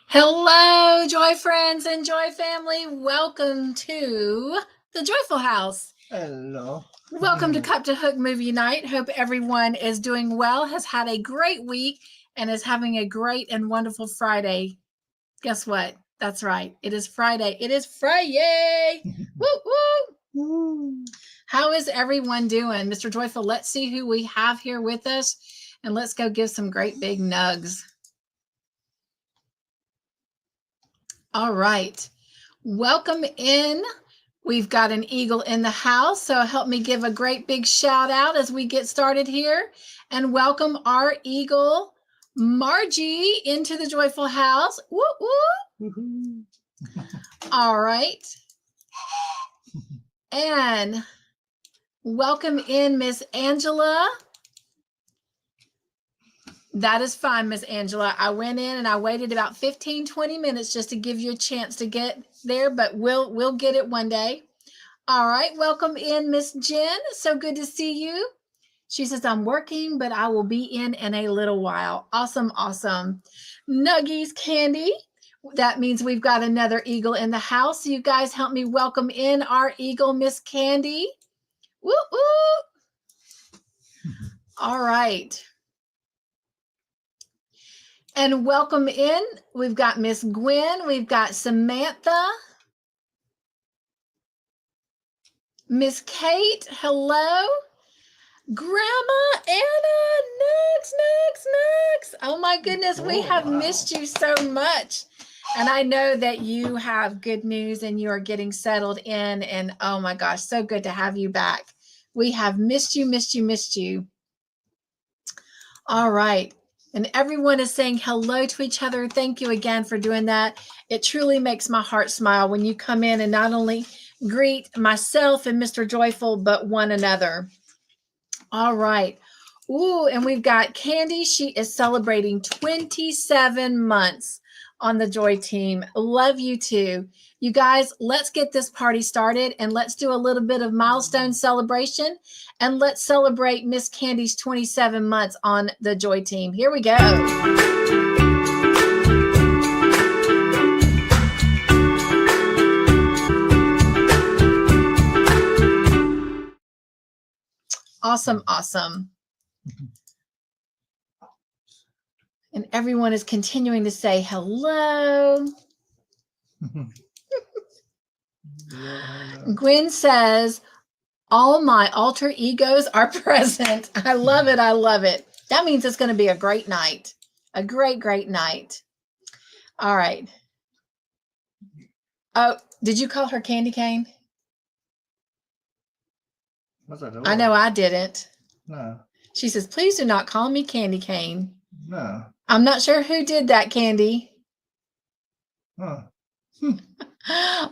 Hello, Joy friends and Joy family. Welcome to the Joyful House. Hello. Welcome to Cup2Hook movie night. Hope everyone is doing well, has had a great week, and is having a great and wonderful Friday. Guess what? That's right. It is Friday. It is Friday. Woo woo. How is everyone doing? Mr. Joyful, let's see who we have here with us, and let's go give some great big nugs. All right. Welcome in. We've got an eagle in the house, so help me give a great big shout out as we get started here. And welcome our eagle, Margie, into the Joyful House. Woo woo. All right. And welcome in Miss Angela. That is fine, Miss Angela. I went in and I waited about 15-20 minutes just to give you a chance to get there, but we'll get it one day. All right, welcome in Miss Jen. So good to see you. She says, I'm working, but I will be in a little while. Awesome, awesome. Nuggies Candy. That means we've got another eagle in the house. So you guys help me welcome in our eagle, Miss Candy. Woo woo. All right. And welcome in. We've got Miss Gwen. We've got Samantha. Miss Kate. Hello. Grandma Anna. Nugs. Oh my goodness. We have missed you so much. And I know that you have good news and you are getting settled in. And oh my gosh, so good to have you back. We have missed you. All right. And everyone is saying hello to each other. Thank you again for doing that. It truly makes my heart smile when you come in and not only greet myself and Mr. Joyful, but one another. All right. Ooh, and we've got Candy. She is celebrating 27 months on the Joy team. Love you too. You guys, let's get this party started and let's do a little bit of milestone celebration and let's celebrate Miss Candy's 27 months on the Joy team. Here we go. Awesome, awesome. And everyone is continuing to say hello. Gwen says, all my alter egos are present. I love it. I love it. That means it's going to be a great night. A great, great night. All right. Oh, did you call her Candy Cane? I know I didn't. No. She says, please do not call me Candy Cane. No. I'm not sure who did that, Candy. Huh.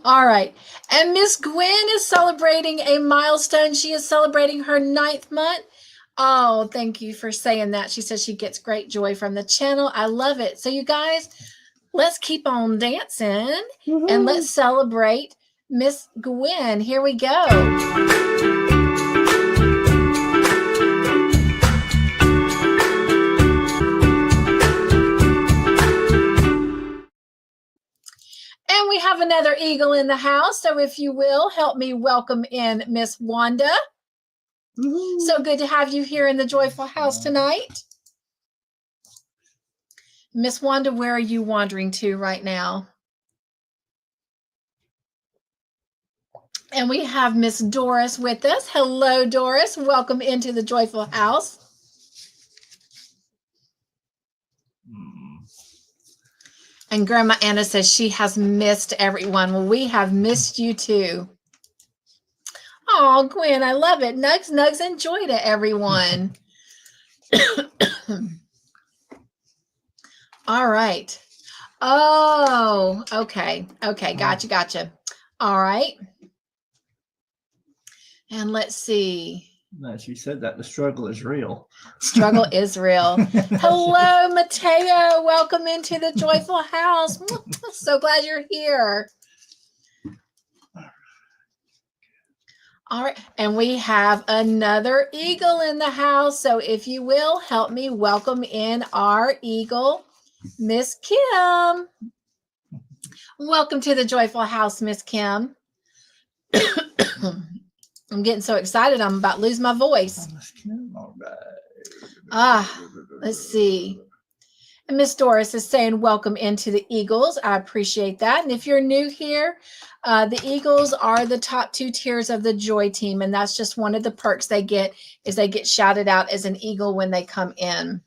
All right. And Miss Gwen is celebrating a milestone. She is celebrating her 9th month. Oh, thank you for saying that. She says she gets great joy from the channel. I love it. So you guys, let's keep on dancing and let's celebrate Miss Gwen. Here we go. And we have another eagle in the house. So if you will, help me welcome in Miss Wanda. So good to have you here in the Joyful House tonight. Miss Wanda, where are you wandering to right now? And we have Miss Doris with us. Hello, Doris. Welcome into the Joyful House. And Grandma Anna says she has missed everyone. Well, we have missed you too. Oh, Gwen, I love it. Nugs, and joy to everyone. All right. Oh, okay. Okay, gotcha. All right. And let's see. No, she said that the struggle is real. Struggle is real. Hello, Mateo. Welcome into the Joyful House. So glad you're here. All right. And we have another eagle in the house. So if you will, help me welcome in our eagle, Miss Kim. Welcome to the Joyful House, Miss Kim. I'm getting so excited, I'm about to lose my voice. Miss Kim, all right. Let's see. And Miss Doris is saying, welcome into the Eagles. I appreciate that. And if you're new here, the Eagles are the top 2 tiers of the Joy team. And that's just one of the perks they get, is they get shouted out as an Eagle when they come in.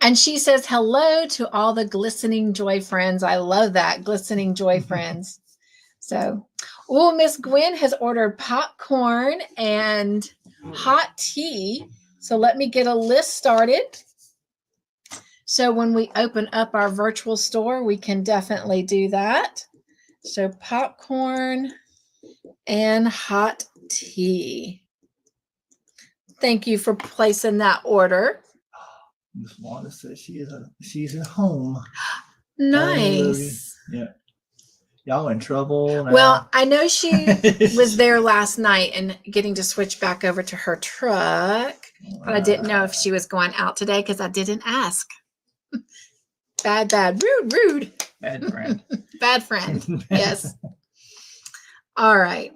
And she says, hello to all the glistening Joy friends. I love that, glistening Joy friends. So, Miss Gwen has ordered popcorn and hot tea. So let me get a list started. So when we open up our virtual store, we can definitely do that. So popcorn and hot tea. Thank you for placing that order. Miss Wanda says she's at home. Nice. Yeah. Y'all in trouble now. Well, I know she was there last night and getting to switch back over to her truck, but I didn't know if she was going out today because I didn't ask. Bad, rude. Bad friend. Bad friend. Yes. All right.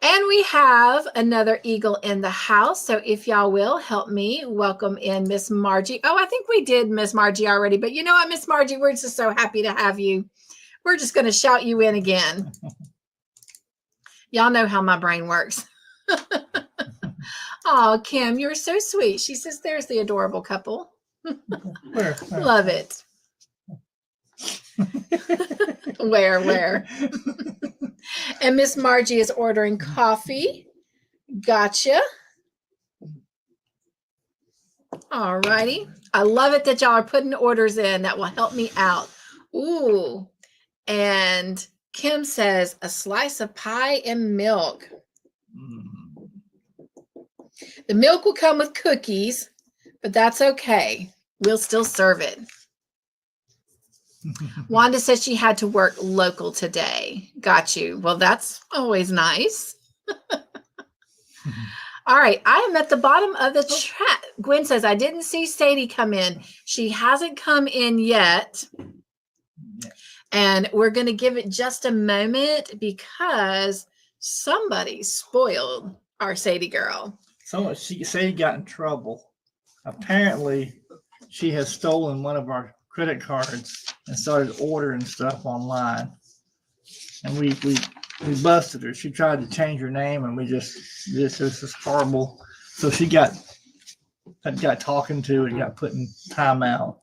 And we have another Eagle in the house. So if y'all will help me welcome in Miss Margie. Oh, I think we did Miss Margie already, but you know what, Miss Margie, we're just so happy to have you. We're just going to shout you in again. Y'all know how my brain works. Oh, Kim, you're so sweet. She says, there's the adorable couple. Where? Love it. Where? And Miss Margie is ordering coffee. Gotcha. All righty. I love it that y'all are putting orders in. That will help me out. Ooh. And Kim says a slice of pie and milk. The milk will come with cookies, but that's okay. We'll still serve it. Wanda says she had to work local today. Got you. Well, that's always nice. All right. I am at the bottom of the chat. Gwen says, I didn't see Sadie come in. She hasn't come in yet. And we're going to give it just a moment because somebody spoiled our Sadie girl. Sadie got in trouble. Apparently, she has stolen one of our credit cards and started ordering stuff online. And we busted her. She tried to change her name, and this is horrible. So she got talking to and got put in timeout.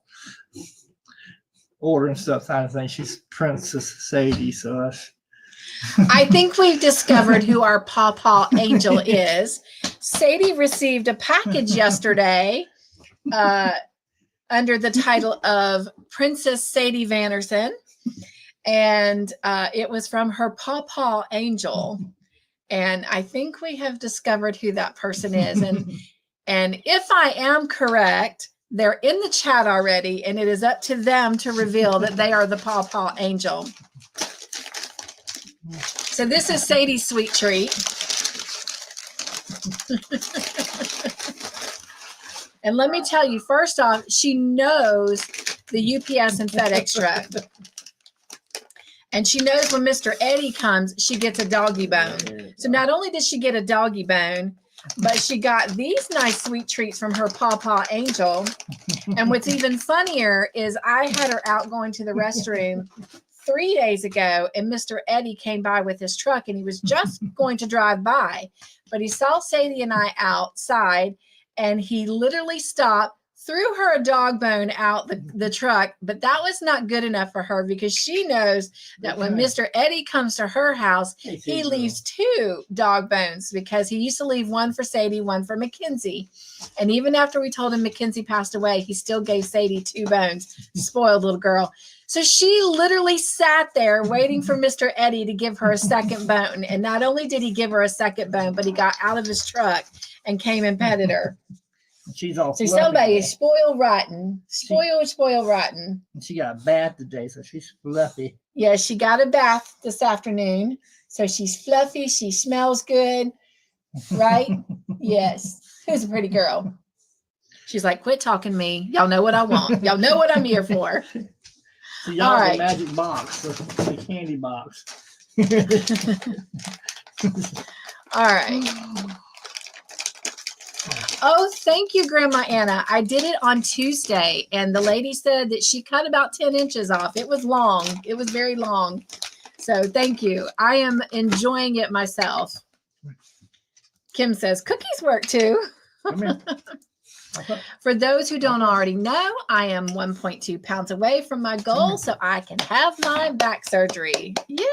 Ordering stuff, kind of thing. She's Princess Sadie, so I think we've discovered who our Pawpaw Angel is. Sadie received a package yesterday under the title of Princess Sadie Vanderson, and it was from her Pawpaw Angel. And I think we have discovered who that person is. And if I am correct, they're in the chat already, and it is up to them to reveal that they are the Pawpaw Angel. So this is Sadie's sweet treat. And let me tell you, first off, she knows the UPS and FedEx truck. And she knows when Mr. Eddie comes, she gets a doggy bone. So not only did she get a doggy bone, but she got these nice sweet treats from her Pawpaw Angel. And what's even funnier is I had her out going to the restroom 3 days ago, and Mr. Eddie came by with his truck, and he was just going to drive by, but he saw Sadie and I outside, and he literally stopped, threw her a dog bone out the truck, but that was not good enough for her because she knows that when Mr. Eddie comes to her house, he leaves 2 dog bones because he used to leave one for Sadie, one for Mackenzie. And even after we told him Mackenzie passed away, he still gave Sadie 2 bones. Spoiled little girl. So she literally sat there waiting for Mr. Eddie to give her a second bone. And not only did he give her a second bone, but he got out of his truck and came and petted her. She's all so somebody is spoiled rotten. Spoiled rotten. And she got a bath today, so she's fluffy. Yeah, she got a bath this afternoon. So she's fluffy. She smells good. Right? Yes. Who's a pretty girl? She's like, quit talking to me. Y'all know what I want. Y'all know what I'm here for. So y'all All have right. the magic box, the candy box. All right. Oh, thank you, Grandma Anna. I did it on Tuesday, and the lady said that she cut about 10 inches off. It was long. It was very long. So thank you. I am enjoying it myself. Kim says, cookies work too. For those who don't already know, I am 1.2 pounds away from my goal, so I can have my back surgery. Yay!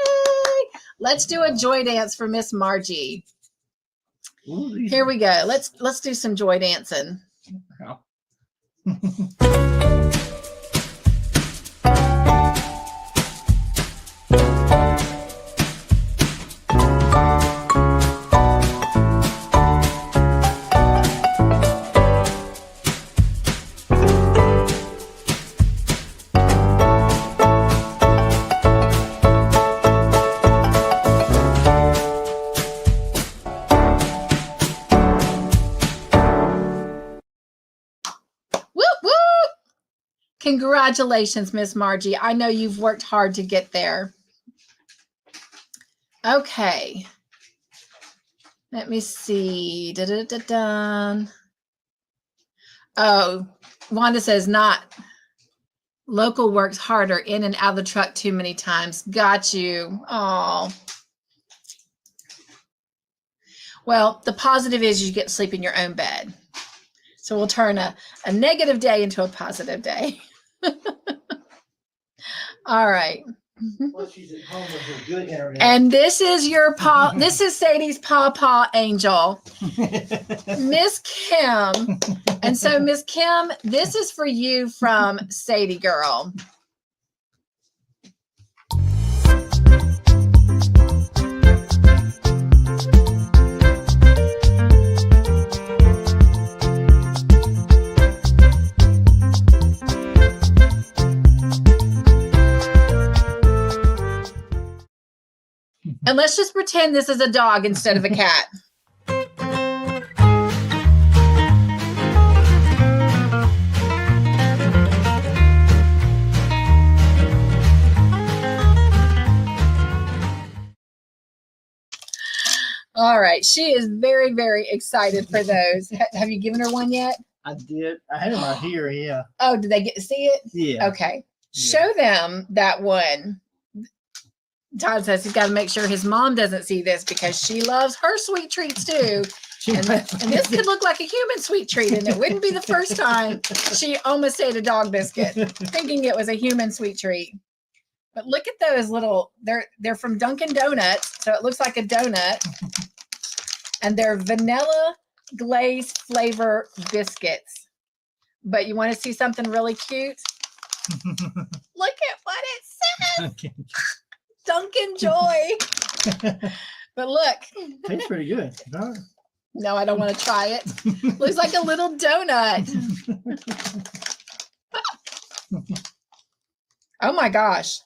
Let's do a joy dance for Miss Margie. Ooh, Here we go. Let's do some joy dancing. Congratulations, Miss Margie. I know you've worked hard to get there. Okay. Let me see. Oh, Wanda says not. Local works harder, in and out of the truck too many times. Got you. Oh. Well, the positive is you get to sleep in your own bed. So we'll turn a negative day into a positive day. All right. Well, she's at home with her good internet. And this is your paw. This is Sadie's paw angel, Miss Kim. And so, Miss Kim, this is for you from Sadie Girl. And let's just pretend this is a dog instead of a cat. All right. She is very, very excited for those. Have you given her one yet? I did. I had them right here, yeah. Oh, did they get to see it? Yeah. Okay. Yeah. Show them that one. Todd says he's got to make sure his mom doesn't see this because she loves her sweet treats too. And this could look like a human sweet treat, and it wouldn't be the first time she almost ate a dog biscuit thinking it was a human sweet treat. But look at those little, they're from Dunkin' Donuts, so it looks like a donut. And they're vanilla glaze flavor biscuits. But you want to see something really cute? Look at what it says. Dunkin' Joy. But look. Tastes pretty good. No, I don't want to try it. Looks like a little donut. Oh my gosh.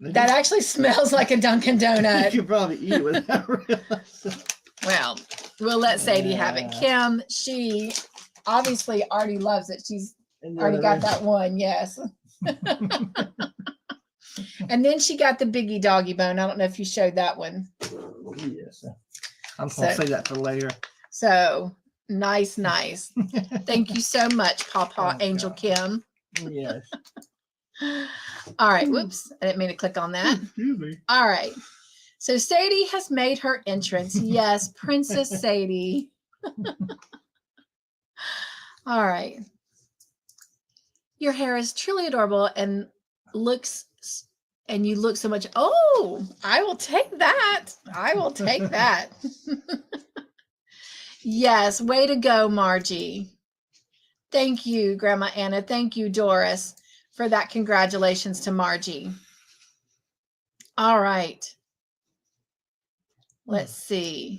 That actually smells like a Dunkin' Donut. You could probably eat it without realizing. Well, we'll let Sadie have it. Kim, she obviously already loves it. She's already got that one, yes. And then she got the Biggie Doggy Bone. I don't know if you showed that one. Yes. I'm going to say that for later. So, nice. Thank you so much, Pawpaw Angel God. Kim. Yes. All right. Whoops. I didn't mean to click on that. All right. So, Sadie has made her entrance. Yes, Princess Sadie. All right. Your hair is truly adorable and you look so much. Oh, I will take that. I will take that. Yes, way to go, Margie. Thank you, Grandma Anna. Thank you, Doris, for that. Congratulations to Margie. All right. Let's see.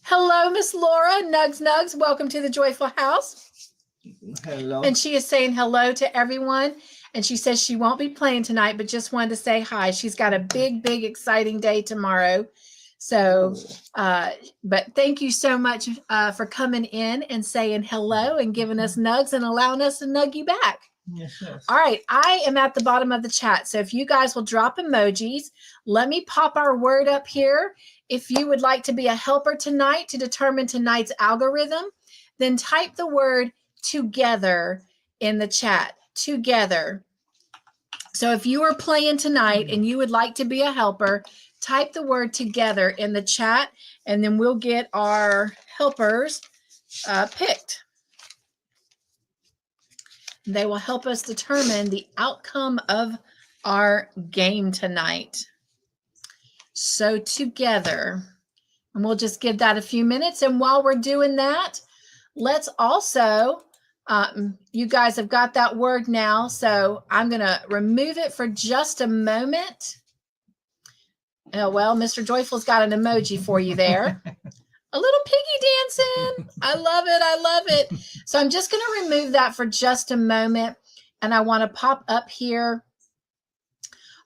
Hello, Miss Laura. Nugs. Welcome to the Joyful House. Hello. And she is saying hello to everyone. And she says she won't be playing tonight, but just wanted to say hi. She's got a big, exciting day tomorrow. So, but thank you so much for coming in and saying hello and giving us nugs and allowing us to nug you back. Yes, yes. All right, I am at the bottom of the chat. So if you guys will drop emojis, let me pop our word up here. If you would like to be a helper tonight to determine tonight's algorithm, then type the word together in the chat. Together. So if you are playing tonight and you would like to be a helper, type the word together in the chat, and then we'll get our helpers picked. They will help us determine the outcome of our game tonight. So together, and we'll just give that a few minutes. And while we're doing that, let's also, you guys have got that word now. So I'm going to remove it for just a moment. Oh, well, Mr. Joyful's got an emoji for you there. A little piggy dancing. I love it. I love it. So I'm just going to remove that for just a moment. And I want to pop up here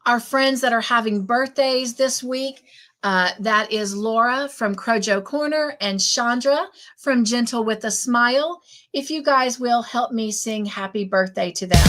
our friends that are having birthdays this week. That is Laura from Crojo Corner and Chandra from Gentle with a Smile. If you guys will help me sing happy birthday to them.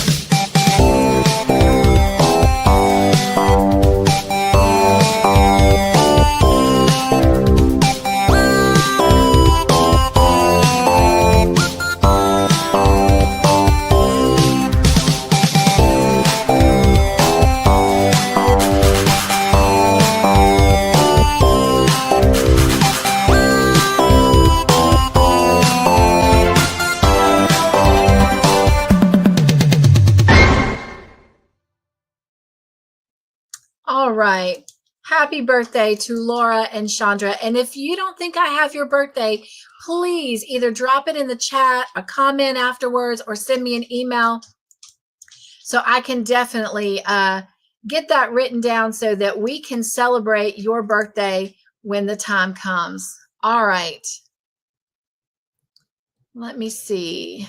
All right. Happy birthday to Laura and Chandra. And if you don't think I have your birthday, please either drop it in the chat, a comment afterwards, or send me an email so I can definitely get that written down so that we can celebrate your birthday when the time comes. All right. Let me see.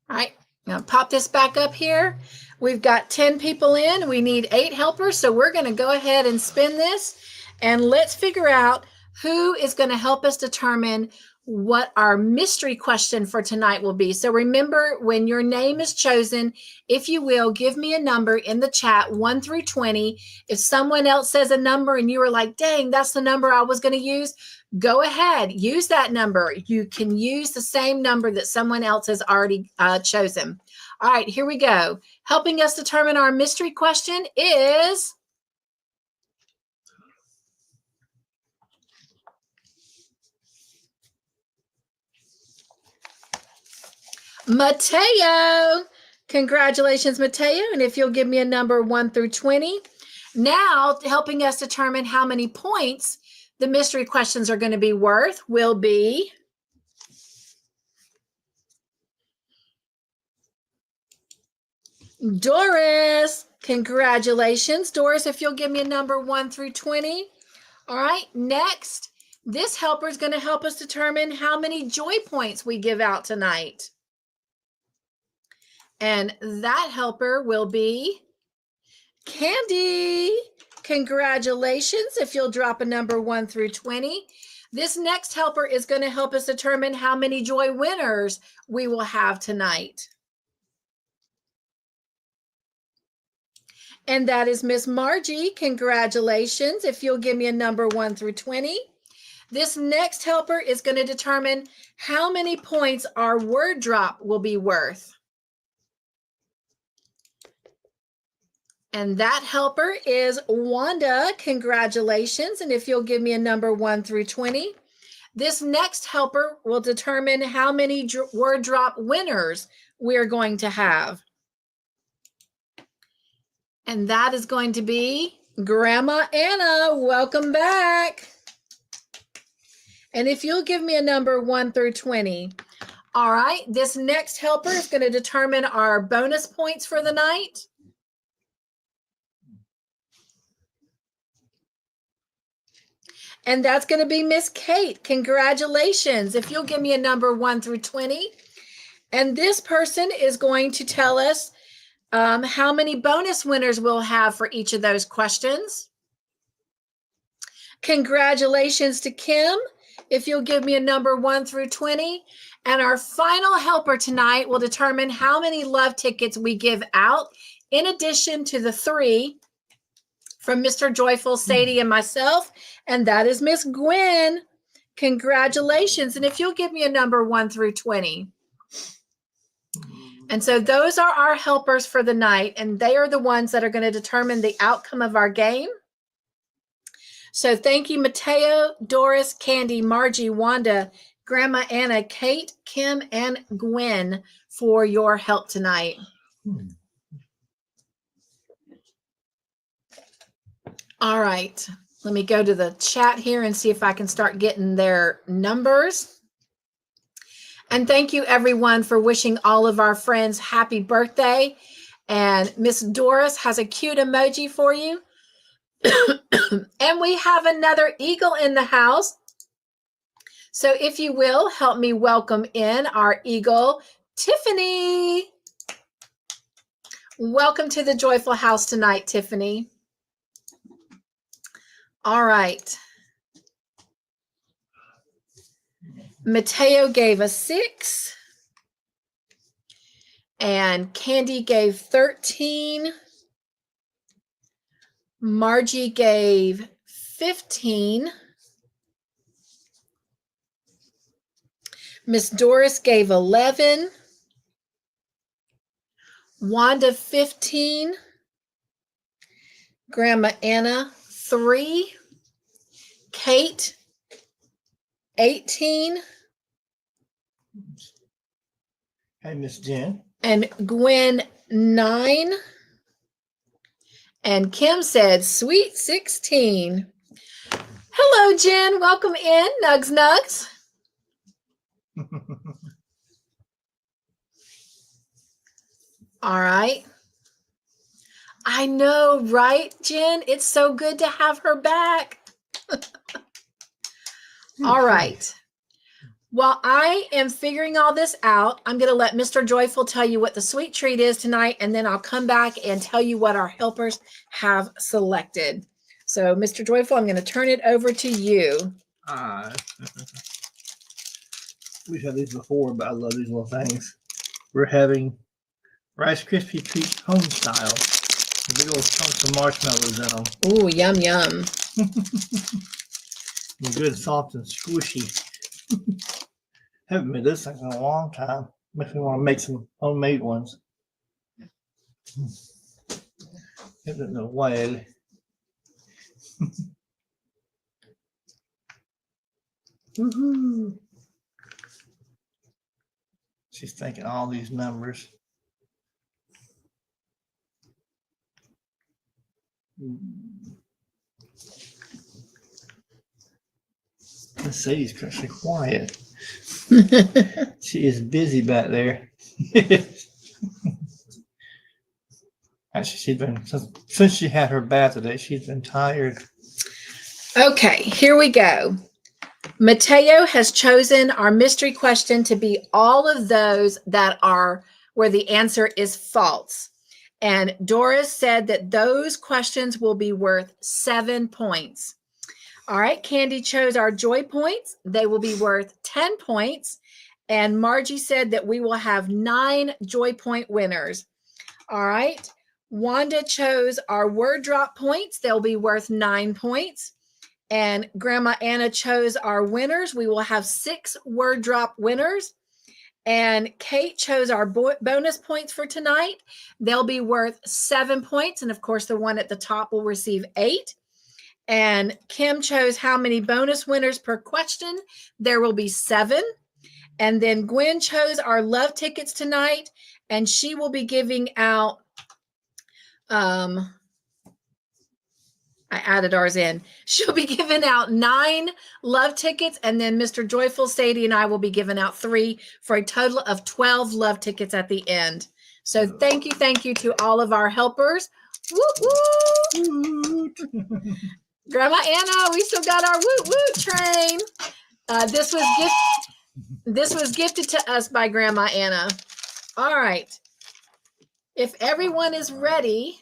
All right. I'm going to pop this back up here. We've got 10 people in. We need 8 helpers. So we're going to go ahead and spin this. And let's figure out who is going to help us determine what our mystery question for tonight will be. So remember, when your name is chosen, if you will, give me a number in the chat, 1 through 20. If someone else says a number and you were like, dang, that's the number I was going to use, go ahead, use that number. You can use the same number that someone else has already chosen. All right, here we go. Helping us determine our mystery question is Mateo. Congratulations, Mateo. And if you'll give me a number 1 through 20. Now, helping us determine how many points the mystery questions are going to be worth will be Doris. Congratulations, Doris. If you'll give me a number 1 through 20. All right, next, this helper is going to help us determine how many joy points we give out tonight. And that helper will be Candy. Congratulations. If you'll drop a number 1 through 20. This next helper is going to help us determine how many joy winners we will have tonight. And that is Miss Margie. Congratulations. If you'll give me a number 1 through 20. This next helper is going to determine how many points our word drop will be worth. And that helper is Wanda. Congratulations. And if you'll give me a number 1 through 20. This next helper will determine how many word drop winners we're going to have. And that is going to be Grandma Anna. Welcome back. And if you'll give me a number 1 through 20. All right. This next helper is going to determine our bonus points for the night. And that's going to be Miss Kate. Congratulations. If you'll give me a number 1 through 20. And this person is going to tell us how many bonus winners we'll have for each of those questions. Congratulations to Kim. if you'll give me a number 1 through 20. And our final helper tonight will determine how many love tickets we give out, in addition to the 3 from Mr. Joyful, Sadie, and myself. And that is Miss Gwen. Congratulations. And if you'll give me a number 1 through 20. And so those are our helpers for the night, and they are the ones that are going to determine the outcome of our game. So thank you, Mateo, Doris, Candy, Margie, Wanda, Grandma Anna, Kate, Kim, and Gwen for your help tonight. All right. Let me go to the chat here and see if I can start getting their numbers. And thank you, everyone, for wishing all of our friends happy birthday. And Miss Doris has a cute emoji for you. And we have another eagle in the house. So if you will, help me welcome in our eagle, Tiffany. Welcome to the Joyful House tonight, Tiffany. All right. Mateo gave a 6. And Candy gave 13. Margie gave 15. Miss Doris gave 11. Wanda 15. Grandma Anna 3. Kate 18. Hey, Miss Jen. And Gwen 9. And Kim said, sweet 16. Hello, Jen. Welcome in. Nugs, nugs. All right. I know, right, Jen? It's so good to have her back. All right. While I am figuring all this out, I'm going to let Mr. Joyful tell you what the sweet treat is tonight, and then I'll come back and tell you what our helpers have selected. So, Mr. Joyful, I'm going to turn it over to you. We've had these before, but I love these little things. We're having Rice Krispie Treats home style. Big old chunks of marshmallows in them. Ooh, yum, yum. Good, soft, and squishy. Haven't made this thing in a long time. Makes me want to make some homemade ones. Give it a while. Woohoo! She's thinking all these numbers. Miss Sadie's actually quiet. She is busy back there. Actually, she's been since she had her bath today. She's been tired. Okay, here we go. Mateo has chosen our mystery question to be all of those that are where the answer is false. And Doris said that those questions will be worth 7 points. All right, Candy chose our joy points. They will be worth 10 points. And Margie said that we will have 9 joy point winners. All right, Wanda chose our word drop points. They'll be worth 9 points. And Grandma Anna chose our winners. We will have 6 word drop winners. And Kate chose our bonus points for tonight. They'll be worth 7 points. And of course, the one at the top will receive 8. And Kim chose how many bonus winners per question. There will be 7. And then Gwen chose our love tickets tonight. And she will be giving out, I added ours in. She'll be giving out 9 love tickets. And then Mr. Joyful, Sadie, and I will be giving out 3 for a total of 12 love tickets at the end. So thank you to all of our helpers. Woo, woo. Grandma Anna, we still got our woot woot train. This was gifted to us by Grandma Anna. All right. If everyone is ready,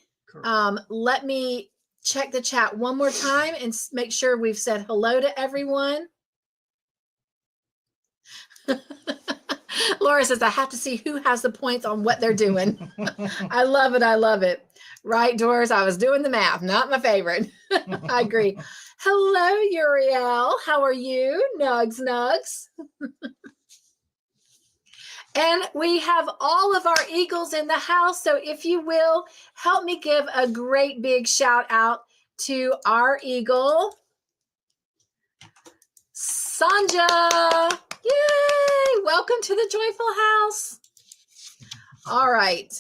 let me check the chat one more time and make sure we've said hello to everyone. Laura says, I have to see who has the points on what they're doing. I love it. I love it. Right, Doris? I was doing the math. Not my favorite. I agree. Hello, Uriel. How are you? Nugs. And we have all of our eagles in the house. So if you will, help me give a great big shout out to our eagle, Sanja. Yay! Welcome to the Joyful House. All right.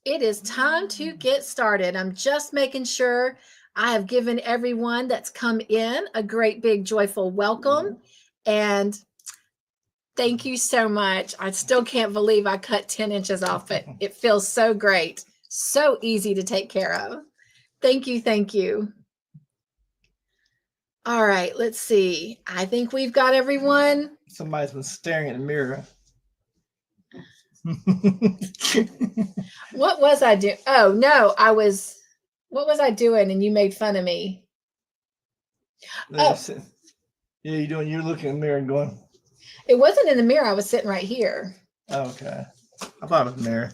It is time to get started. I'm just making sure I have given everyone that's come in a great big joyful welcome. And thank you so much. I still can't believe I cut 10 inches off, but it feels so great. So easy to take care of. Thank you. Thank you. All right, let's see. I think we've got everyone. Somebody's been staring at the mirror. What was I doing? Oh, no, what was I doing? And you made fun of me. Oh. Yeah, you're looking in the mirror and going. It wasn't in the mirror. I was sitting right here. Okay. I thought it was a mirror.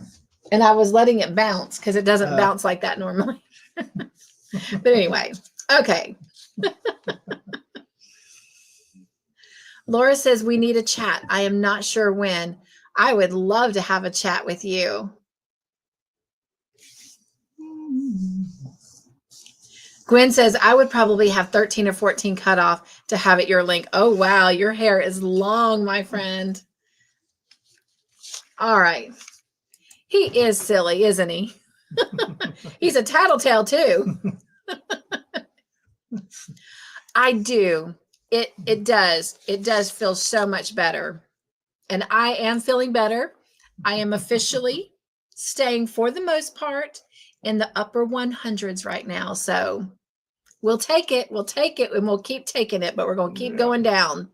And I was letting it bounce because it doesn't bounce like that normally. But anyway, okay. Laura says we need a chat. I am not sure when. I would love to have a chat with you. Gwen says I would probably have 13 or 14 cut off to have it your length. Oh, wow. Your hair is long, my friend. All right. He is silly, isn't he? He's a tattletale too. I do. It does feel so much better. And I am feeling better. I am officially staying for the most part in the upper 100s right now. So we'll take it. We'll take it and we'll keep taking it, but we're going to keep going down.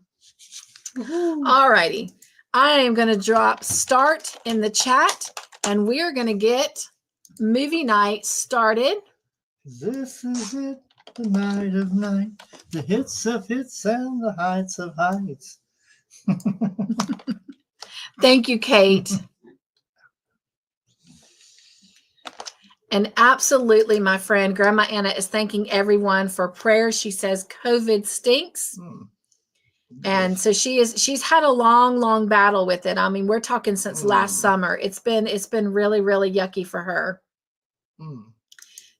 All righty. I am going to drop start in the chat and we are going to get movie night started. This is it, the night of night, the hits of hits and the heights of heights. Thank you, Kate. And absolutely, my friend, Grandma Anna is thanking everyone for prayers. She says COVID stinks. And so she's had a long battle with it. I mean, we're talking since last summer. It's been really, really yucky for her.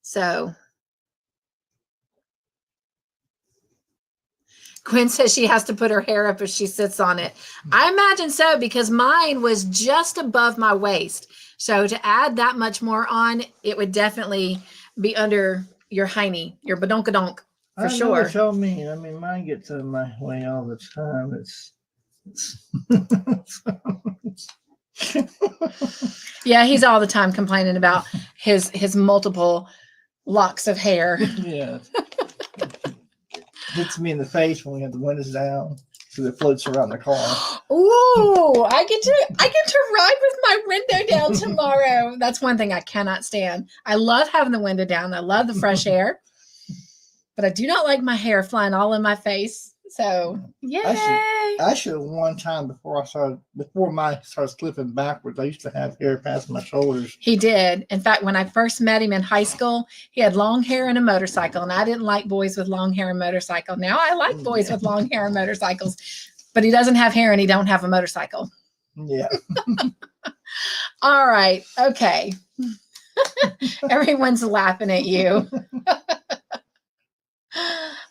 So Gwen says she has to put her hair up if she sits on it. I imagine so, because mine was just above my waist. So to add that much more on, it would definitely be under your hiney, your badonkadonk, for sure. I know what y'all mean. I mean, mine gets in my way all the time. Yeah, he's all the time complaining about his multiple locks of hair. Yeah. Hits me in the face when we have the windows down because it floats around the car. Ooh, I get to ride with my window down tomorrow. That's one thing I cannot stand. I love having the window down. I love the fresh air, but I do not like my hair flying all in my face. So, yay! I should have one time before mine started slipping backwards. I used to have hair past my shoulders. He did. In fact, when I first met him in high school, he had long hair and a motorcycle, and I didn't like boys with long hair and motorcycle. Now I like boys with long hair and motorcycles, but he doesn't have hair and he don't have a motorcycle. Yeah. All right. Okay. Everyone's laughing at you.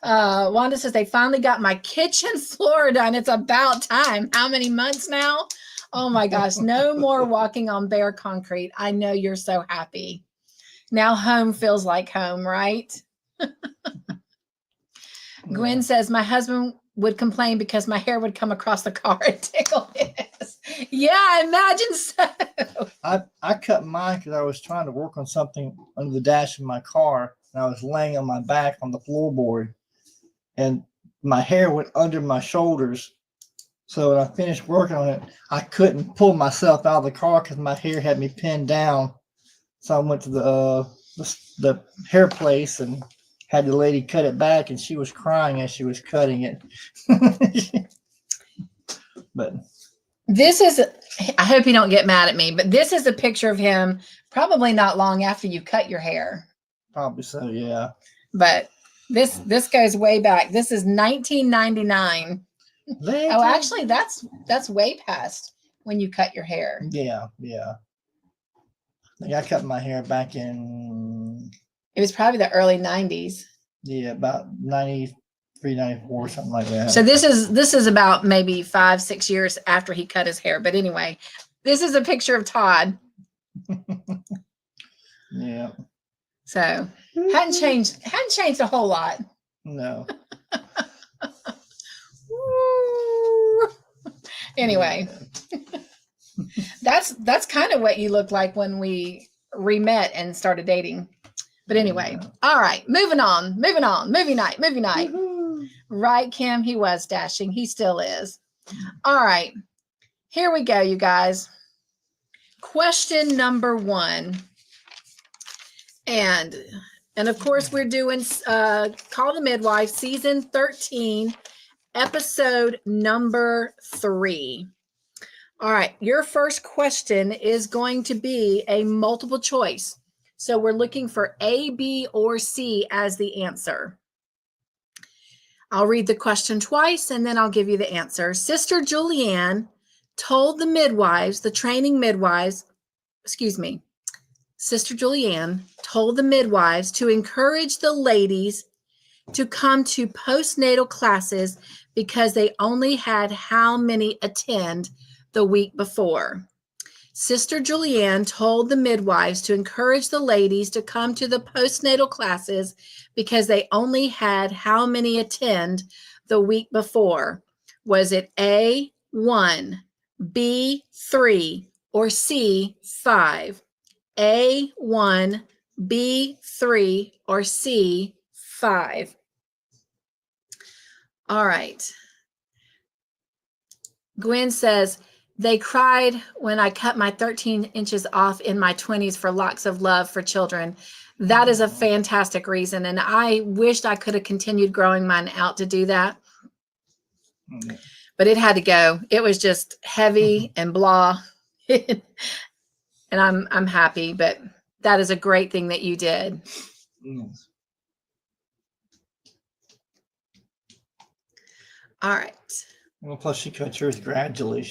Wanda says they finally got my kitchen floor done. It's about time. How many months now? Oh my gosh, no more walking on bare concrete. I know you're so happy. Now home feels like home, right? Gwen says my husband would complain because my hair would come across the car and tickle his. Yeah, I imagine so. I cut mine because I was trying to work on something under the dash of my car, and I was laying on my back on the floorboard, and my hair went under my shoulders. So when I finished working on it, I couldn't pull myself out of the car because my hair had me pinned down. So I went to the hair place and had the lady cut it back, and she was crying as she was cutting it. But this is, I hope you don't get mad at me, but this is a picture of him probably not long after you cut your hair. probably so, yeah. But this goes way back. This is 1999. Oh, actually, that's way past when you cut your hair. Yeah, yeah. Like I cut my hair back in. It was probably the early 90s. Yeah, about 93, 94, something like that. So this is about maybe 5-6 years after he cut his hair. But anyway, this is a picture of Todd. Yeah. So hadn't changed a whole lot. No. Anyway, that's kind of what you looked like when we re-met and started dating. But anyway, all right, moving on. Movie night. Woo-hoo. Right, Kim? He was dashing. He still is. All right, here we go, you guys. Question number 1. And of course, we're doing Call the Midwife, season 13, episode number 3. All right, your first question is going to be a multiple choice. So we're looking for A, B, or C as the answer. I'll read the question twice and then I'll give you the answer. Sister Julianne told the midwives, the training midwives, Sister Julianne told the midwives to encourage the ladies to come to postnatal classes because they only had how many attend the week before? Sister Julianne told the midwives to encourage the ladies to come to the postnatal classes because they only had how many attend the week before? Was it A, 1, B, 3, or C, 5? A, 1, B, 3, or C, 5? All right. Gwen says, they cried when I cut my 13 inches off in my 20s for locks of love for children. That is a fantastic reason. And I wished I could have continued growing mine out to do that. But it had to go. It was just heavy and blah. And I'm happy, but that is a great thing that you did. Yes. All right. Well, plus she cut yours gradually.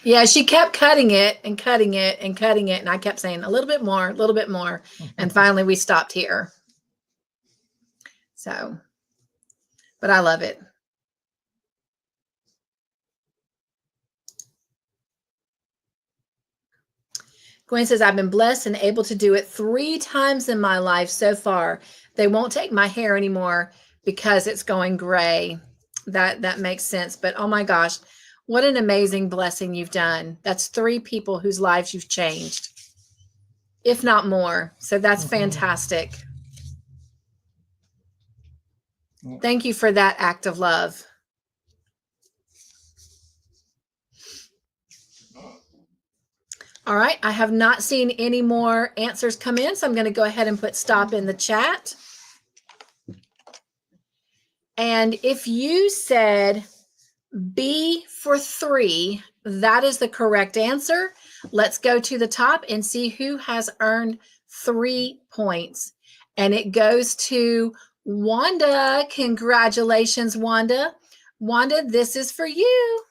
Yeah, she kept cutting it and cutting it and cutting it. And I kept saying a little bit more, a little bit more. And finally we stopped here. So, but I love it. Gwen says, I've been blessed and able to do it 3 times in my life so far. They won't take my hair anymore because it's going gray. That makes sense. But oh my gosh, what an amazing blessing you've done. That's 3 people whose lives you've changed, if not more. So that's fantastic. Thank you for that act of love. All right, I have not seen any more answers come in, so I'm going to go ahead and put stop in the chat. And if you said B for 3, that is the correct answer. Let's go to the top and see who has earned 3 points. And it goes to Wanda. Congratulations, Wanda. Wanda, this is for you.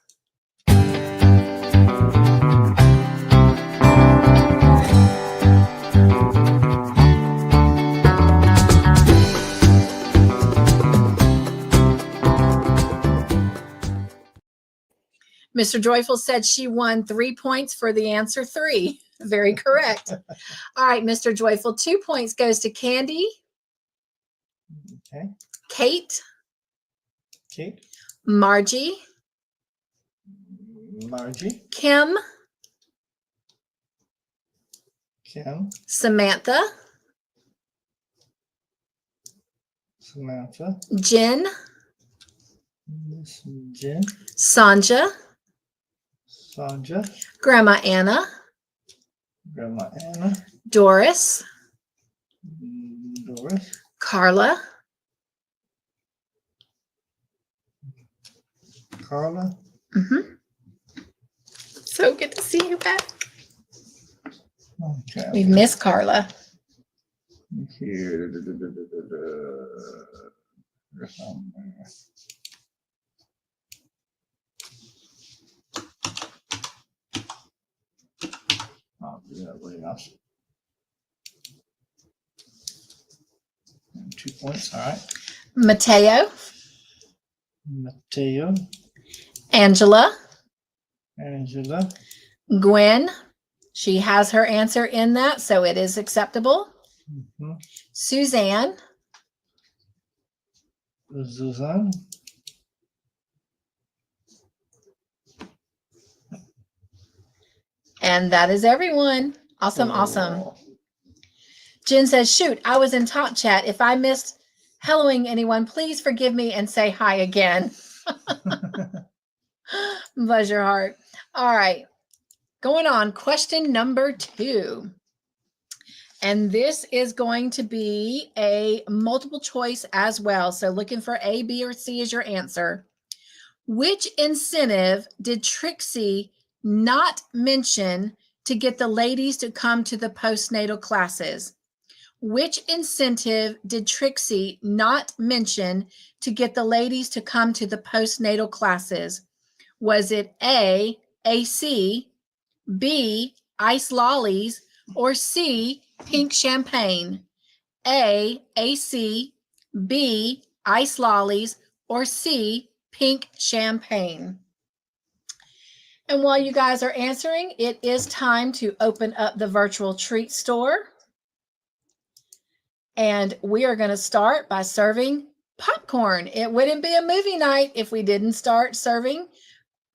Mr. Joyful said she won 3 points for the answer 3. Very correct. All right, Mr. Joyful, 2 points goes to Candy. Okay. Kate. Kate. Margie. Margie. Kim. Kim. Samantha. Samantha. Jen. Miss Jen. Sanja. Sanja. Grandma Anna. Grandma Anna. Doris. Doris. Carla. Carla. Mm-hmm. So good to see you back. Okay. We've missed Carla. Here. I'll do that way else. 2 points. All right. Mateo. Mateo. Angela. Angela. Gwen. She has her answer in that, so it is acceptable. Mm-hmm. Suzanne. Suzanne. And that is everyone. Awesome, awesome. Jen says, shoot, I was in Top Chat. If I missed helloing anyone, please forgive me and say hi again. Bless your heart. All right. Going on. Question number 2. And this is going to be a multiple choice as well. So looking for A, B, or C as your answer. Which incentive did Trixie not mention to get the ladies to come to the postnatal classes? Which incentive did Trixie not mention to get the ladies to come to the postnatal classes? Was it A, AC, B, ice lollies, or C, pink champagne? A, AC, B, ice lollies, or C, pink champagne? And while you guys are answering, it is time to open up the virtual treat store. And we are going to start by serving popcorn. It wouldn't be a movie night if we didn't start serving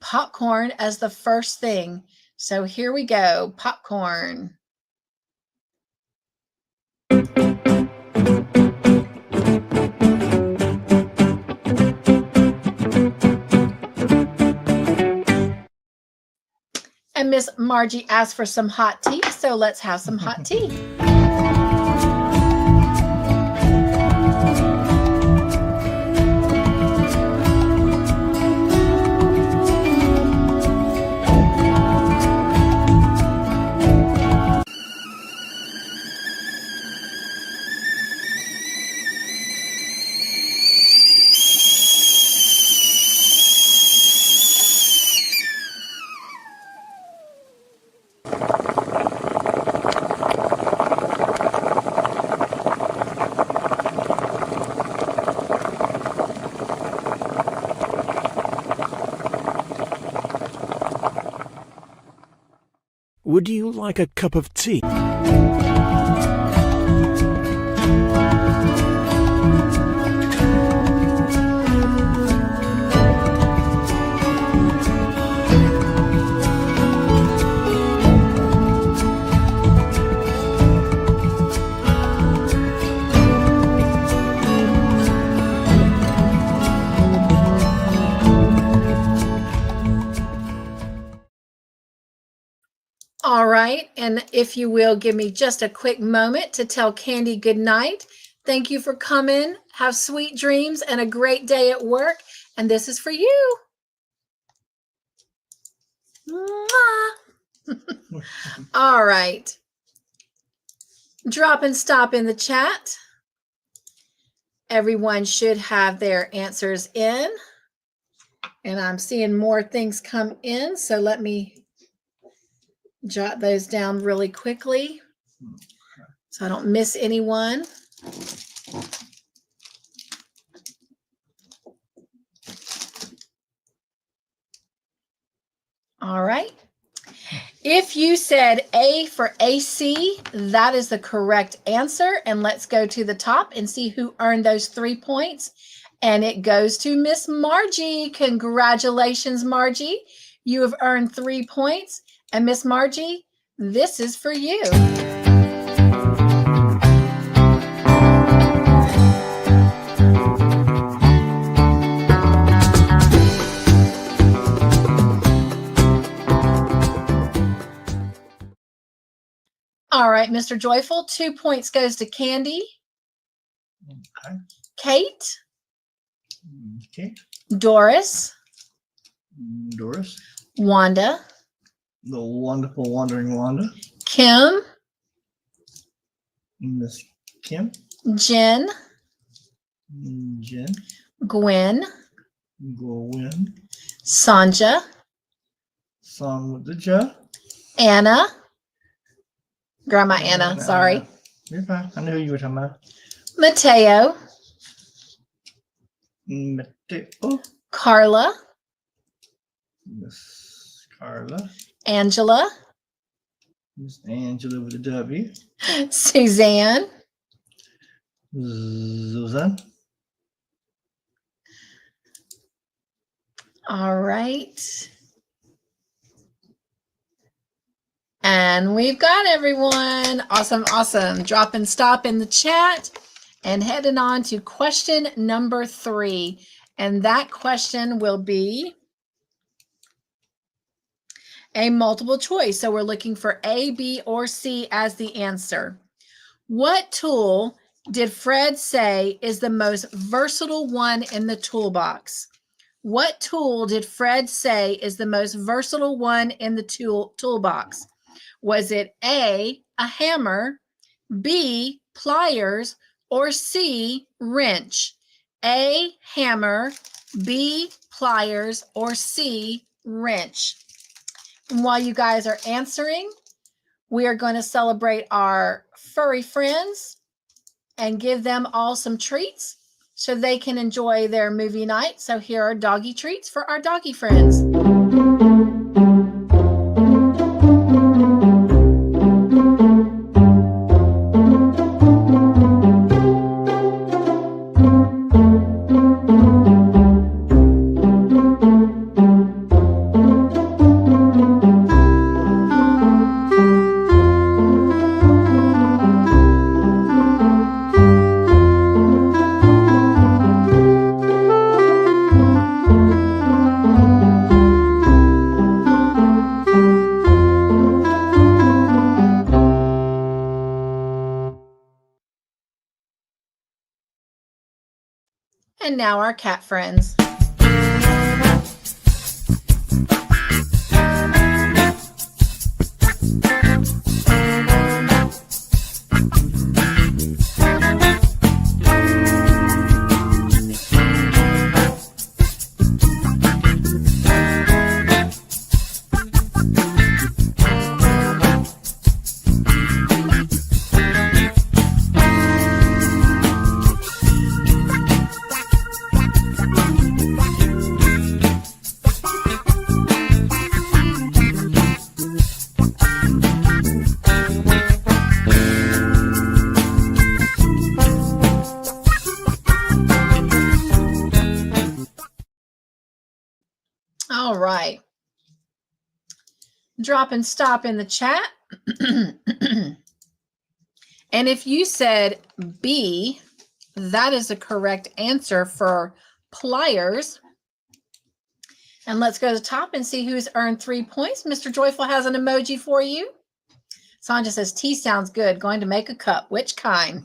popcorn as the first thing. So here we go, popcorn. And Miss Margie asked for some hot tea, so let's have some hot tea. Would you like a cup of tea? All right, and if you will give me just a quick moment to tell Candy good night. Thank you for coming. Have sweet dreams and a great day at work. And this is for you. All right. Drop and stop in the chat. Everyone should have their answers in. And I'm seeing more things come in, so let me jot those down really quickly so I don't miss anyone. All right. If you said A for AC, that is the correct answer. And let's go to the top and see who earned those 3 points. And it goes to Miss Margie. Congratulations, Margie. You have earned 3 points. And Miss Margie, this is for you. All right, Mr. Joyful, 2 points goes to Candy. Okay. Kate. Okay. Doris. Doris. Wanda. The wonderful wandering Wanda. Kim. Miss Kim. Jen. Jen. Gwen. Gwen. Sanja. Song with the J. Anna. Grandma Anna, sorry. You're fine. I knew who you were talking about. Mateo. Mateo. Carla. Miss Carla. Angela. Miss Angela with a W. Suzanne. Susan. All right. And we've got everyone. Awesome, awesome. Drop and stop in the chat and heading on to question number 3. And that question will be a multiple choice. So we're looking for A, B, or C as the answer. What tool did Fred say is the most versatile one in the toolbox? What tool did Fred say is the most versatile one in the toolbox? Was it A, a hammer, B, pliers, or C, wrench? A, hammer, B, pliers, or C, wrench? And while you guys are answering, we are going to celebrate our furry friends and give them all some treats so they can enjoy their movie night. So here are doggy treats for our doggy friends. And now our cat friends. All right. Drop and stop in the chat. And if you said B, that is the correct answer for pliers. And let's go to the top and see who's earned 3 points. Mr. Joyful has an emoji for you. Sanja says, tea sounds good. Going to make a cup. Which kind?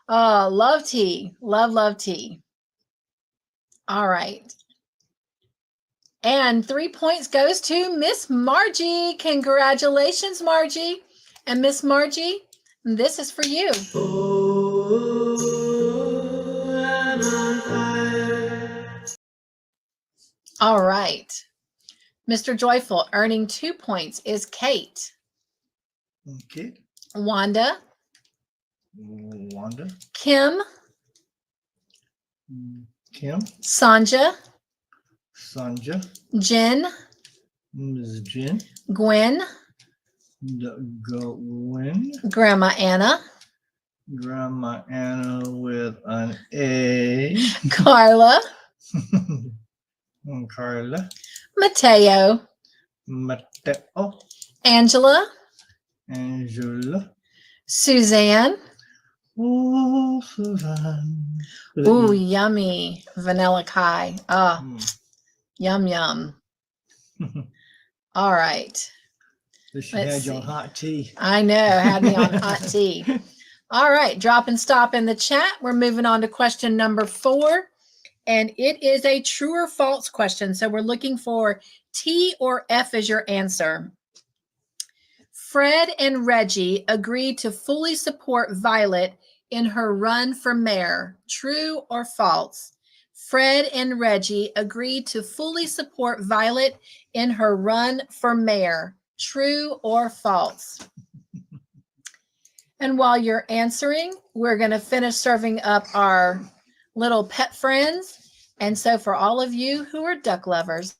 Oh, love tea. Love, love tea. All right. And 3 points goes to Miss Margie. Congratulations, Margie. And Miss Margie, this is for you. All right. Mr. Joyful, earning 2 points is Kate. Okay. Wanda. Wanda. Kim. Kim. Sanja. Sanja. Jen. Ms. Jen. Gwen. Gwen. Grandma Anna. Grandma Anna with an A. Carla. Carla. Mateo. Mateo. Angela. Angela. Suzanne. Oh, Suzanne. Ooh, yummy. Vanilla Kai. Ah, yum, yum. All right. She had you on hot tea. I know. Had me on hot tea. All right. Drop and stop in the chat. We're moving on to question number 4. And it is a true or false question. So we're looking for T or F as your answer. Fred and Reggie agreed to fully support Violet in her run for mayor. True or false? Fred and Reggie agreed to fully support Violet in her run for mayor. True or false? And while you're answering, we're going to finish serving up our little pet friends. And so for all of you who are duck lovers,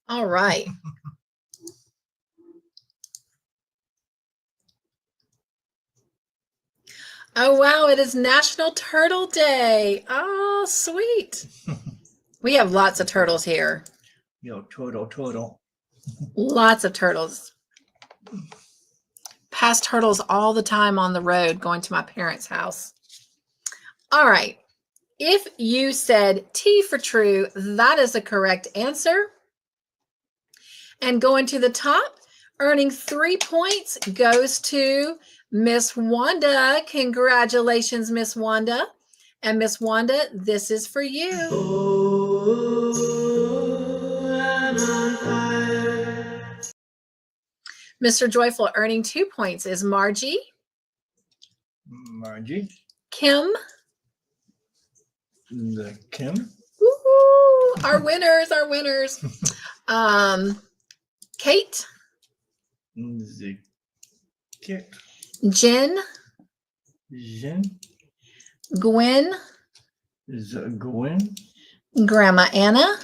all right. Oh, wow. It is National Turtle Day. Oh, sweet. We have lots of turtles here. Yo, turtle. Lots of turtles. Pass turtles all the time on the road going to my parents' house. All right. If you said T for true, that is the correct answer. And going to the top, earning 3 points goes to Miss Wanda. Congratulations, Miss Wanda. And Miss Wanda, this is for you. Mr. Joyful earning 2 points is Margie. Margie. Kim. The Kim. Woo-hoo, our winners, our winners. Kate. The Kit. Jen. Jen. Gwen. The Gwen. Grandma Anna.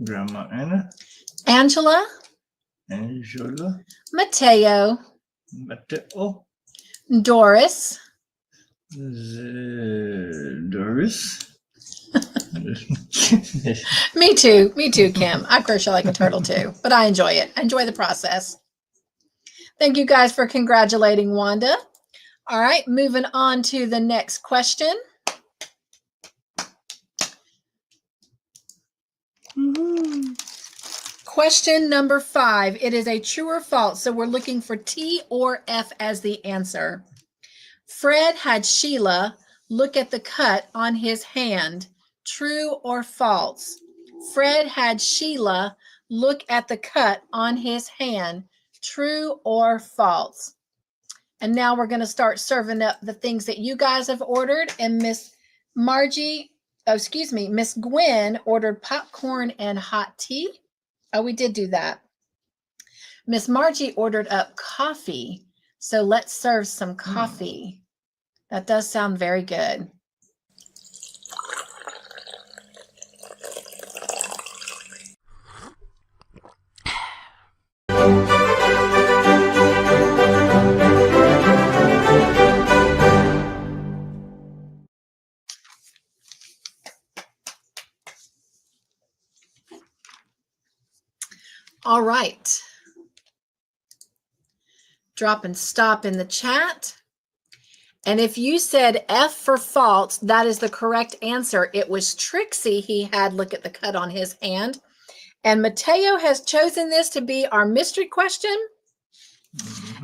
Grandma Anna. Angela. Angela. Mateo. Mateo. Doris. Doris. Me too, Kim. I crochet like a turtle too, but I enjoy it. I enjoy the process. Thank you guys for congratulating Wanda. All right, moving on to the next question. Question number 5. It is a true or false. So we're looking for T or F as the answer. Fred had Sheila look at the cut on his hand. True or false? Fred had Sheila look at the cut on his hand. True or false? And now we're going to start serving up the things that you guys have ordered. And Miss Miss Gwen ordered popcorn and hot tea. Oh, we did do that. Miss Margie ordered up coffee. So let's serve some coffee. That does sound very good. All right. Drop and stop in the chat. And if you said F for false, that is the correct answer. It was Trixie he had look at the cut on his hand. And Mateo has chosen this to be our mystery question.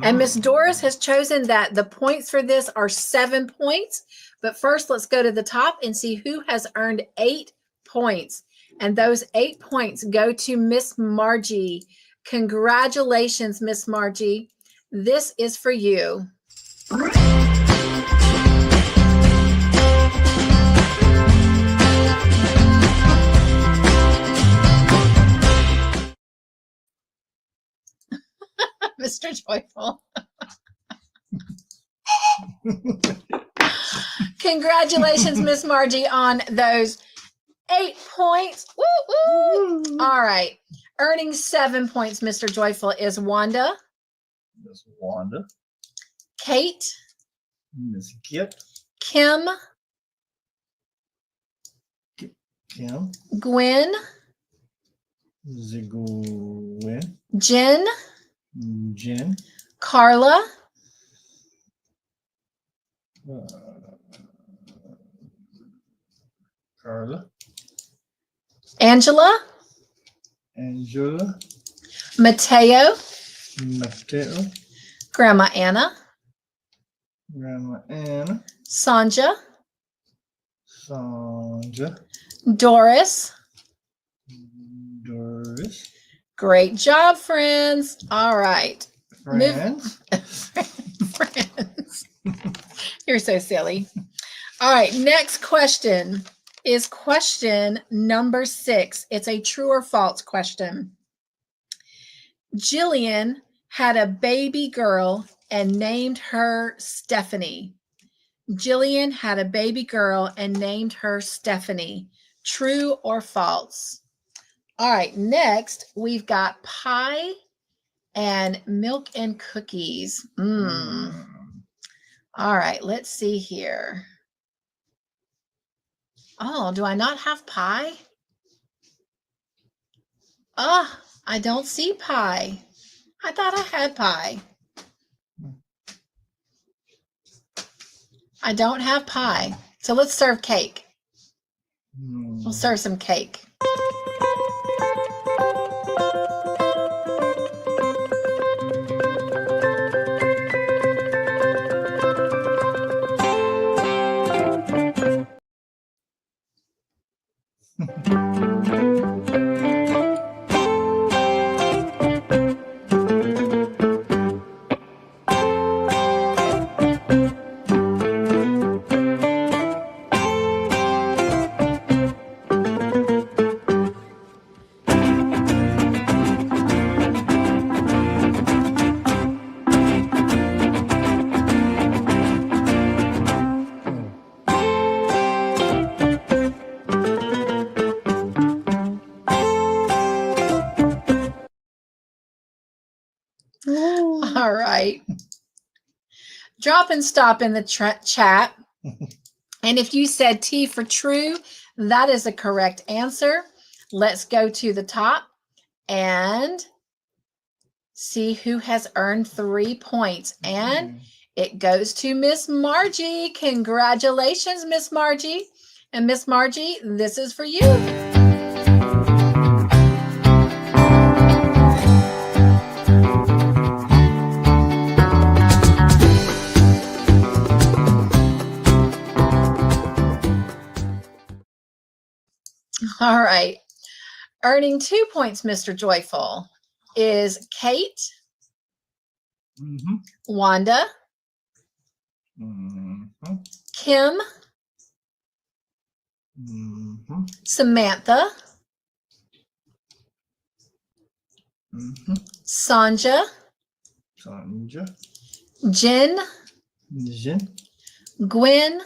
And Miss Doris has chosen that the points for this are 7 points. But first, let's go to the top and see who has earned 8 points. And those 8 points go to Miss Margie. Congratulations, Miss Margie. This is for you. Mr. Joyful. Congratulations, Miss Margie, on those 8 points. Woo, woo. All right. Earning 7 points, Mr. Joyful, is Wanda. Miss Wanda. Kate. Miss Kit. Kim. Kim. Gwen. Zigwin. Jen. Jen. Carla. Carla. Angela. Angela. Mateo. Mateo. Grandma Anna. Grandma Anna. Sanja. Sanja. Doris. Doris. Great job, friends. All right. Friends. Friends. You're so silly. All right. Next question is question number 6. It's a true or false question. Jillian had a baby girl and named her Stephanie. Jillian had a baby girl and named her Stephanie. True or false? All right, next we've got pie and milk and cookies. All right, let's see here. Oh, do I not have pie? Ah, I don't see pie. I thought I had pie. I don't have pie. So let's serve cake. We'll serve some cake. All right. Drop and stop in the chat. And if you said T for true, that is a correct answer. Let's go to the top and see who has earned 3 points. And it goes to Miss Margie. Congratulations, Miss Margie. And Miss Margie, this is for you. All right. Earning 2 points, Mr. Joyful, is Kate, Wanda, Kim, Samantha, Sanja, Jen, Gwen,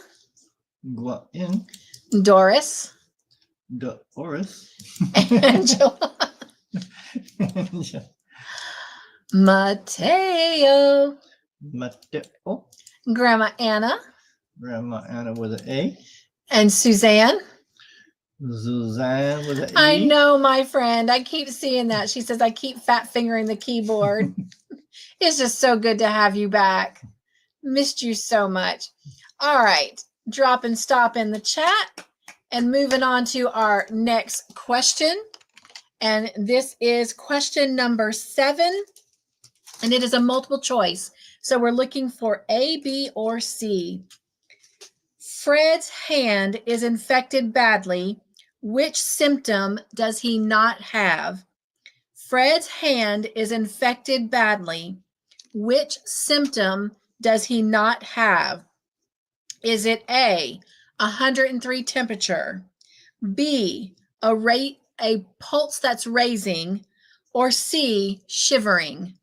Doris, Angela, Mateo, Grandma Anna with an A. and Suzanne. Suzanne with an E. I know, my friend. I keep seeing that. She says, I keep fat fingering the keyboard. It's just so good to have you back. Missed you so much. All right. Drop and stop in the chat. And moving on to our next question. And this is question number 7. And it is a multiple choice. So we're looking for A, B, or C. Fred's hand is infected badly. Which symptom does he not have? Fred's hand is infected badly. Which symptom does he not have? Is it A, 103 temperature, B, a pulse that's raising, or C, shivering?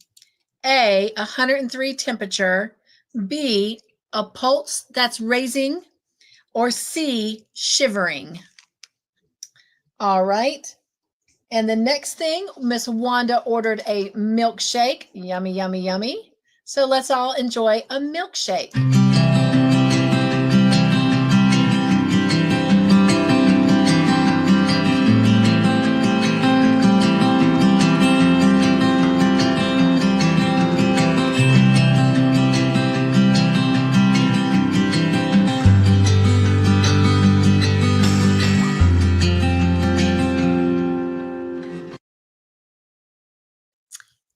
A, 103 temperature, B, a pulse that's raising, or C, shivering? All right. And the next thing, Miss Wanda ordered a milkshake. Yummy, yummy, yummy. So let's all enjoy a milkshake.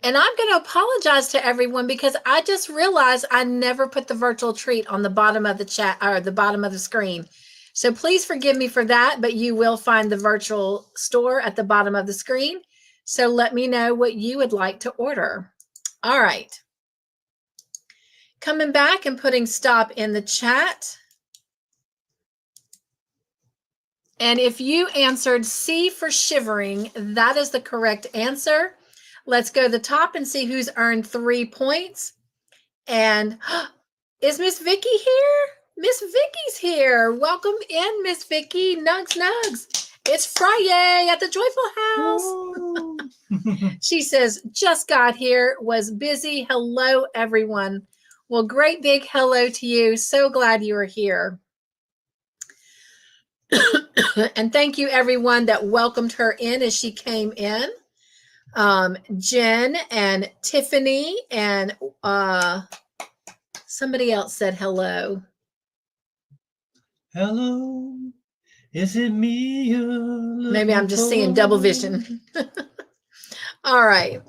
And I'm going to apologize to everyone because I just realized I never put the virtual treat on the bottom of the chat or the bottom of the screen. So please forgive me for that, but you will find the virtual store at the bottom of the screen. So let me know what you would like to order. All right. Coming back and putting stop in the chat. And if you answered C for shivering, that is the correct answer. Let's go to the top and see who's earned 3 points. And is Miss Vicky here? Miss Vicky's here. Welcome in, Miss Vicky. Nugs, nugs. It's Friday at the Joyful House. She says, just got here, was busy. Hello, everyone. Well, great big hello to you. So glad you are here. And thank you, everyone that welcomed her in as she came in. Jen and Tiffany and somebody else said hello. Hello, is it me? Maybe I'm just seeing double vision. All right.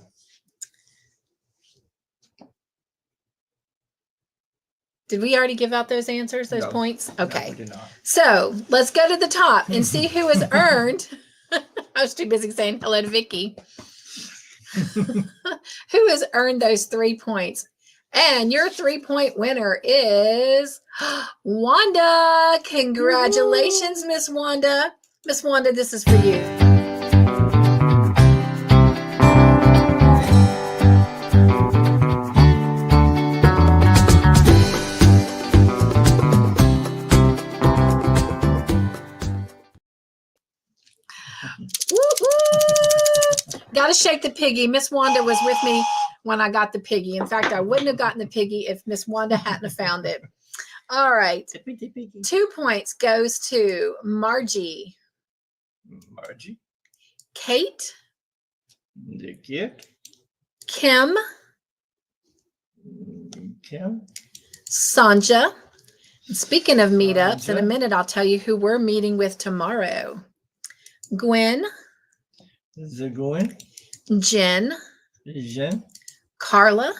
Did we already give out those answers, those points? Okay. No, we did not. So let's go to the top and see who has earned. I was too busy saying hello to Vicky. Who has earned those 3 points? And your 3-point winner is Wanda. Congratulations, Miss Wanda. Miss Wanda, this is for you. Got to shake the piggy. Miss Wanda was with me when I got the piggy. In fact, I wouldn't have gotten the piggy if Miss Wanda hadn't have found it. All right. 2 points goes to Margie. Margie. Kate. Nikia. Kim. Kim. Sanja. And speaking of meetups, in a minute, I'll tell you who we're meeting with tomorrow. Gwen. Zagoin. Jen. Jen. Carla.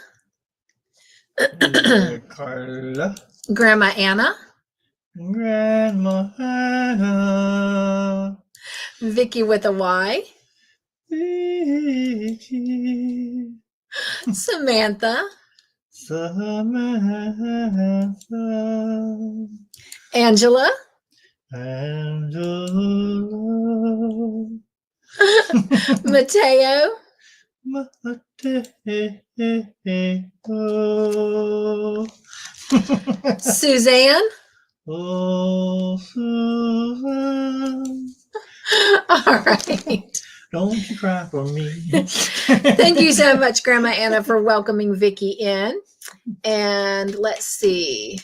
Carla. Grandma Anna. Grandma Anna. Vicky with a Y. Vicky. Samantha. Samantha. Angela. Angela. Mateo. Mateo. Suzanne. Oh, Susan. All right. Don't you cry for me. Thank you so much, Grandma Anna, for welcoming Vicky in. And let's see.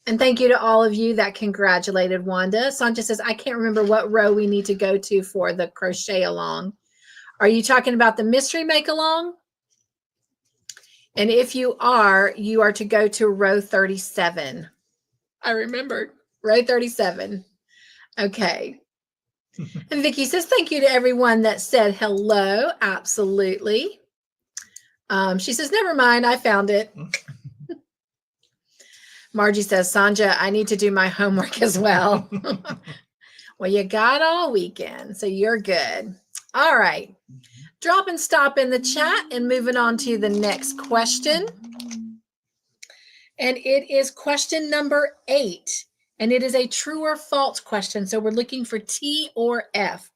And thank you to all of you that congratulated Wanda. Sanja says, I can't remember what row we need to go to for the crochet along. Are you talking about the mystery make along? And if you are to go to row 37. I remembered row 37. Okay. And Vicky says, thank you to everyone that said hello. Absolutely. She says, never mind. I found it. Margie says, Sanja, I need to do my homework as well. Well, you got all weekend, so you're good. All right. Drop and stop in the chat and moving on to the next question. And it is question number 8. And it is a true or false question. So we're looking for T or F.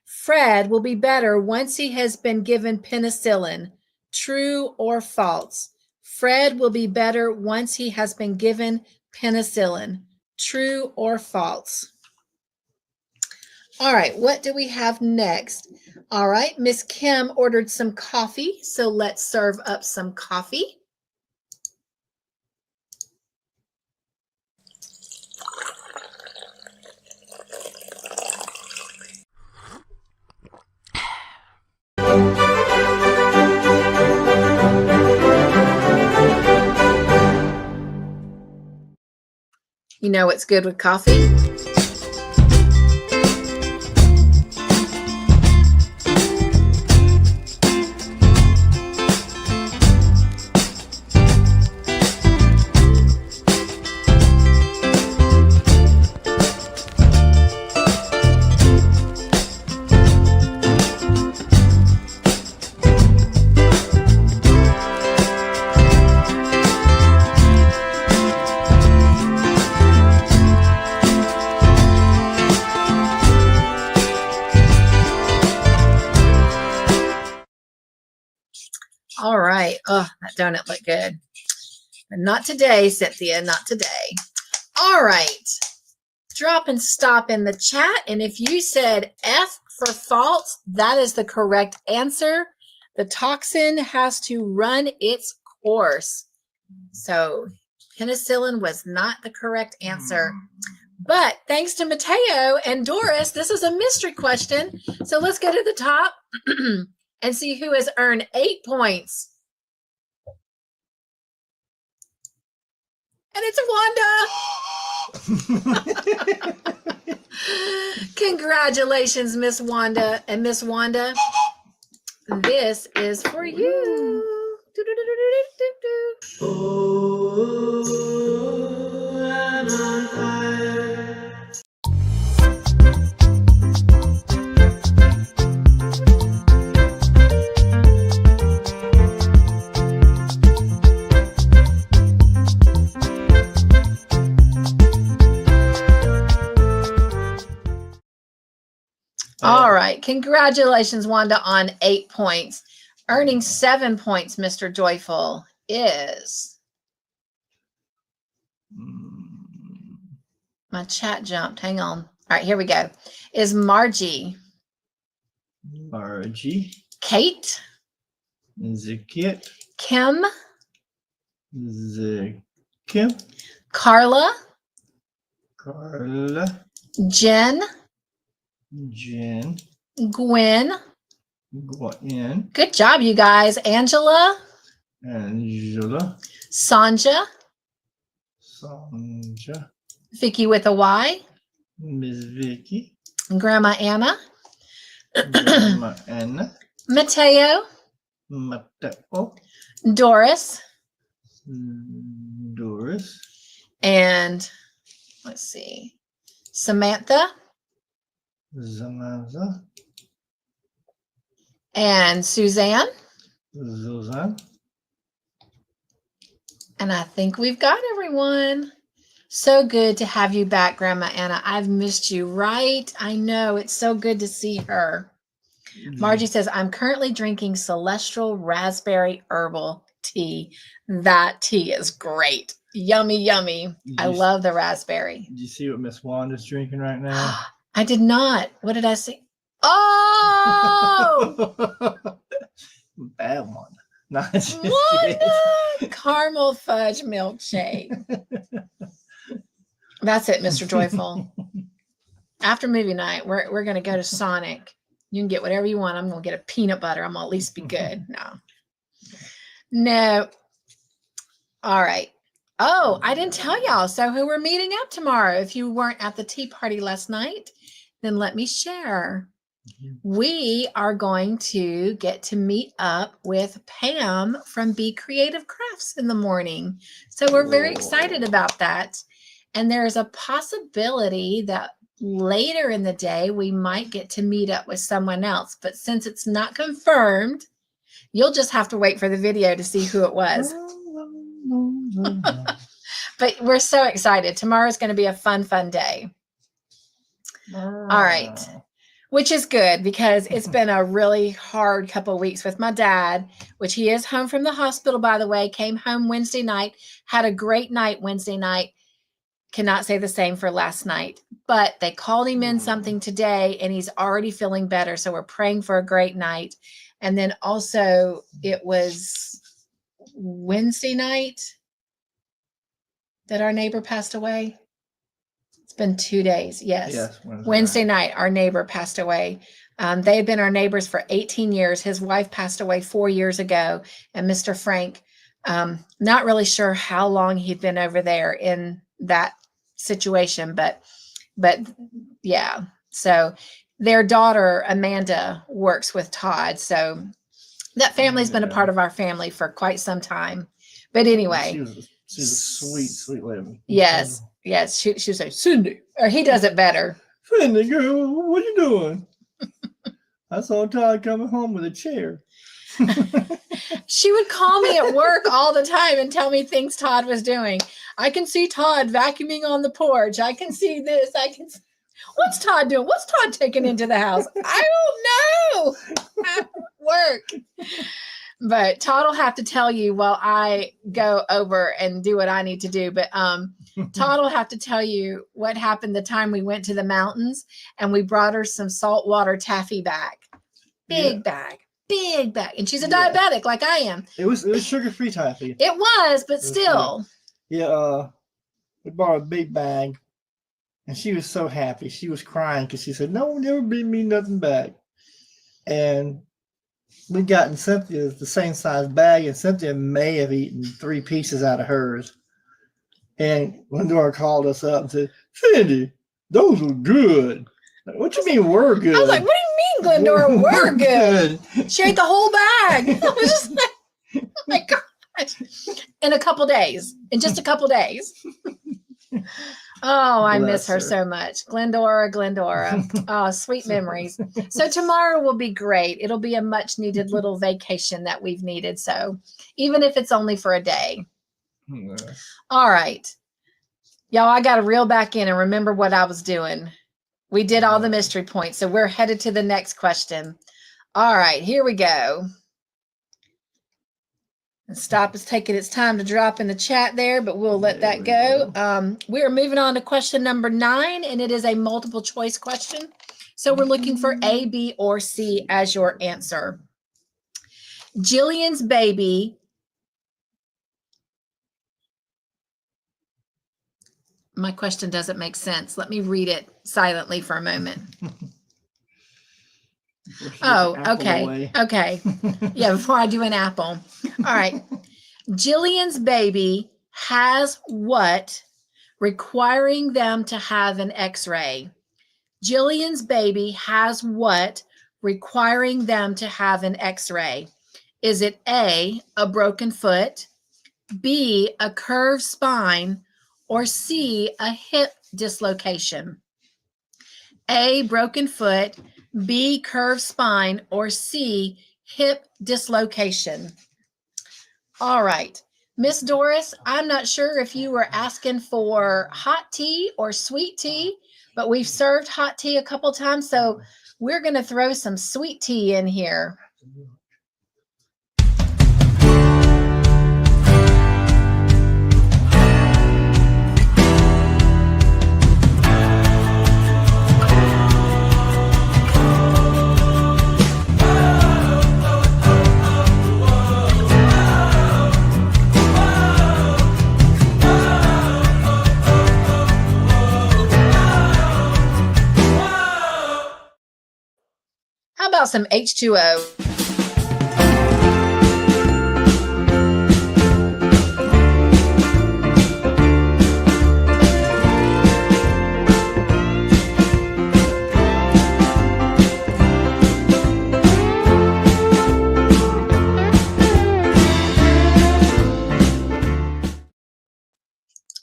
Fred will be better once he has been given penicillin. True or false? Fred will be better once he has been given penicillin. True or false? All right, what do we have next? All right, Miss Kim ordered some coffee, so let's serve up some coffee. You know what's good with coffee? All right. Oh, that donut looked good. But not today, Cynthia, not today. All right. Drop and stop in the chat. And if you said F for false, that is the correct answer. The toxin has to run its course. So penicillin was not the correct answer. But thanks to Mateo and Doris, this is a mystery question. So let's go to the top and see who has earned 8 points. And it's Wanda. Congratulations, Miss Wanda. And Miss Wanda, this is for you. I'm on fire. All right. Congratulations, Wanda, on 8 points. Earning 7 points, Mr. Joyful, is... My chat jumped. Hang on. All right, here we go. Is Margie. Margie. Kate. Zakit. Kim. Kim. Carla. Carla. Jen. Jen. Gwen. Gwen. Good job, you guys. Angela. Angela. Sanja. Sanja. Vicky with a Y. Miss Vicky. Grandma Anna. Grandma Anna. Mateo. Mateo. Doris. Doris. And let's see. Samantha. Samantha. And Suzanne. Suzanne. And I think we've got everyone. So good to have you back, Grandma Anna. I've missed you, right? I know. It's so good to see her. Margie says, I'm currently drinking Celestial Raspberry Herbal Tea. That tea is great. Yummy, yummy. I love the raspberry. Did you see what Miss Wanda's drinking right now? I did not. What did I say? Oh! Bad one. Wanda! Caramel fudge milkshake. That's it, Mr. Joyful. After movie night, we're going to go to Sonic. You can get whatever you want. I'm going to get a peanut butter. I'm going to at least be good. No. All right. Oh, I didn't tell y'all. So who we're meeting up tomorrow. If you weren't at the tea party last night, then let me share. We are going to get to meet up with Pam from Be Creative Crafts in the morning. So we're very excited about that. And there's a possibility that later in the day, we might get to meet up with someone else. But since it's not confirmed, you'll just have to wait for the video to see who it was. But we're so excited. Tomorrow's going to be a fun day. All right. which is good because it's been a really hard couple of weeks with my dad, which he is home from the hospital, by the way, came home Wednesday night, had a great night Wednesday night. Cannot say the same for last night, but they called him in something today and he's already feeling better. So we're praying for a great night. And then also it was Wednesday night that our neighbor passed away. It's been 2 days. Yes. Wednesday night, our neighbor passed away. They had been our neighbors for 18 years. His wife passed away 4 years ago. And Mr. Frank, not really sure how long he'd been over there in that situation, but yeah. So their daughter, Amanda, works with Todd. So that family's been a part of our family for quite some time. But anyway. She's a sweet, sweet lady. Yes. Yes. She was like, Cindy, or he does it better. Cindy, girl, what you doing? I saw Todd coming home with a chair. She would call me at work all the time and tell me things Todd was doing. I can see Todd vacuuming on the porch. I can see this. What's Todd doing? What's Todd taking into the house? I don't know. Work. But Todd will have to tell you while I go over and do what I need to do. But Todd will have to tell you what happened the time we went to the mountains and we brought her some saltwater taffy back. Big bag. And she's a diabetic like I am. It was sugar-free taffy. It was, but still. Yeah, we bought a big bag and she was so happy. She was crying because she said, no one ever bring me nothing back. And we got in Cynthia's the same size bag, and Cynthia may have eaten 3 pieces out of hers. And Glendora called us up and said, Cindy, those were good. Like, what you mean we're good? I was like, what do you mean, Glendora? We're good. She ate the whole bag. I was just like, oh my God. In just a couple days. Oh, I miss her so much. Glendora. Oh, sweet memories. So tomorrow will be great. It'll be a much needed little vacation that we've needed. So even if it's only for a day. All right. Y'all, I got to reel back in and remember what I was doing. We did all the mystery points. So we're headed to the next question. All right, here we go. And Stop is taking its time to drop in the chat there, but we'll let that go. We are moving on to question number 9, and it is a multiple choice question. So we're looking for A, B, or C as your answer. Jillian's baby. My question doesn't make sense. Let me read it silently for a moment. Oh, okay. Okay. Yeah, before I do an apple. All right. Jillian's baby has what requiring them to have an x-ray? Jillian's baby has what requiring them to have an x-ray? Is it A, a broken foot, B, a curved spine, or C, a hip dislocation? A, broken foot, B, curved spine, or C, hip dislocation. All right. Miss Doris, I'm not sure if you were asking for hot tea or sweet tea, but we've served hot tea a couple times, so we're going to throw some sweet tea in here. How about some H2O?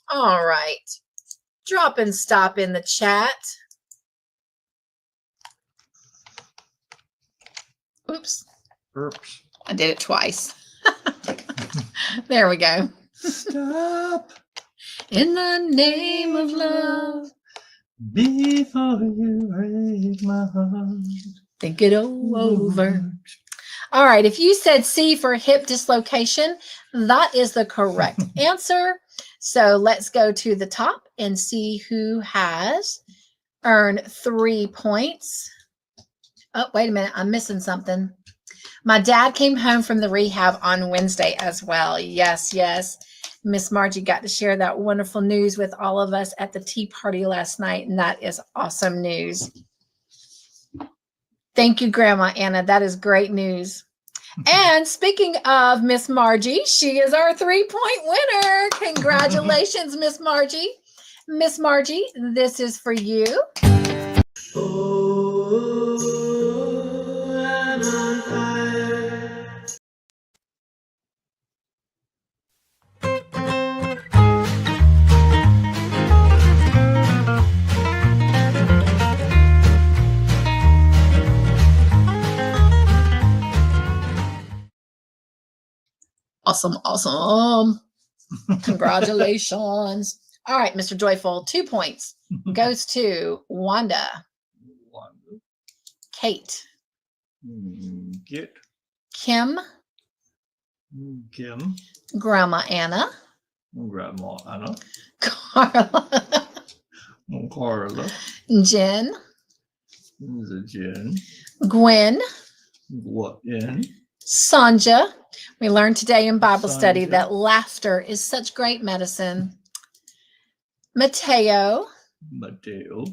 All right. Drop and stop in the chat. Oops. I did it twice. There we go. Stop. In the name of love. Before you break my heart. Think it all over. All right. If you said C for hip dislocation, that is the correct answer. So let's go to the top and see who has earned 3 points. Oh, wait a minute. I'm missing something. My dad came home from the rehab on Wednesday as well. Yes, yes. Miss Margie got to share that wonderful news with all of us at the tea party last night, and that is awesome news. Thank you, Grandma Anna. That is great news. And speaking of Miss Margie, she is our 3-point winner. Congratulations, Miss Margie. Miss Margie, this is for you. Awesome, awesome. Congratulations. All right, Mr. Joyful, 2 points goes to Wanda, Kate, Get Kim, Kim, Grandma Anna, Grandma Anna, Carla, Carla, Jen, Jen, Gwen, Gwen, Sanja. We learned today in Bible study Sanja. that laughter is such great medicine. Mateo, Mateo,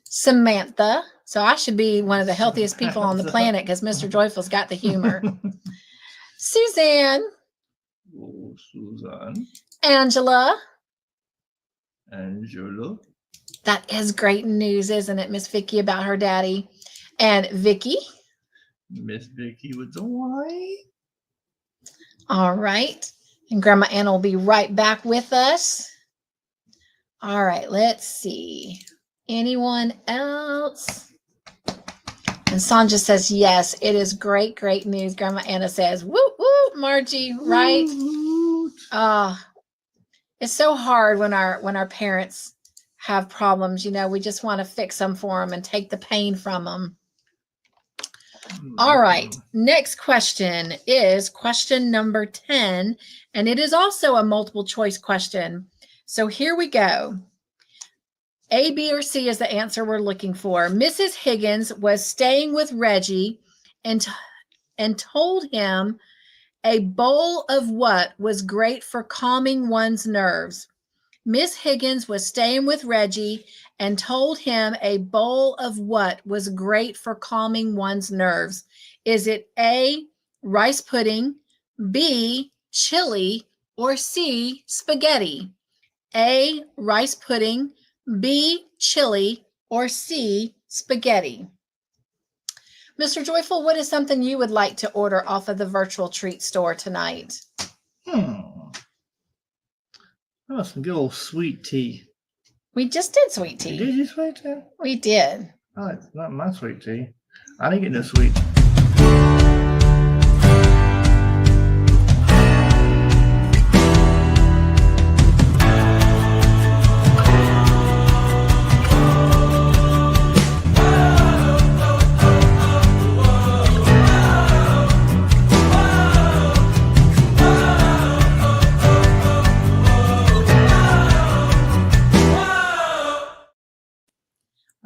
Samantha. So I should be one of the healthiest people on the planet because Mr. Joyful's got the humor. Suzanne, Suzanne, Angela. Angela, That is great news, isn't it, Miss Vicky, about her daddy? And Vicky. Miss Vicky with the Y. All right. And Grandma Anna will be right back with us. All right, let's see. Anyone else? And Sanja says, yes, it is great, great news. Grandma Anna says, woo, woo, Margie, right? It's so hard when our parents have problems. You know, we just want to fix them for them and take the pain from them. All right. Next question is question number 10, and it is also a multiple choice question. So here we go. A, B, or C is the answer we're looking for. Mrs. Higgins was staying with Reggie and told him a bowl of what was great for calming one's nerves. Miss Higgins was staying with Reggie and told him a bowl of what was great for calming one's nerves. Is it A, rice pudding, B, chili, or C, spaghetti? A, rice pudding, B, chili, or C, spaghetti? Mr. Joyful, what is something you would like to order off of the virtual treat store tonight? Oh, some good old sweet tea. We just did sweet tea. Did you sweet tea? We did. Oh, it's not my sweet tea. I didn't get no sweet.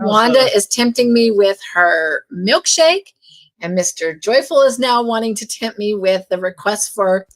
Wanda is tempting me with her milkshake, and Mr. Joyful is now wanting to tempt me with the request for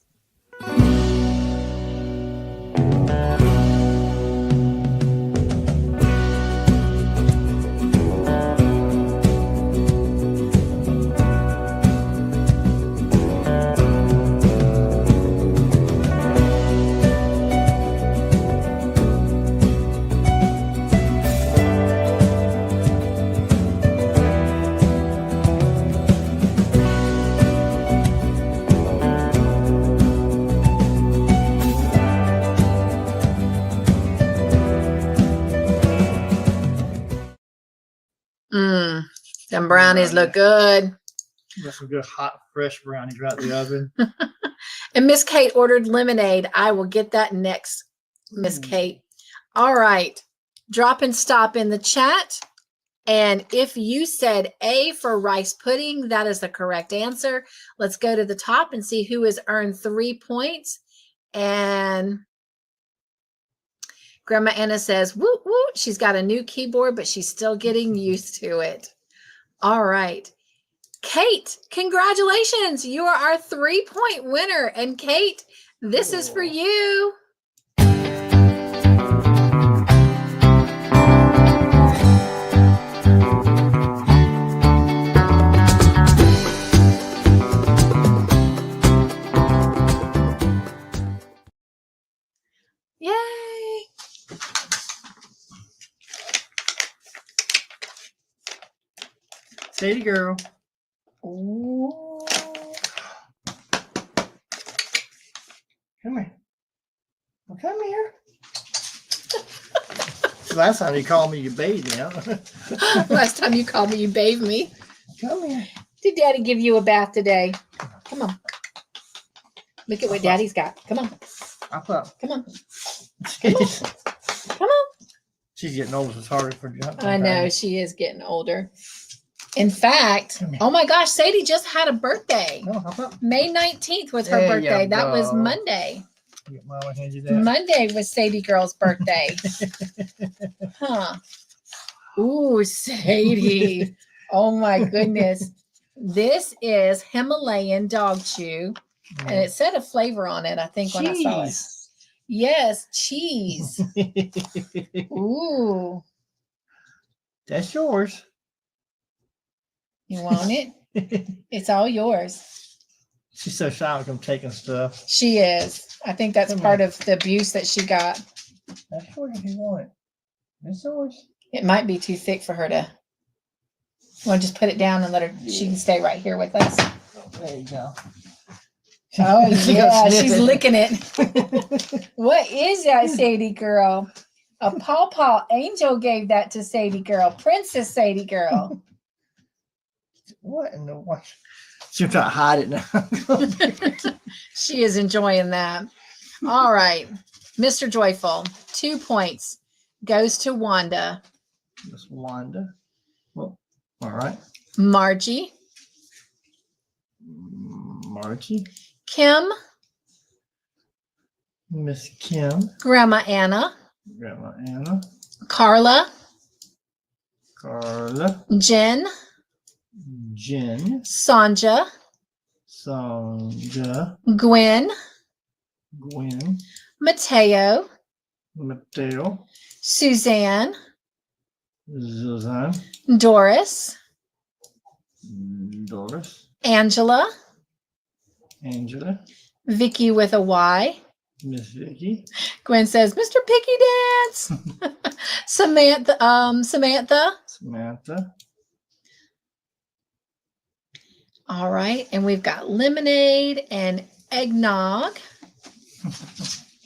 them brownies look good. Got some good hot, fresh brownies right in the oven. And Miss Kate ordered lemonade. I will get that next, Miss Kate. All right. drop and stop in the chat. And if you said A for rice pudding, that is the correct answer. Let's go to the top and see who has earned 3 points. And Grandma Anna says, woo, woo, she's got a new keyboard, but she's still getting used to it. All right. Kate, congratulations. You are our 3-point winner. And Kate, this is for you. Yay. Sadie girl. Ooh. Come here. Well, come here. Last time you called me, you bathed now. Last time you called me, you bathed me. Come here. Did Daddy give you a bath today? Come on. Look at what Daddy's got. Come on. Hop up. Come on. She's, Come on. she's getting old. It's harder for jump. I know she is getting older. In fact, oh my gosh, Sadie just had a birthday. No, hop up. May 19th was her There you birthday. That was go. Monday. Get Mama hand you that. Monday was Sadie girl's birthday. Huh. Ooh, Sadie. Oh my goodness. This is Himalayan dog chew. And it said a flavor on it, I think, when I saw it. Cheese. Yes, cheese. Ooh. That's yours. You want it? It's all yours. She's so shy with them taking stuff. She is. I think that's Come part here. of the abuse that she got. That's yours if you want it. That's yours. It might be too thick for her to. Want to just put it down and let her? She can stay right here with us. There you go. Oh She yeah, goes she's sniffing. licking it. What is that, Sadie girl? A paw angel gave that to Sadie girl. Princess Sadie girl. What in the what? She'll try to hide it now. She is enjoying that. All right, Mr. Joyful, 2 points goes to Wanda. Miss Wanda. Well, all right. Margie, Margie. Kim, Miss Kim. Grandma Anna, Grandma Anna. Carla, Carla. Jen, Jen. Sanja, Sonja. Gwen, Gwen. Mateo, Mateo. Suzanne, Suzanne. Doris, Doris. Angela, Angela. Vicky with a Y. Miss Vicky. Gwen says, Mr. Picky Dance. Samantha. Samantha. All right. And we've got lemonade and eggnog.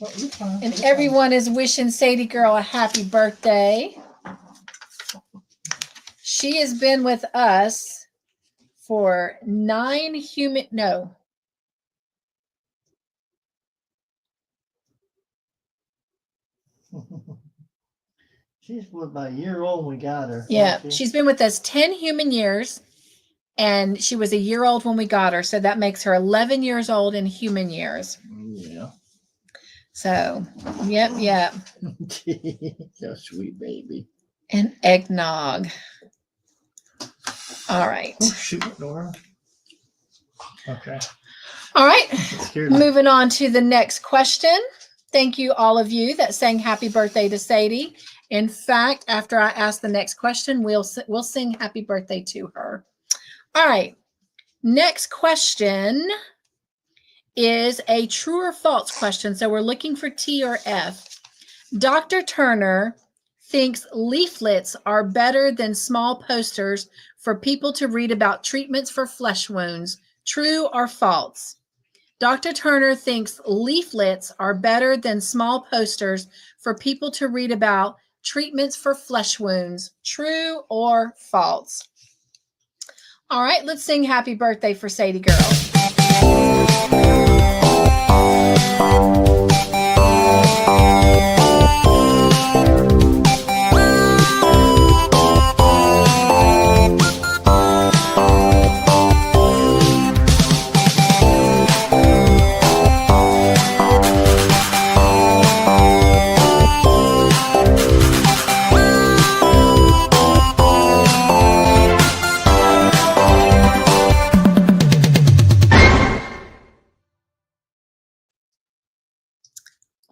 Oh, you're fine. And everyone is wishing Sadie girl a happy birthday. She has been with us for 9 human, no. She's about a year old when we got her. Yeah, wasn't she? she's been with us 10 human years, and she was a year old when we got her. So that makes her 11 years old in human years. Yeah. So, yep. So sweet, baby. And eggnog. All right. Oh, shoot, Nora. Okay. All right. That scared me. Moving on to the next question. Thank you, all of you that sang happy birthday to Sadie. In fact, after I ask the next question, we'll sing happy birthday to her. All right. Next question is a true or false question. So we're looking for T or F. Dr. Turner thinks leaflets are better than small posters for people to read about treatments for flesh wounds. True or false? Dr. Turner thinks leaflets are better than small posters for people to read about treatments for flesh wounds. True or false? All right, let's sing happy birthday for Sadie girl.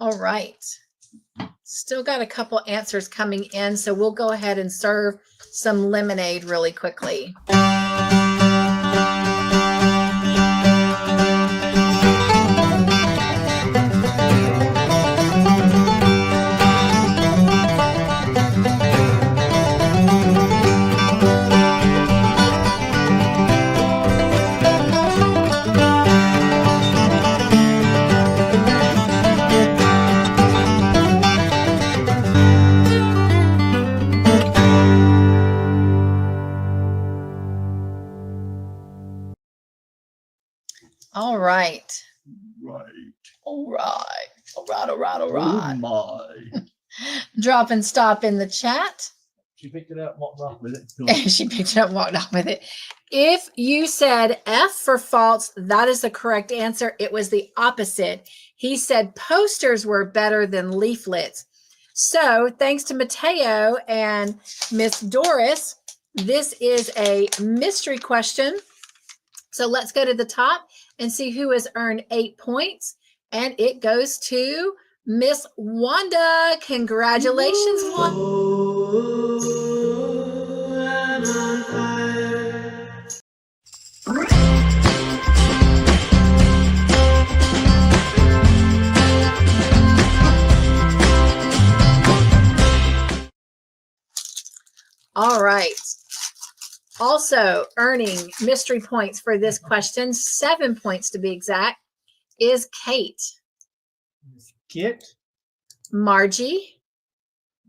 All right. Still got a couple answers coming in, so we'll go ahead and serve some lemonade really quickly. All right. Right. All right. All right. All right. All Oh right. my. Drop and stop in the chat. She picked it up and walked off with it. She picked it up and walked off with it. If you said F for false, that is the correct answer. It was the opposite. He said posters were better than leaflets. So thanks to Mateo and Miss Doris, this is a mystery question. So let's go to the top and see who has earned 8 points. And it goes to Miss Wanda. Congratulations, Wanda. All right. Also earning mystery points for this question, 7 points to be exact, is Kate. Kit. Margie.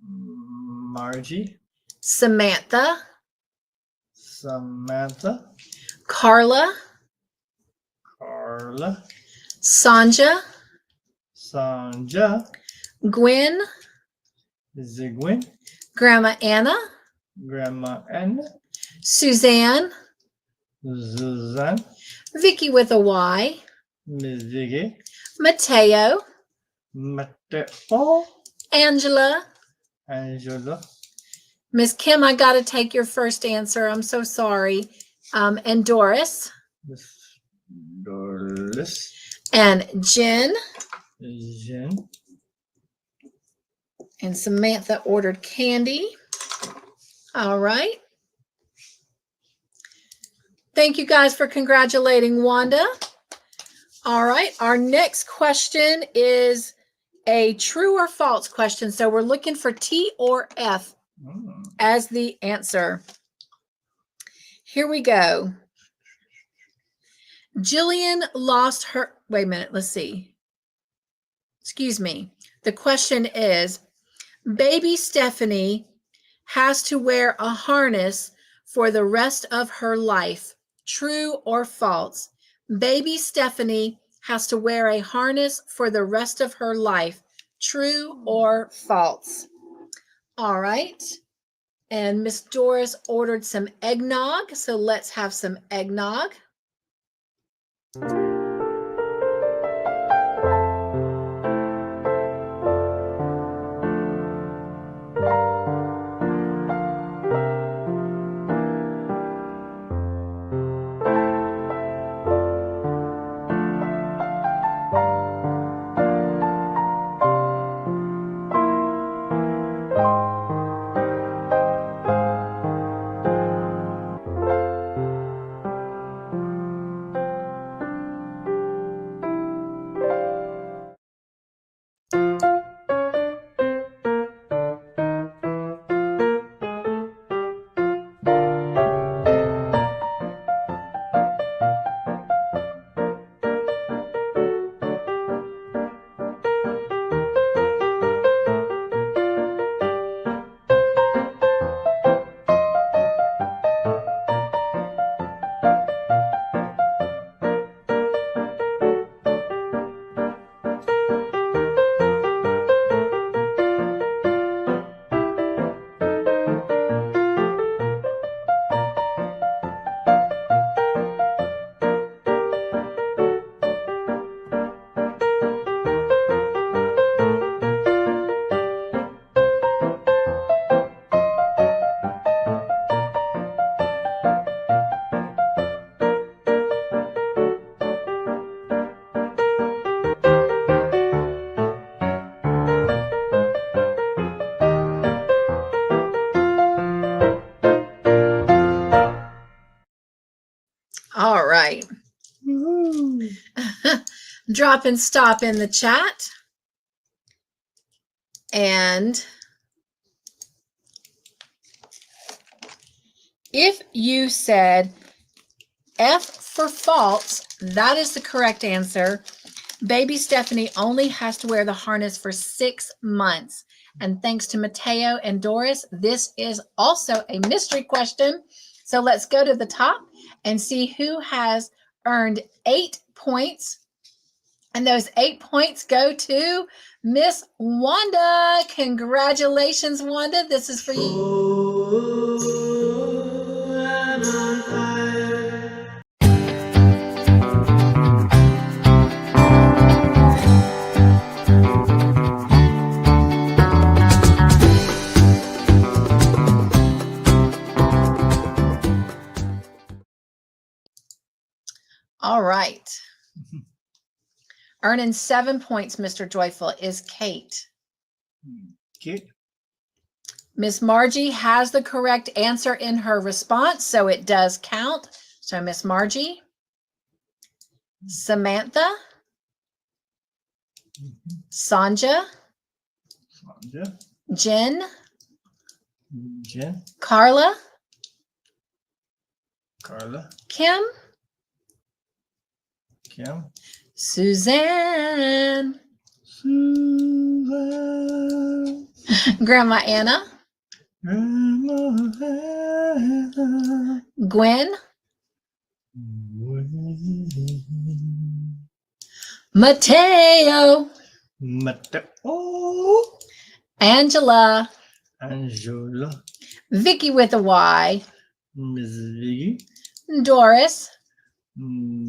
Margie. Samantha. Samantha. Carla. Carla. Sanja. Sanja. Gwen. Zigwin. Grandma Anna. Grandma Anna. Suzanne. Suzanne. Vicky with a Y. Miss Vicky. Mateo. Mateo. Angela. Angela. Miss Kim, I got to take your first answer. I'm so sorry. And Doris. Miss Doris. And Jen. Jen. And Samantha ordered candy. All right. Thank you guys for congratulating Wanda. All right. Our next question is a true or false question. So we're looking for T or F as the answer. Here we go. Jillian lost her, wait a minute, let's see. Excuse me. The question is, baby Stephanie has to wear a harness for the rest of her life. True or false? Baby Stephanie has to wear a harness for the rest of her life. True or false? All right. And Miss Doris ordered some eggnog, so let's have some eggnog. right. Woo-hoo. Drop and stop in the chat. And if you said F for false, that is the correct answer. Baby Stephanie only has to wear the harness for 6 months. And thanks to Mateo and Doris, this is also a mystery question. So let's go to the top and see who has earned 8 points. And those 8 points go to Miss Wanda. Congratulations, Wanda. This is for you. I'm on fire. All right. Earning 7 points, Mr. Joyful, is Kate. Okay. Miss Margie has the correct answer in her response, so it does count. So Miss Margie, Samantha, Sanja, Sanja. Jen, Jen. Carla, Carla. Kim, Kim. Suzanne, Susan. Grandma Anna, Grandma Hannah. Gwen, Wayne. Mateo, Mateo. Angela, Angela. Vicky with a Y, Miss Viggy. Doris,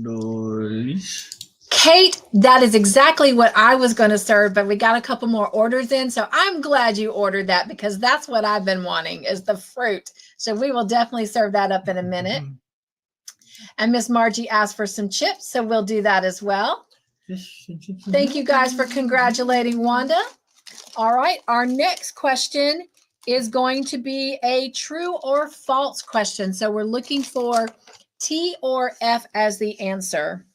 Doris. Kate. That is exactly what I was going to serve, but we got a couple more orders in. So I'm glad you ordered that because that's what I've been wanting is the fruit. So we will definitely serve that up in a minute. And Miss Margie asked for some chips, so we'll do that as well. Thank you guys for congratulating Wanda. All right, our next question is going to be a true or false question. So we're looking for T or F as the answer.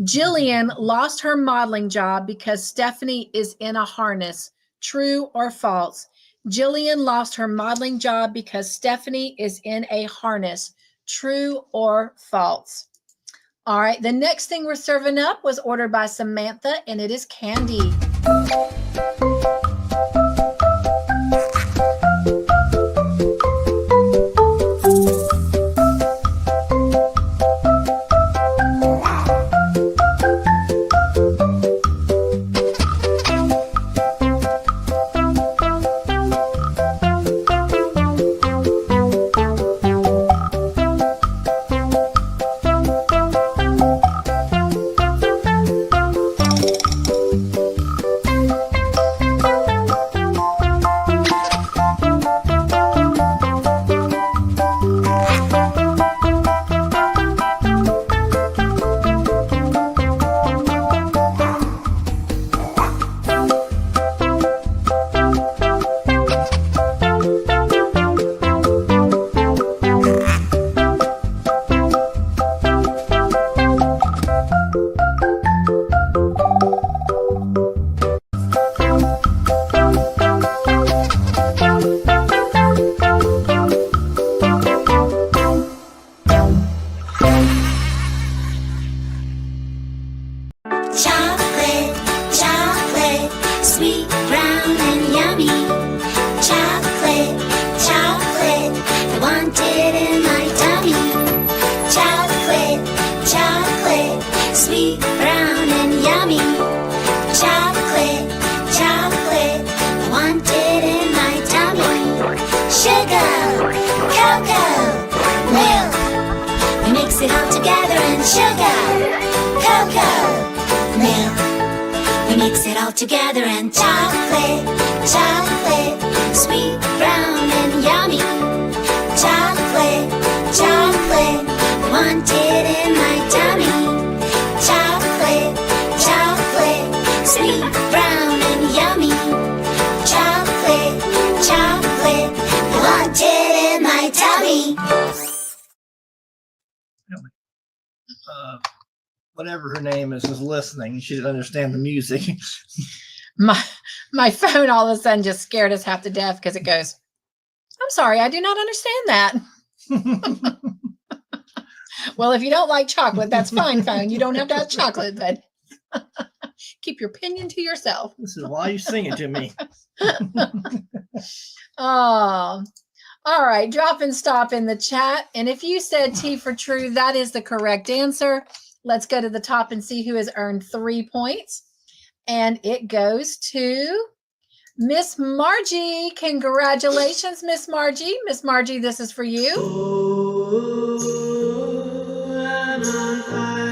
Jillian lost her modeling job because Stephanie is in a harness. True or false? Jillian lost her modeling job because Stephanie is in a harness. True or false? All right, the next thing we're serving up was ordered by Samantha, and it is candy. Chocolate, chocolate, sweet, brown, and yummy. Chocolate, chocolate, I want it in my tummy. Chocolate, chocolate, sweet, brown, and yummy. Chocolate, chocolate, I want it in my tummy. Sugar, cocoa, milk, we mix it all together and sugar, cocoa, milk. We mix it all together and chocolate, chocolate, sweet, brown, and yummy. Chocolate, chocolate, I want it in my tummy. Chocolate, chocolate, sweet, brown, and yummy. Chocolate, chocolate, I want it in my tummy. whatever her name is listening. She didn't understand the music. My phone all of a sudden just scared us half to death because it goes, I'm sorry, I do not understand that. Well, if you don't like chocolate, that's fine, phone. You don't have to have chocolate, but keep your opinion to yourself. This is why you sing it to me. Oh, all right. Drop and stop in the chat. And if you said T for true, that is the correct answer. Let's go to the top and see who has earned 3 points. And it goes to Miss Margie. Congratulations, Miss Margie. Miss Margie, this is for you. Oh, I'm on fire.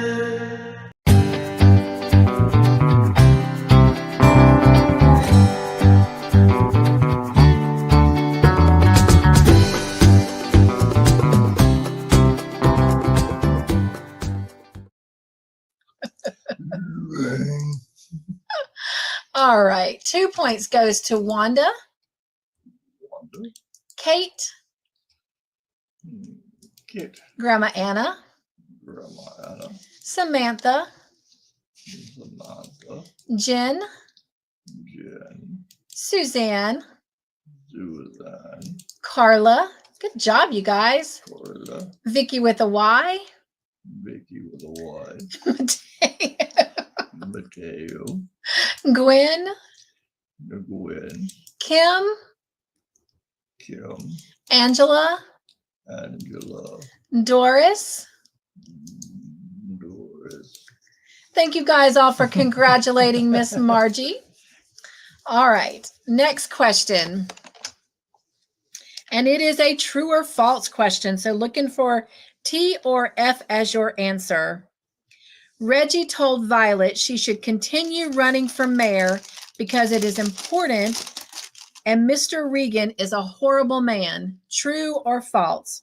All right. 2 points goes to Wanda. Kate. Kit. Grandma Anna. Grandma Anna. Samantha. Samantha. Jen. Jen. Suzanne. Suzanne. Carla. Good job, you guys. Carla. Vicky with a Y. Vicky with a Y. Mateo. Mateo. Gwen. Gwen. Kim. Kim. Angela. Angela. Doris. Doris. Thank you guys all for congratulating Miss Margie. All right, next question. And it is a true or false question. So looking for T or F as your answer. Reggie told Violet she should continue running for mayor because it is important and Mr. Regan is a horrible man. True or false?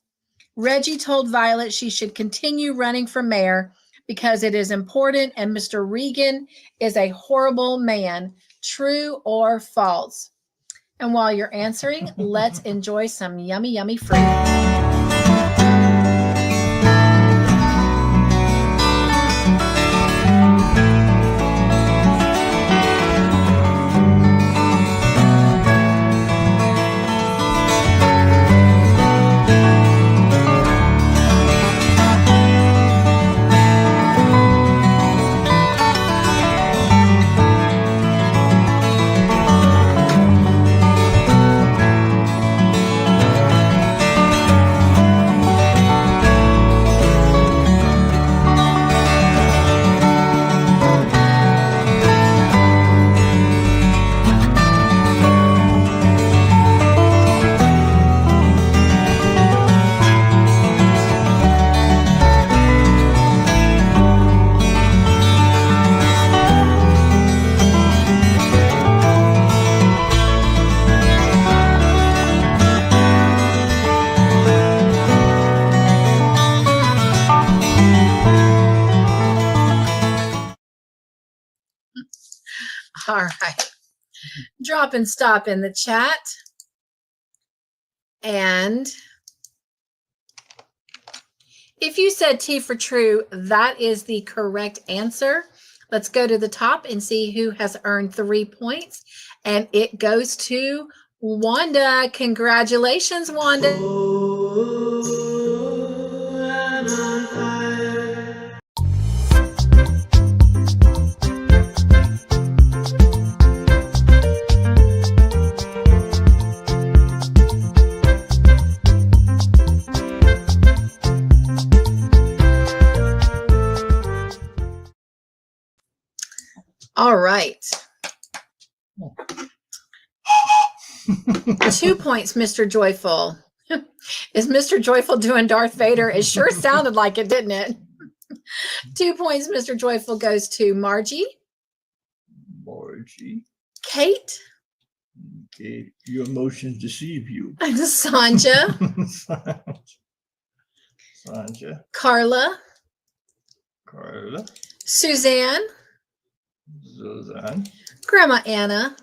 Reggie told Violet she should continue running for mayor because it is important and Mr. Regan is a horrible man. True or false? And while you're answering, let's enjoy some yummy, yummy fruit. All right. Drop and stop in the chat. And if you said T for true, that is the correct answer. Let's go to the top and see who has earned 3 points. And it goes to Wanda. Congratulations, Wanda. Oh, I'm on fire. All right. 2 points, Mr. Joyful. Is Mr. Joyful doing Darth Vader? It sure sounded like it, didn't it? 2 points, Mr. Joyful, goes to Margie. Margie. Kate. Okay. Your emotions deceive you. And Sanja. Sanja. Carla. Carla. Suzanne. Suzanne. Grandma Anna.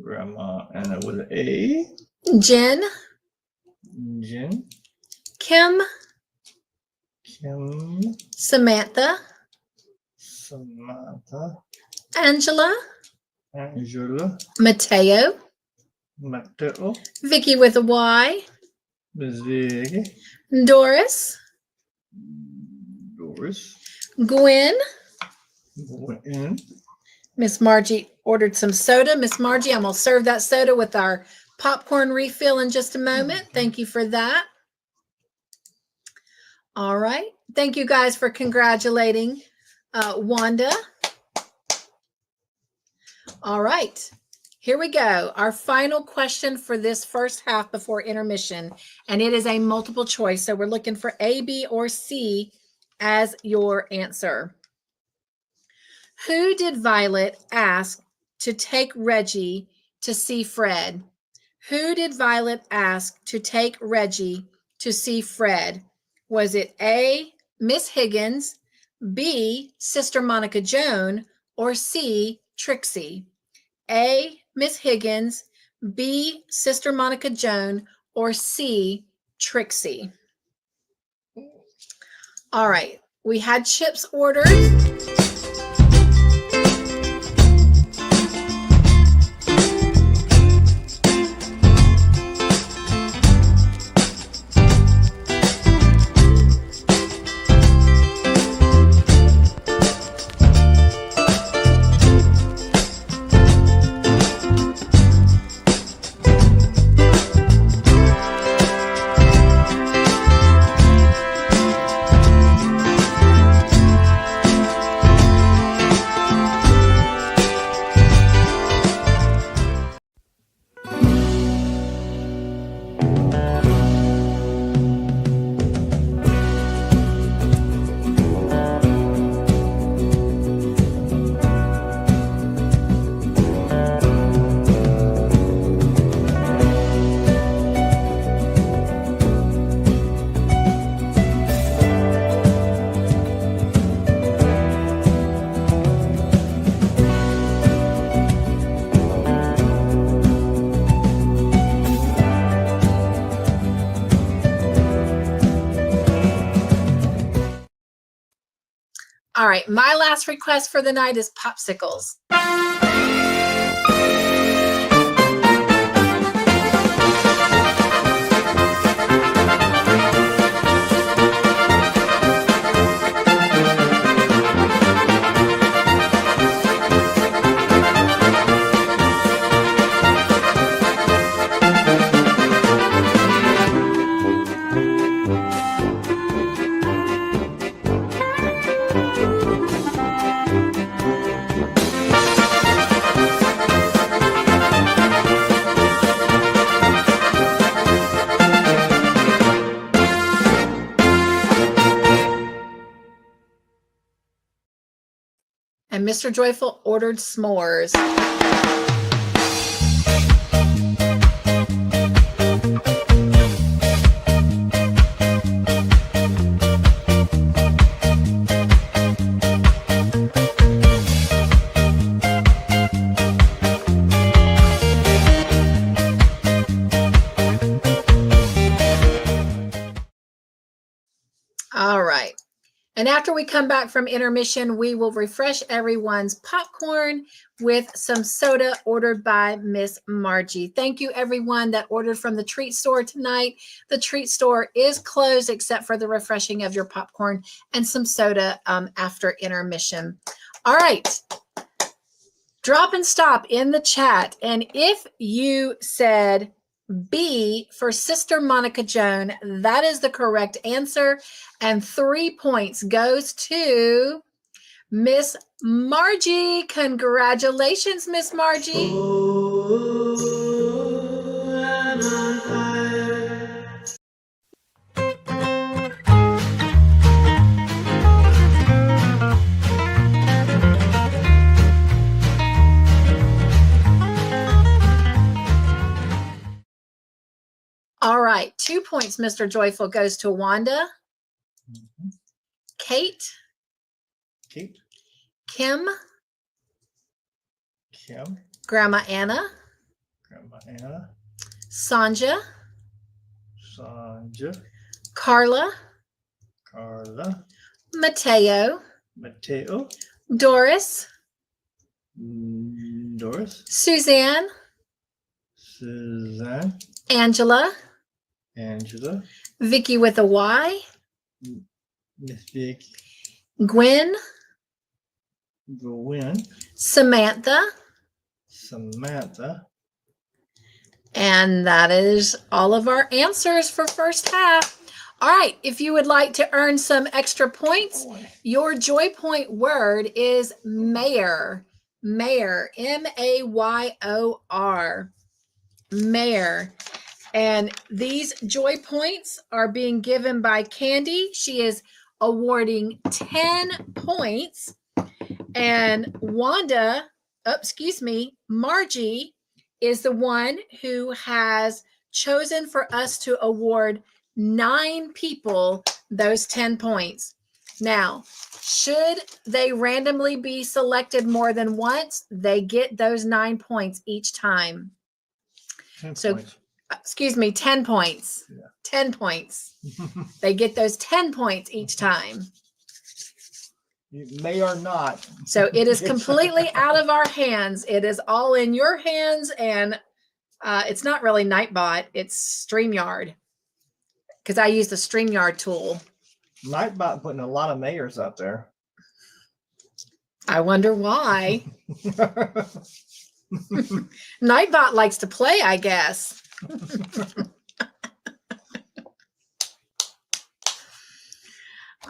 Grandma Anna with an A. Jen. Jen. Kim. Kim, Samantha, Samantha, Angela, Angela, Mateo, Mateo, Vicky with a Y, Zig, Doris, Doris, Gwen. Gwen, Miss Margie ordered some soda. Miss Margie, I'm going to serve that soda with our popcorn refill in just a moment. Thank you for that. All right. Thank you guys for congratulating Wanda. All right. Here we go. Our final question for this first half before intermission, and it is a multiple choice. So we're looking for A, B, or C as your answer. Who did Violet ask to take Reggie to see Fred? Who did Violet ask to take Reggie to see Fred? Was it A, Miss Higgins, B, Sister Monica Joan, or C, Trixie? A, Miss Higgins, B, Sister Monica Joan, or C, Trixie? All right, we had chips ordered. All right, my last request for the night is popsicles. And Mr. Joyful ordered s'mores. All right. And after we come back from intermission, we will refresh everyone's popcorn with some soda ordered by Miss Margie. Thank you, everyone that ordered from the treat store tonight. The treat store is closed except for the refreshing of your popcorn and some soda after intermission. All right. Drop and stop in the chat. And if you said B for Sister Monica Joan, that is the correct answer. And 3 points goes to Miss Margie. Congratulations, Miss Margie. Oh, I'm on fire. All right, 2 points, Mr. Joyful, goes to Wanda. Kate, Kate, Kim, Kim, Grandma Anna, Grandma Anna, Sanja, Sanja, Carla, Carla. Mateo, Mateo. Doris, Doris. Suzanne, Suzanne. Angela, Angela. Vicky with a Y, Miss Vicky. Gwen, Gwen. Samantha, Samantha. and that is all of our answers for first half. All right, if you would like to earn some extra points, your Joy Point word is mayor. Mayor, M-A-Y-O-R. Mayor. And these Joy Points are being given by Candy. She is awarding 10 points. And Margie is the one who has chosen for us to award 9 people those 10 points. Now, should they randomly be selected more than once, they get those 9 points each time. 10 So, points. 10 points. Yeah. 10 points. They get those 10 points each time. You may or not. So it is completely out of our hands. It is all in your hands, and it's not really Nightbot. It's StreamYard, because I use the StreamYard tool. Nightbot putting a lot of mayors out there. I wonder why. Nightbot likes to play, I guess.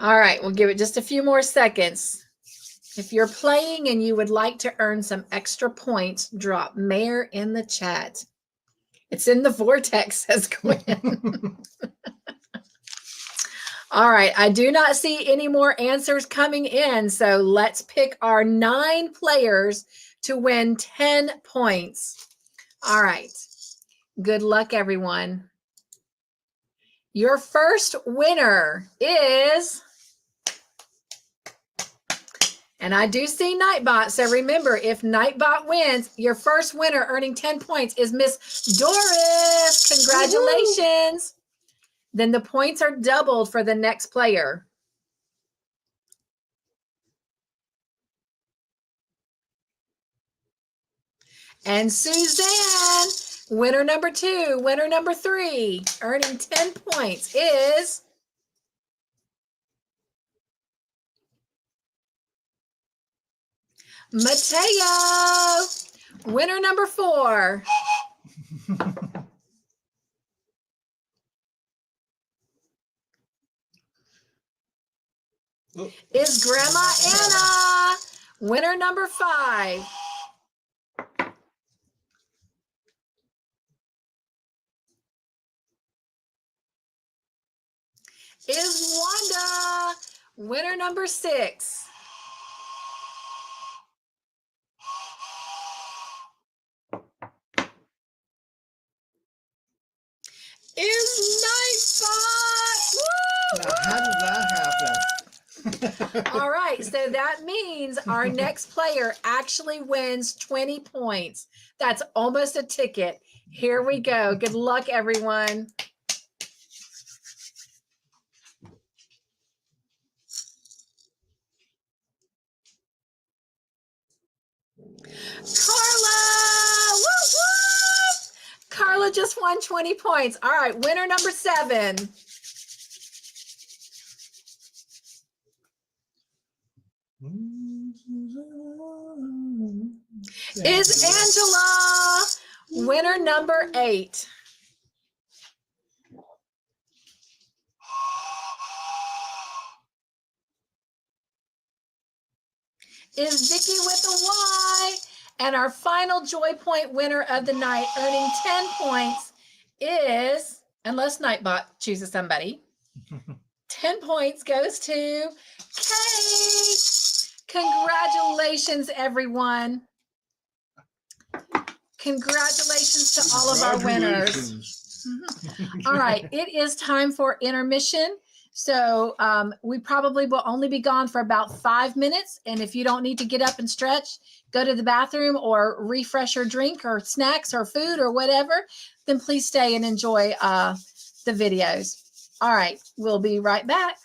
All right, we'll give it just a few more seconds. If you're playing and you would like to earn some extra points, drop mayor in the chat. It's in the vortex, says Gwen. All right, I do not see any more answers coming in, so let's pick our 9 players to win 10 points. All right, good luck, everyone. Your first winner is, and I do see Nightbot, so remember, if Nightbot wins, your first winner earning 10 points is Miss Doris. Congratulations. Then the points are doubled for the next player. And Suzanne, winner number 2, winner number 3, earning 10 points is Mateo, winner number 4. Is Grandma Anna, winner number 5. Is Wanda, winner number 6. Is Nightbot. Now, how did that happen? All right, so that means our next player actually wins 20 points. That's almost a ticket. Here we go. Good luck, everyone. Carla! Woo, woo! Carla just won 20 points. All right, winner number 7. Is Angela, winner number 8. Is Vicky with a Y. And our final Joy Point winner of the night, earning 10 points, is, unless Nightbot chooses somebody, 10 points goes to Kate. Congratulations, everyone. Congratulations to all of our winners. All right, it is time for intermission. So we probably will only be gone for about 5 minutes. And if you don't need to get up and stretch, go to the bathroom or refresh your drink or snacks or food or whatever, then please stay and enjoy the videos. All right, we'll be right back.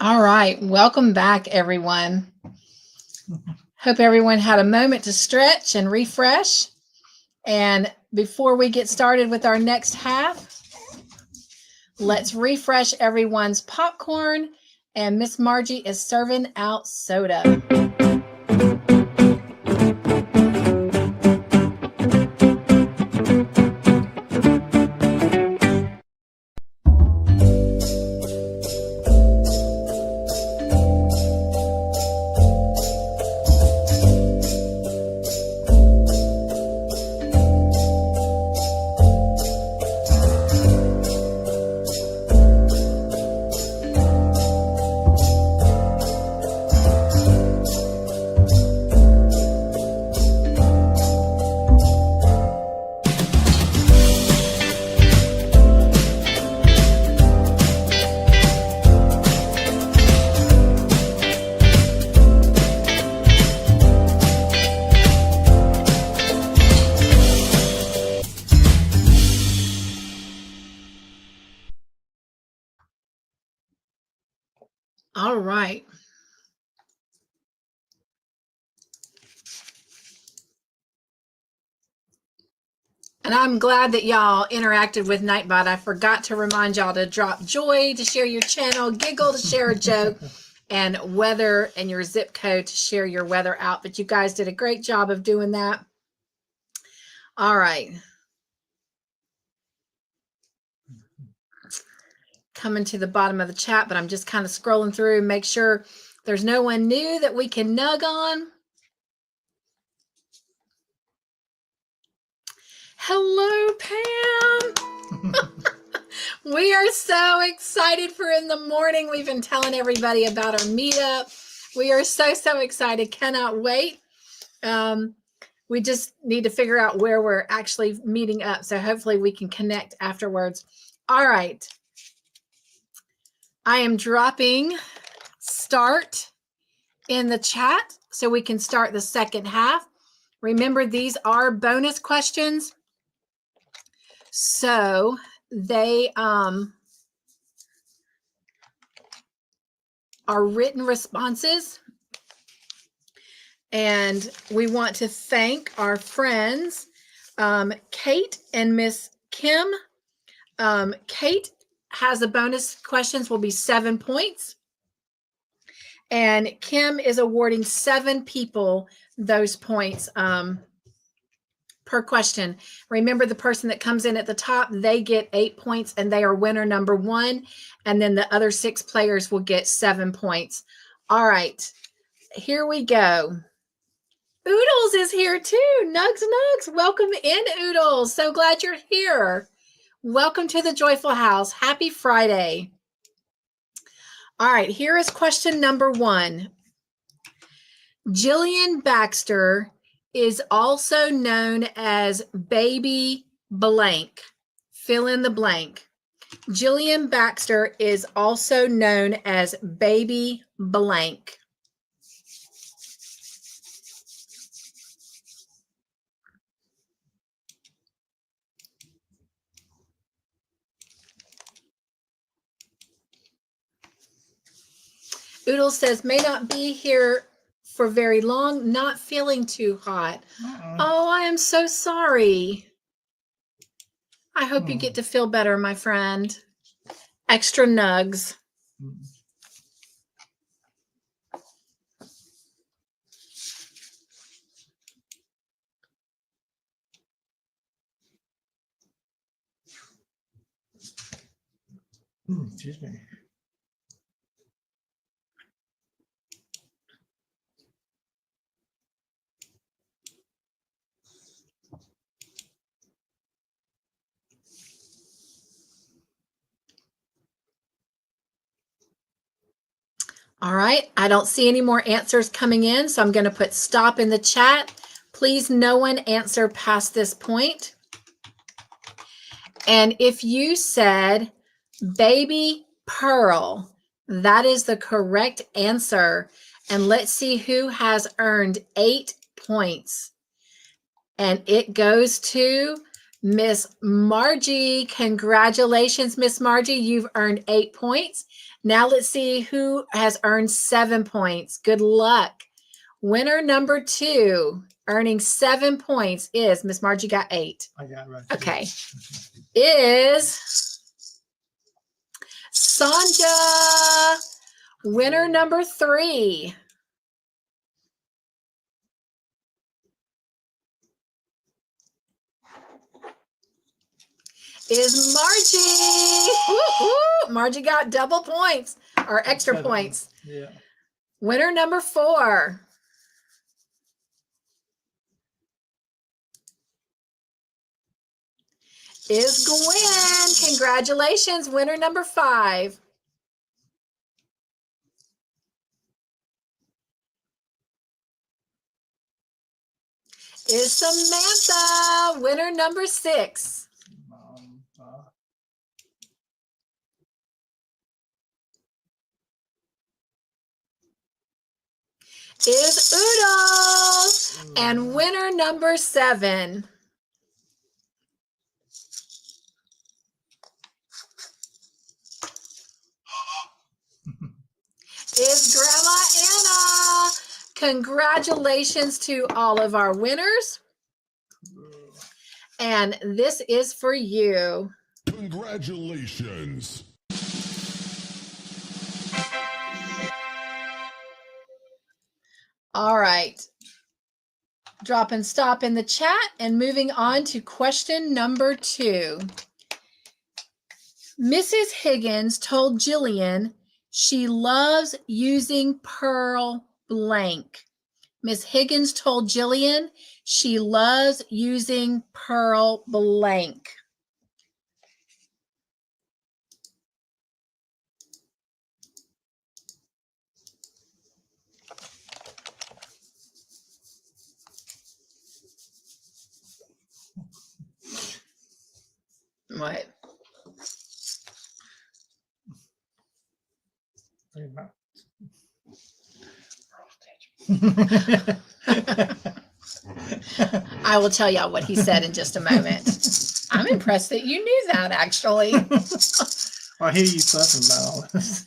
All right, welcome back, everyone. Hope everyone had a moment to stretch and refresh. And before we get started with our next half, let's refresh everyone's popcorn. And Miss Margie is serving out soda. All right. And I'm glad that y'all interacted with Nightbot. I forgot to remind y'all to drop joy, to share your channel, giggle, to share a joke, and weather and your zip code to share your weather out. But you guys did a great job of doing that. All right. Coming to the bottom of the chat, but I'm just kind of scrolling through, make sure there's no one new that we can nug on. Hello, Pam. We are so excited for in the morning. We've been telling everybody about our meetup. We are so excited. Cannot wait. We just need to figure out where we're actually meeting up. So hopefully we can connect afterwards. All right. I am dropping start in the chat so we can start the second half. Remember, these are bonus questions. So they are written responses. And we want to thank our friends, Kate and Miss Kim. Kate has a bonus questions, will be 7 points. And Kim is awarding 7 people those points per question. Remember, the person that comes in at the top, they get 8 points and they are winner number 1. And then the other 6 players will get 7 points. All right, here we go. Oodles is here too. Nugs. Welcome in, Oodles. So glad you're here. Welcome to the Joyful House. Happy Friday. All right, here is question number 1. Jillian Baxter is also known as Baby Blank. Fill in the blank. Jillian Baxter is also known as Baby Blank. Oodle says, may not be here for very long, not feeling too hot. Oh, I am so sorry. I hope you get to feel better, my friend. Extra nugs. Excuse me. All right, I don't see any more answers coming in, so I'm going to put stop in the chat. Please, no one answer past this point. And if you said Baby Pearl, that is the correct answer. And let's see who has earned 8 points. And it goes to Miss Margie. Congratulations, Miss Margie. You've earned 8 points. Now let's see who has earned 7 points. Good luck. Winner number 2, earning 7 points is, Miss Margie got 8. I got it right. Okay. Is Sonja. Winner number 3. Is Margie. Ooh, ooh. Margie got double points or extra points. Yeah. Winner number 4. Is Gwen. Congratulations. Winner number 5. Is Samantha. Winner number 6. Is Oodles. And winner number 7. Is Grandma Anna. Congratulations to all of our winners. And this is for you. Congratulations. All right. Drop and stop in the chat and moving on to question number 2. Mrs. Higgins told Jillian she loves using pearl blank. Miss Higgins told Jillian she loves using pearl blank. What? I will tell y'all what he said in just a moment. I'm impressed that you knew that, actually. I hear you fussing about all this.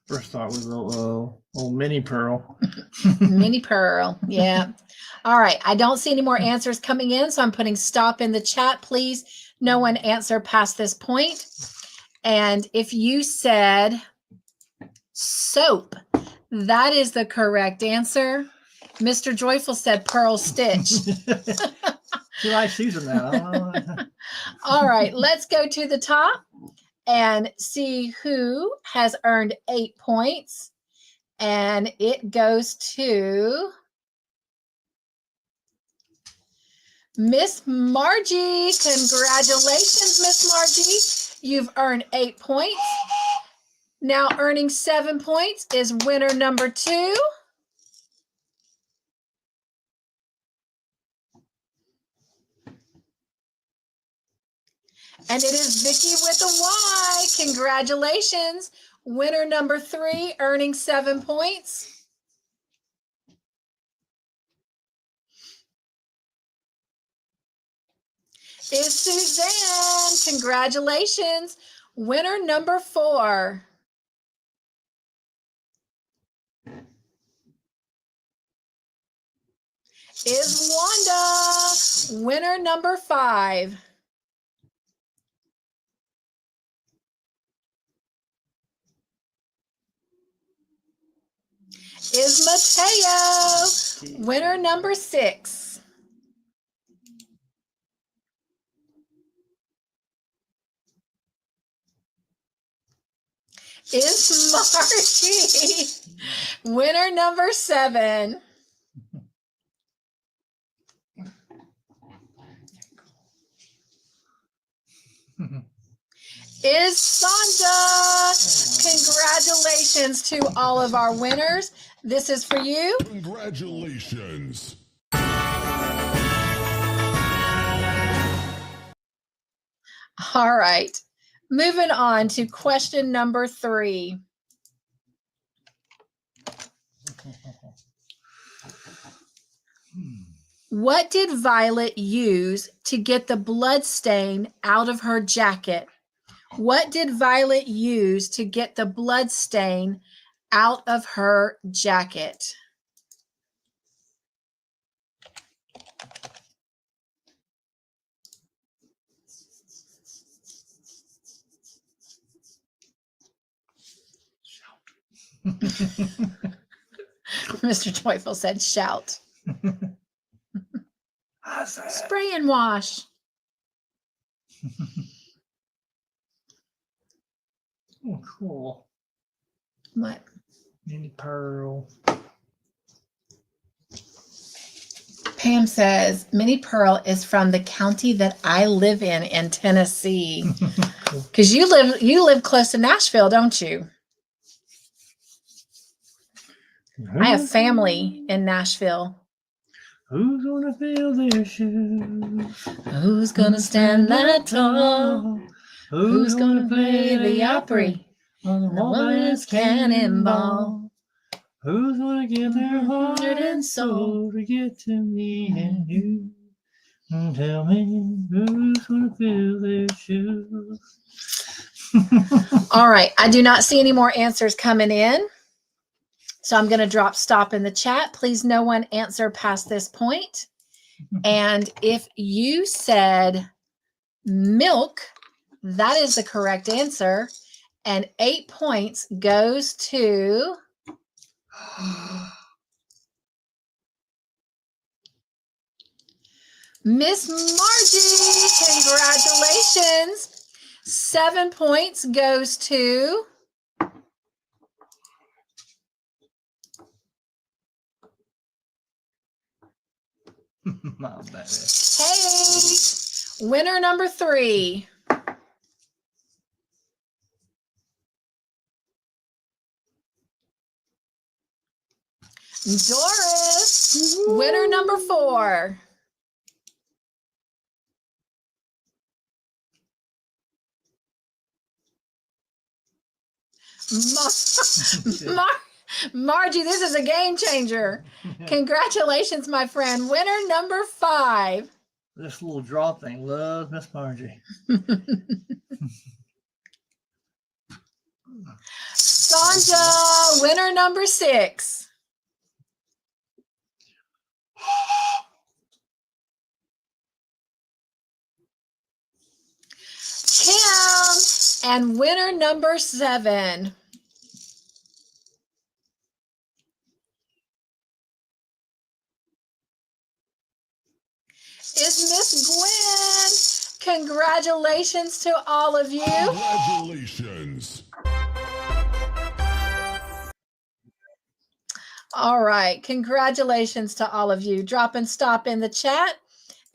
First thought was a little mini pearl. Mini pearl, yeah. All right, I don't see any more answers coming in, so I'm putting stop in the chat. Please, no one answer past this point. And if you said soap, that is the correct answer. Mr. Joyful said pearl stitch. She likes using that. I don't know. All right, let's go to the top and see who has earned 8 points. And it goes to Miss Margie. Congratulations, Miss Margie. You've earned 8 points. Now earning 7 points is winner number 2. And it is Vicky with a Y. Congratulations. Winner number 3, earning 7 points. Is Suzanne. Congratulations. Winner number 4. Is Wanda. Winner number 5. Is Mateo. Winner number 6. Is Margie. Winner number 7. Is Sandra. Congratulations to all of our winners. This is for you. Congratulations. All right. Moving on to question number 3. What did Violet use to get the blood stain out of her jacket? What did Violet use to get the blood stain out of her jacket? Mr. Joyful said shout. I said. Spray and wash. Oh, cool. What? Mini pearl. Pam says, Minnie Pearl is from the county that I live in Tennessee. Because you live close to Nashville, don't you? I have family in Nashville. Who's gonna fill their shoes? Who's gonna stand that tall? Who's gonna play the Opry on the woman's cannonball? Who's gonna give their heart and soul to get to me and you? And tell me who's gonna fill their shoes? All right, I do not see any more answers coming in. So I'm going to drop stop in the chat. Please no one answer past this point. And if you said milk, that is the correct answer. And 8 points goes to Miss Margie. Congratulations. 7 points goes to My bad. Kate. Winner number 3. Doris. Winner number 4. Margie, this is a game changer. Congratulations, my friend. Winner number 5. This little draw thing loves Miss Margie. Sanja, winner number 6. Kim, And winner number 7. Is Miss Gwen. Congratulations to all of you. Congratulations. All right. Congratulations to all of you. Drop and stop in the chat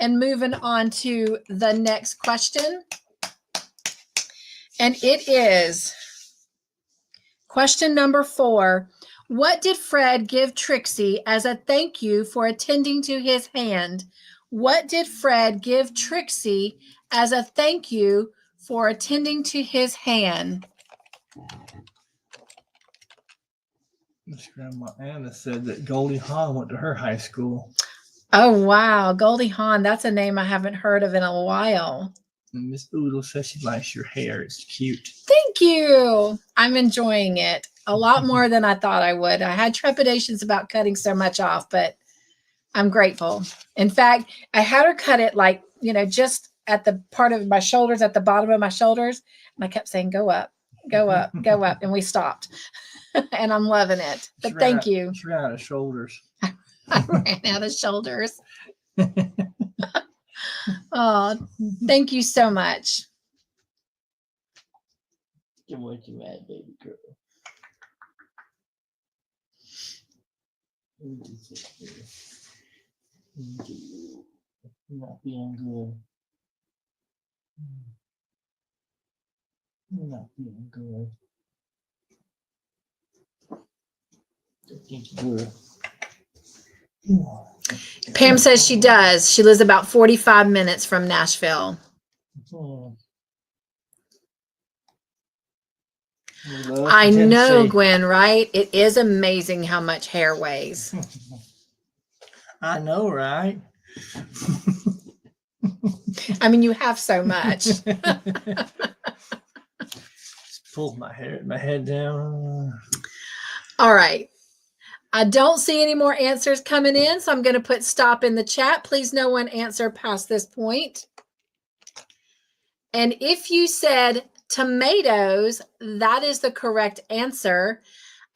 and moving on to the next question. And it is question number 4. What did Fred give Trixie as a thank you for attending to his hand? What did Fred give Trixie as a thank you for attending to his hand? Miss Grandma Anna said that Goldie Hawn went to her high school. Oh, wow. Goldie Hawn. That's a name I haven't heard of in a while. And Miss Oodle says she likes your hair. It's cute. Thank you. I'm enjoying it a lot more than I thought I would. I had trepidations about cutting so much off, but I'm grateful. In fact, I had her cut it like, just at the part of my shoulders, at the bottom of my shoulders. And I kept saying, go up, go up, go up. And we stopped. And I'm loving it. But thank you. She ran out of shoulders. I ran out of shoulders. Oh, thank you so much. What you at, baby girl? You're not feeling good. You're not feeling good. Good. Pam says she does. She lives about 45 minutes from Nashville. I know, Gwen, right? It is amazing how much hair weighs. I know, right? I mean, you have so much. Just pull my head down. All right. I don't see any more answers coming in, so I'm going to put stop in the chat. Please no one answer past this point. And if you said tomatoes, that is the correct answer.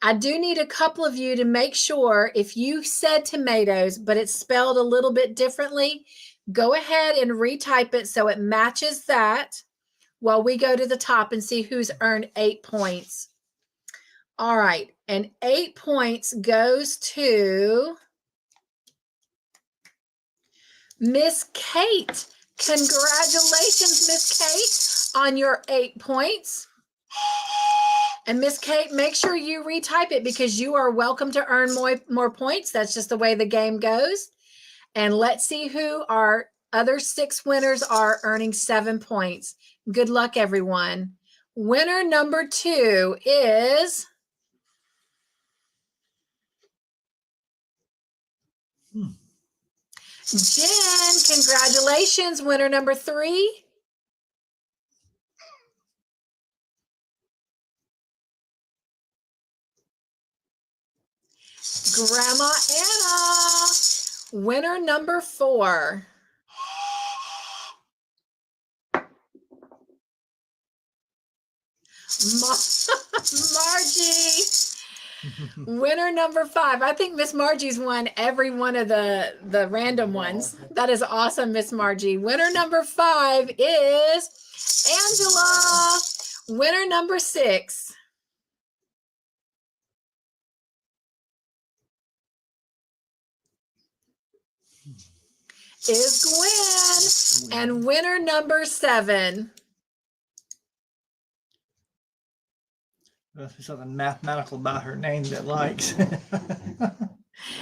I do need a couple of you to make sure if you said tomatoes, but it's spelled a little bit differently, go ahead and retype it so it matches that while we go to the top and see who's earned 8 points. All right. And 8 points goes to Miss Kate. Congratulations, Miss Kate, on your 8 points. And Miss Kate, make sure you retype it because you are welcome to earn more points. That's just the way the game goes. And let's see who our other 6 winners are earning 7 points. Good luck, everyone. Winner number 2 is Jen. Congratulations, winner number 3. Grandma Anna, winner number 4. Margie, winner number 5. I think Miss Margie's won every one of the random ones. That is awesome, Miss Margie. Winner number 5 is Angela. Winner number 6. is Gwen. And winner number 7. Must be something mathematical about her name that likes.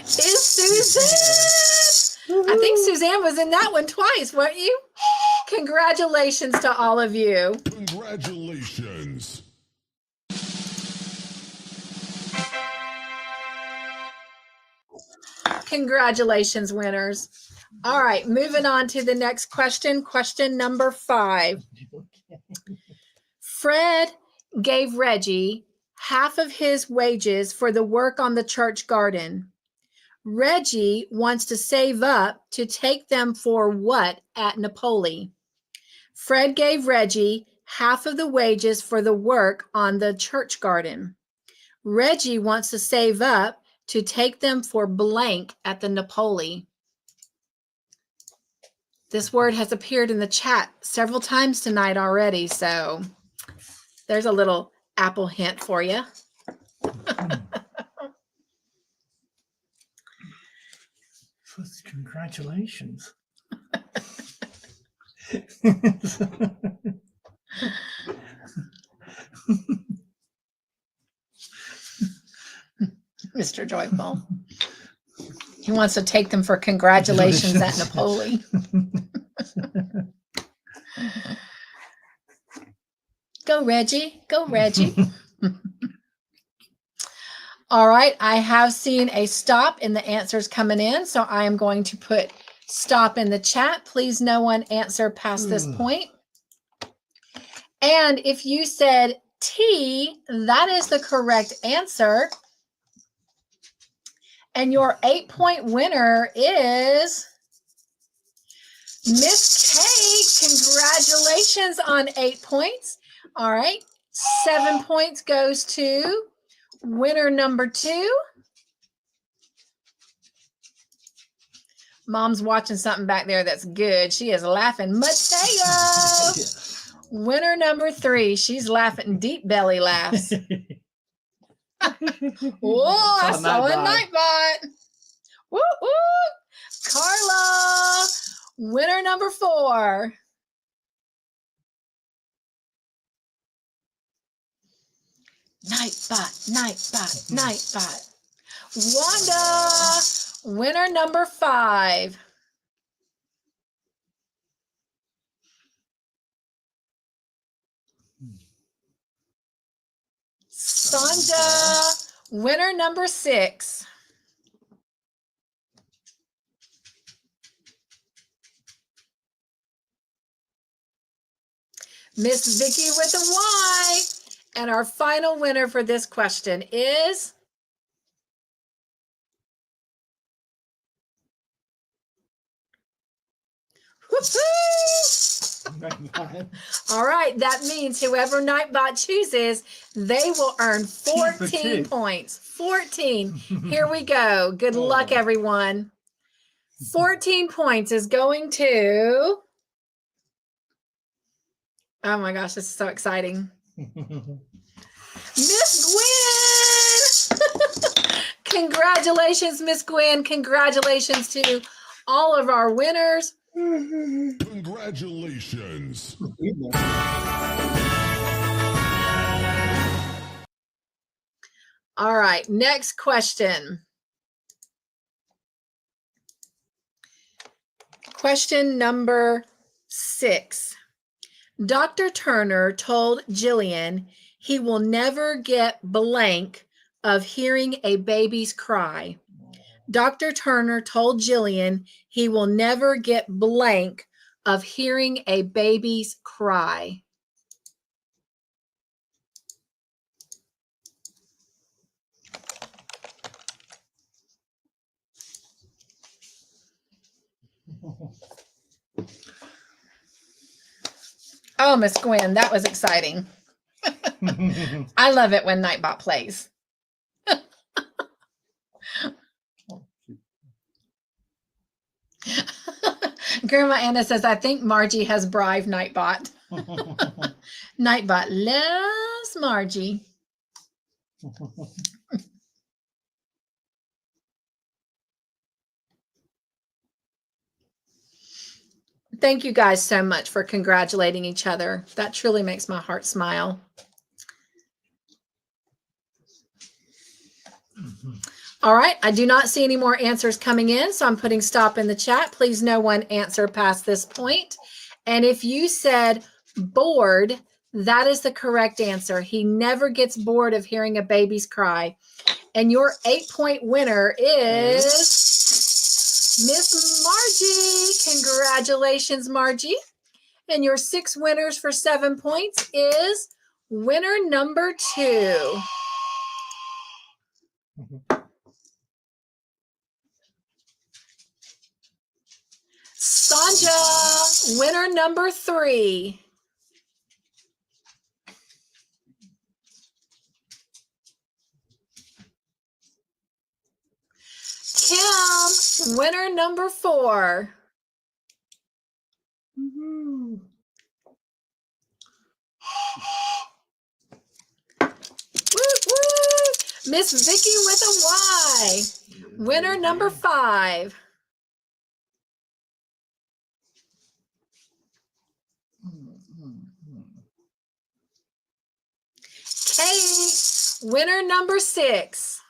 Is Suzanne. I think Suzanne was in that one twice, weren't you? Congratulations to all of you. Congratulations. Congratulations, winners. All right, moving on to the next question. Question number 5. Fred gave Reggie half of his wages for the work on the church garden. Reggie wants to save up to take them for what at Napoli? Fred gave Reggie half of the wages for the work on the church garden. Reggie wants to save up to take them for blank at the Napoli. This word has appeared in the chat several times tonight already, so there's a little apple hint for you. Congratulations. Mr. Joyful. He wants to take them for congratulations at Napoli. Go, Reggie. Go, Reggie. All right. I have seen a stop in the answers coming in, so I am going to put stop in the chat. Please, no one answer past this point. And if you said T, that is the correct answer. And your 8-point winner is Miss Kate. Congratulations on 8 points. All right. 7 points goes to winner number 2. Mom's watching something back there that's good. She is laughing. Mateo. Winner number 3. She's laughing deep belly laughs. Oh, I saw a Nightbot. Woo woo. Carla, winner number 4. Nightbot, Nightbot, Nightbot. Wanda, winner number 5. Sonja, winner number 6. Miss Vicky with a Y. And our final winner for this question is all right, that means whoever Nightbot chooses, they will earn 14 points. 14. Here we go. Good luck, everyone. 14 points is going to... Oh my gosh, this is so exciting. Miss Gwen! Congratulations, Miss Gwen. Congratulations to all of our winners. Congratulations. All right, next question. Question number 6. Dr. Turner told Jillian he will never get blank of hearing a baby's cry. Dr. Turner told Jillian he will never get blank of hearing a baby's cry. Oh, Miss Gwen, that was exciting. I love it when Nightbot plays. Grandma Anna says, I think Margie has bribed Nightbot. Nightbot loves Margie. Thank you guys so much for congratulating each other. That truly makes my heart smile. All right, I do not see any more answers coming in, so I'm putting stop in the chat. Please no one answer past this point. And if you said bored, that is the correct answer. He never gets bored of hearing a baby's cry. And your 8-point winner is Miss Margie. Congratulations, Margie. And your 6 winners for 7 points is winner number 2. Sonja, winner number 3. Kim, winner number 4. Woohoo. Woo, woo. Miss Vicky with a Y. Winner number 5. Kate, winner number 6.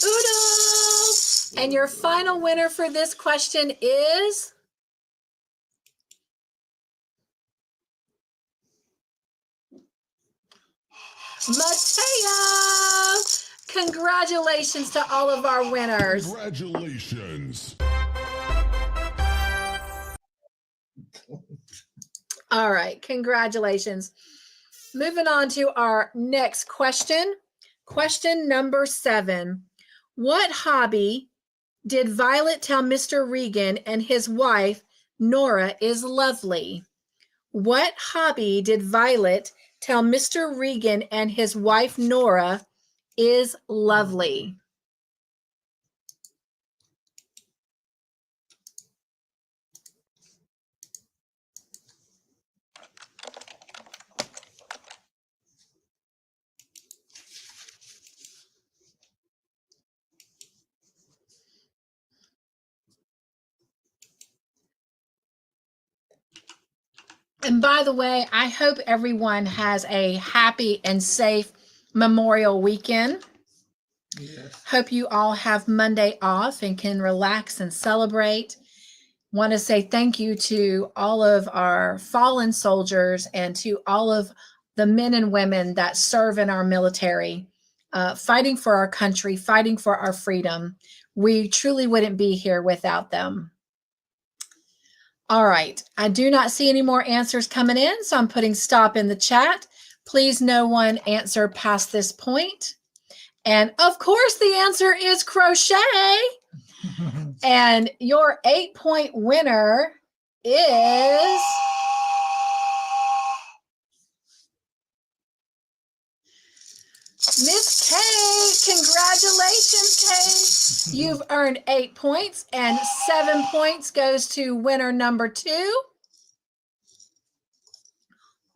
Oodles! And your final winner for this question is Mateo. Congratulations to all of our winners. Congratulations. All right, congratulations. Moving on to our next question. Question number 7. What hobby did Violet tell Mr. Regan and his wife, Nora, is lovely? What hobby did Violet tell Mr. Regan and his wife, Nora, is lovely? And by the way, I hope everyone has a happy and safe Memorial weekend. Yes. Hope you all have Monday off and can relax and celebrate. Want to say thank you to all of our fallen soldiers and to all of the men and women that serve in our military, fighting for our country, fighting for our freedom. We truly wouldn't be here without them. All right, I do not see any more answers coming in, so I'm putting stop in the chat. Please no one answer past this point. And of course, the answer is crochet. And your 8-point winner is Miss Kate. Congratulations, Kate. You've earned 8 points, and 7 points goes to winner number 2.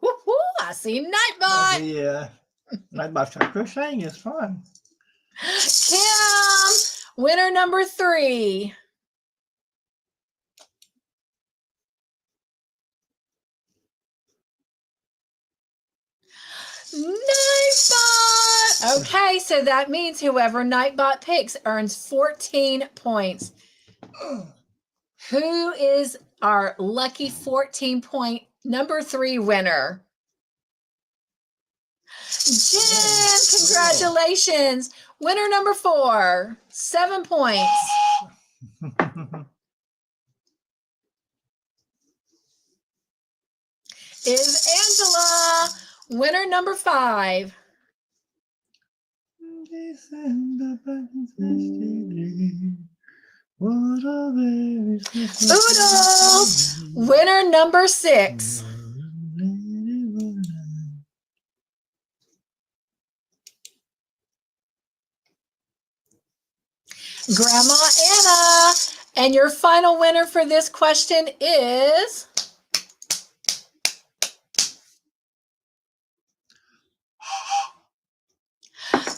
Woo-hoo, I see Nightbot. Yeah. Nightbot crocheting is fun. Kim, winner number 3. Nightbot. Okay, so that means whoever Nightbot picks earns 14 points. Who is our lucky 14-point number 3 winner? Jen, congratulations. Winner number 4, 7 points. Is Angela. Winner number 5. Oodles. Winner number 6. Grandma Anna. And your final winner for this question is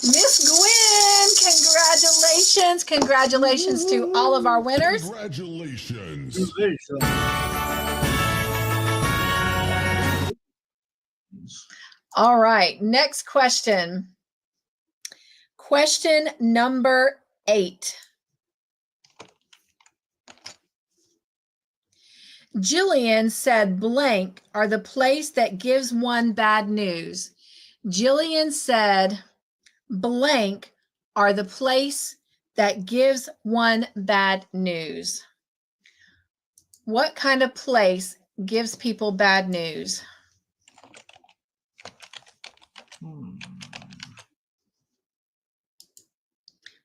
Miss Gwen. Congratulations. Congratulations to all of our winners. Congratulations. All right, next question. Question number 8. Jillian said blank are the place that gives one bad news. Jillian said blank are the place that gives one bad news. What kind of place gives people bad news?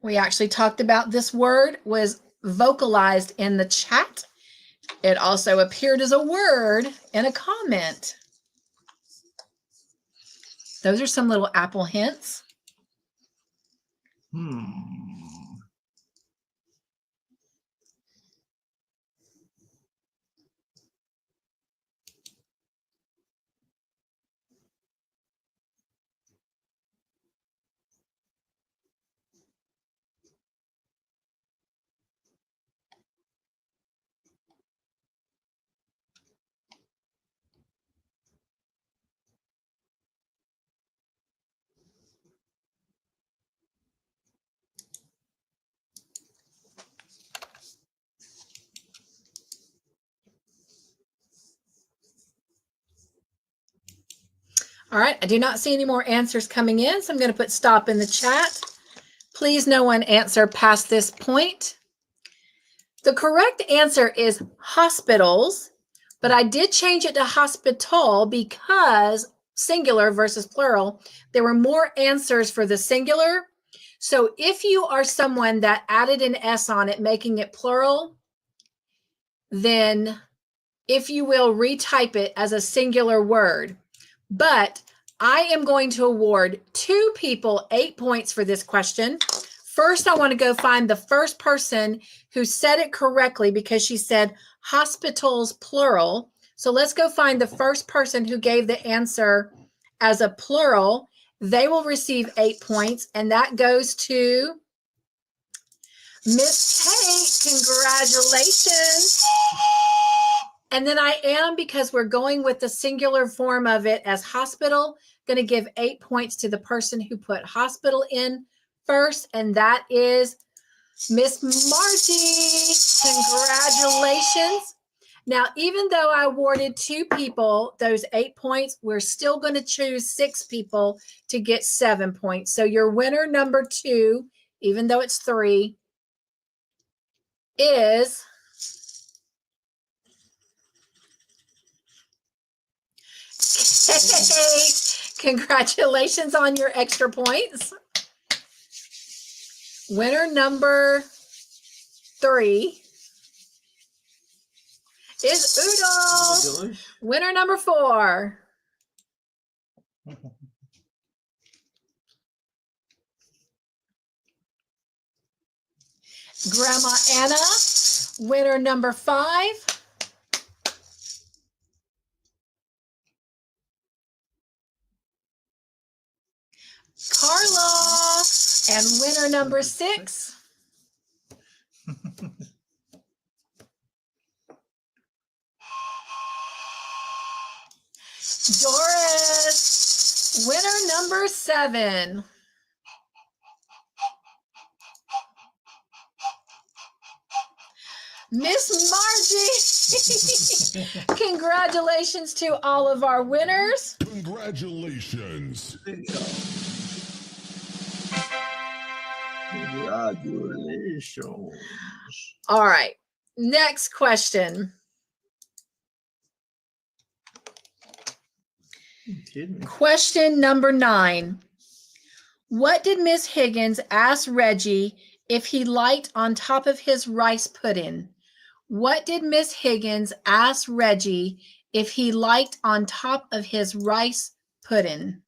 We actually talked about this word, was vocalized in the chat. It also appeared as a word in a comment. Those are some little apple hints. All right, I do not see any more answers coming in, so I'm going to put stop in the chat. Please no one answer past this point. The correct answer is hospitals, but I did change it to hospital because singular versus plural, there were more answers for the singular. So if you are someone that added an S on it, making it plural, then if you will, retype it as a singular word. But I am going to award 2 people 8 points for this question. First, I want to go find the first person who said it correctly because she said hospitals plural. So let's go find the first person who gave the answer as a plural. They will receive 8 points, and that goes to Miss Kate. Congratulations. And then I am, because we're going with the singular form of it as hospital, going to give 8 points to the person who put hospital in first, and that is Miss Margie. Congratulations. Now, even though I awarded 2 people those 8 points, we're still going to choose 6 people to get 7 points. So your winner number 2, even though it's 3, is Kate. Congratulations on your extra points. Winner number 3 is Oodles. Winner number 4. Grandma Anna. Winner number 5. Carla. And winner number 6. Doris. Winner number 7. Miss Margie. Congratulations to all of our winners. Congratulations. Congratulations. All right. Next question. Question number 9. What did Miss Higgins ask Reggie if he liked on top of his rice pudding? What did Miss Higgins ask Reggie if he liked on top of his rice pudding?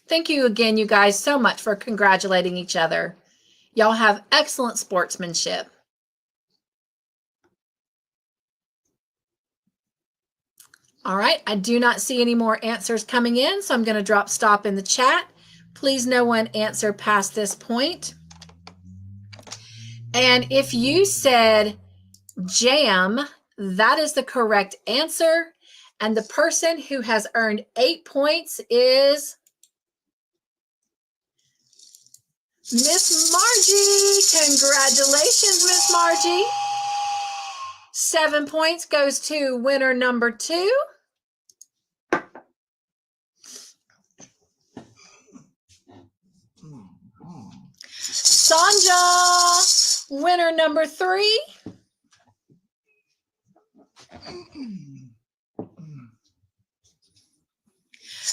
Thank you again, you guys, so much for congratulating each other. Y'all have excellent sportsmanship. All right, I do not see any more answers coming in, so I'm going to drop stop in the chat. Please no one answer past this point. And if you said jam, that is the correct answer. And the person who has earned 8 points is Miss Margie. Congratulations, Miss Margie. 7 points goes to winner number 2. Sanja, winner number 3.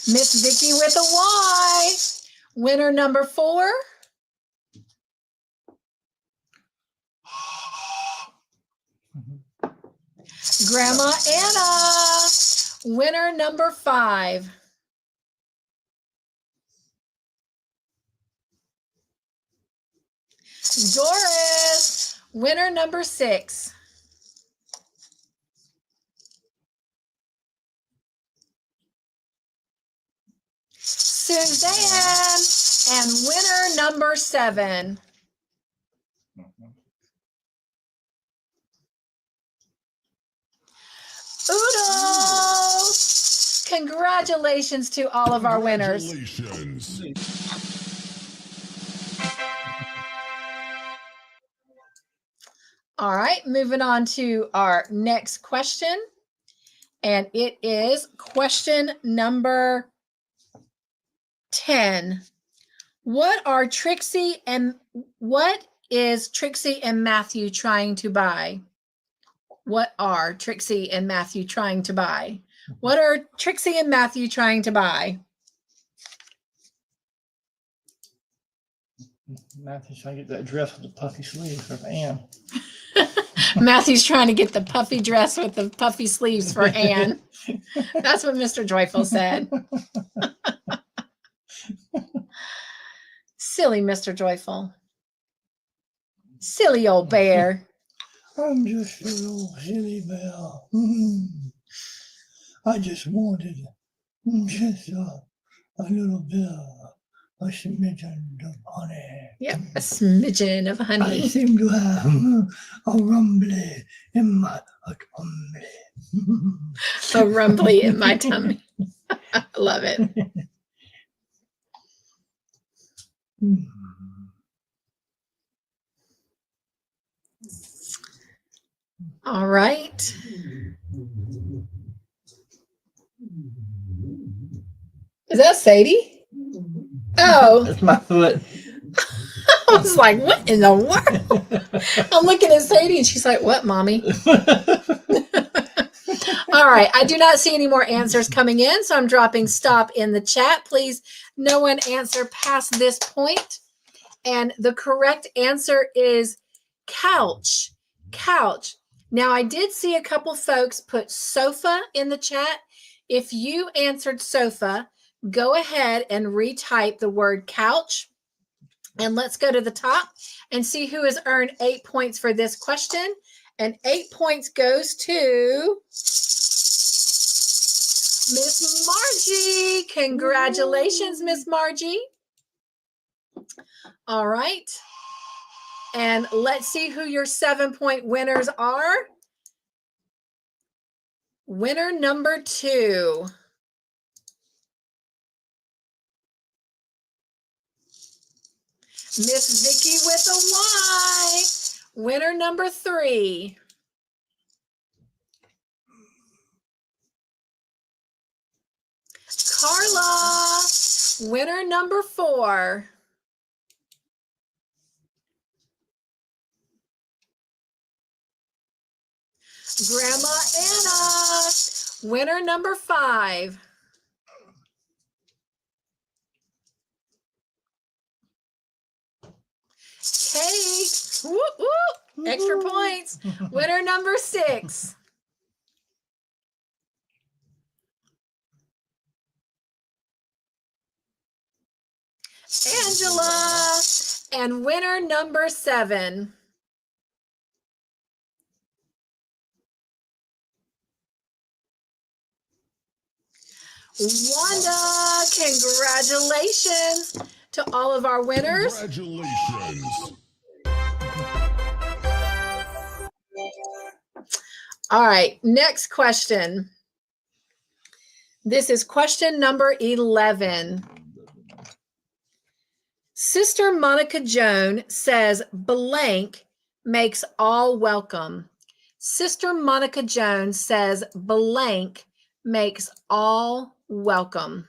Miss Vicky with a Y, winner number 4. Grandma Anna, winner number 5. Doris, winner number 6. Suzanne, and winner number 7. Oodles! Congratulations to all of our winners. Congratulations. All right, moving on to our next question. And it is question number 10. What is Trixie and Matthew trying to buy? What are Trixie and Matthew trying to buy? What are Trixie and Matthew trying to buy? Matthew's trying to get that dress with the puffy sleeves for Anne. Matthew's trying to get the puffy dress with the puffy sleeves for Anne. That's what Mr. Joyful said. Silly Mr. Joyful. Silly old bear. I'm just a little silly bear. I just wanted just a little bit of a smidgen of honey. Yep, a smidgen of I honey. seem to have a rumbly in my tummy. A rumbly in my tummy. I love it. All right. Is that Sadie? Oh, That's my foot. I was like, what in the world? I'm looking at Sadie and she's like, what, mommy? All right. I do not see any more answers coming in, so I'm dropping stop in the chat. Please, no one answer past this point. And the correct answer is couch. Couch. Now, I did see a couple folks put sofa in the chat. If you answered sofa, go ahead and retype the word couch. And let's go to the top and see who has earned 8 points for this question. And 8 points goes to Miss Margie. Congratulations, Miss Margie. All right. And let's see who your 7-point winners are. Winner number 2. Miss Vicky with a Y. Winner number 3. Carla. Winner number 4. Grandma Anna. Winner number 5. Kate. Whoop, whoop. Extra points. Winner number 6. Angela. And winner number 7. Wanda. Congratulations to all of our winners. Congratulations. All right, next question. This is question number 11. Sister Monica Joan says blank makes all welcome. Sister Monica Jones says blank makes all welcome.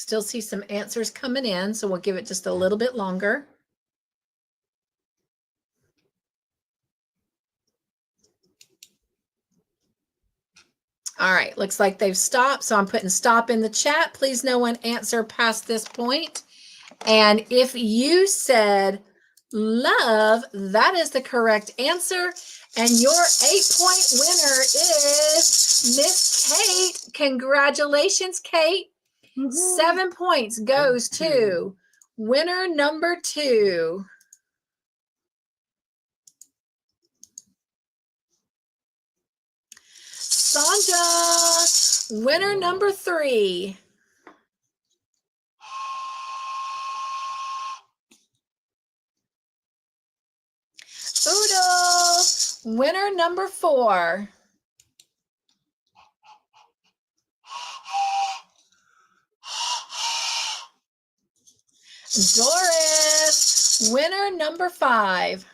Still see some answers coming in, so we'll give it just a little bit longer. All right, looks like they've stopped, so I'm putting stop in the chat. Please no one answer past this point. And if you said love, that is the correct answer. And your 8-point winner is Miss Kate. Congratulations, Kate. 7 points goes to winner number 2. Sandra, winner number 3. Oodle, winner number 4. Doris, winner number 5.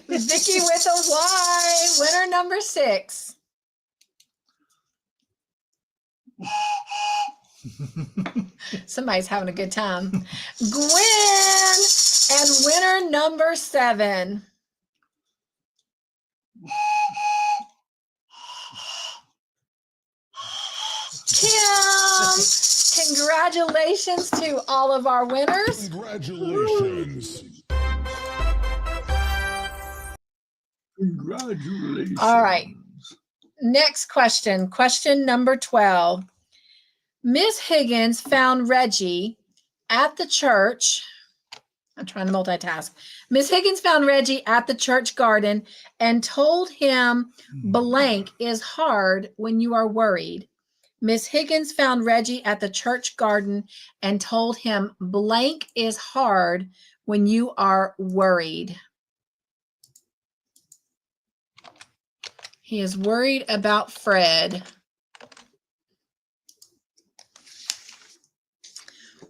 Vicky with a Y, winner number 6. Somebody's having a good time. Gwen, and winner number 7. Kim, congratulations to all of our winners. Congratulations. Congratulations. All right. Next question, question number 12. Miss Higgins found Reggie at the church. I'm trying to multitask. Miss Higgins found Reggie at the church garden and told him blank is hard when you are worried. Miss Higgins found Reggie at the church garden and told him blank is hard when you are worried. He is worried about Fred.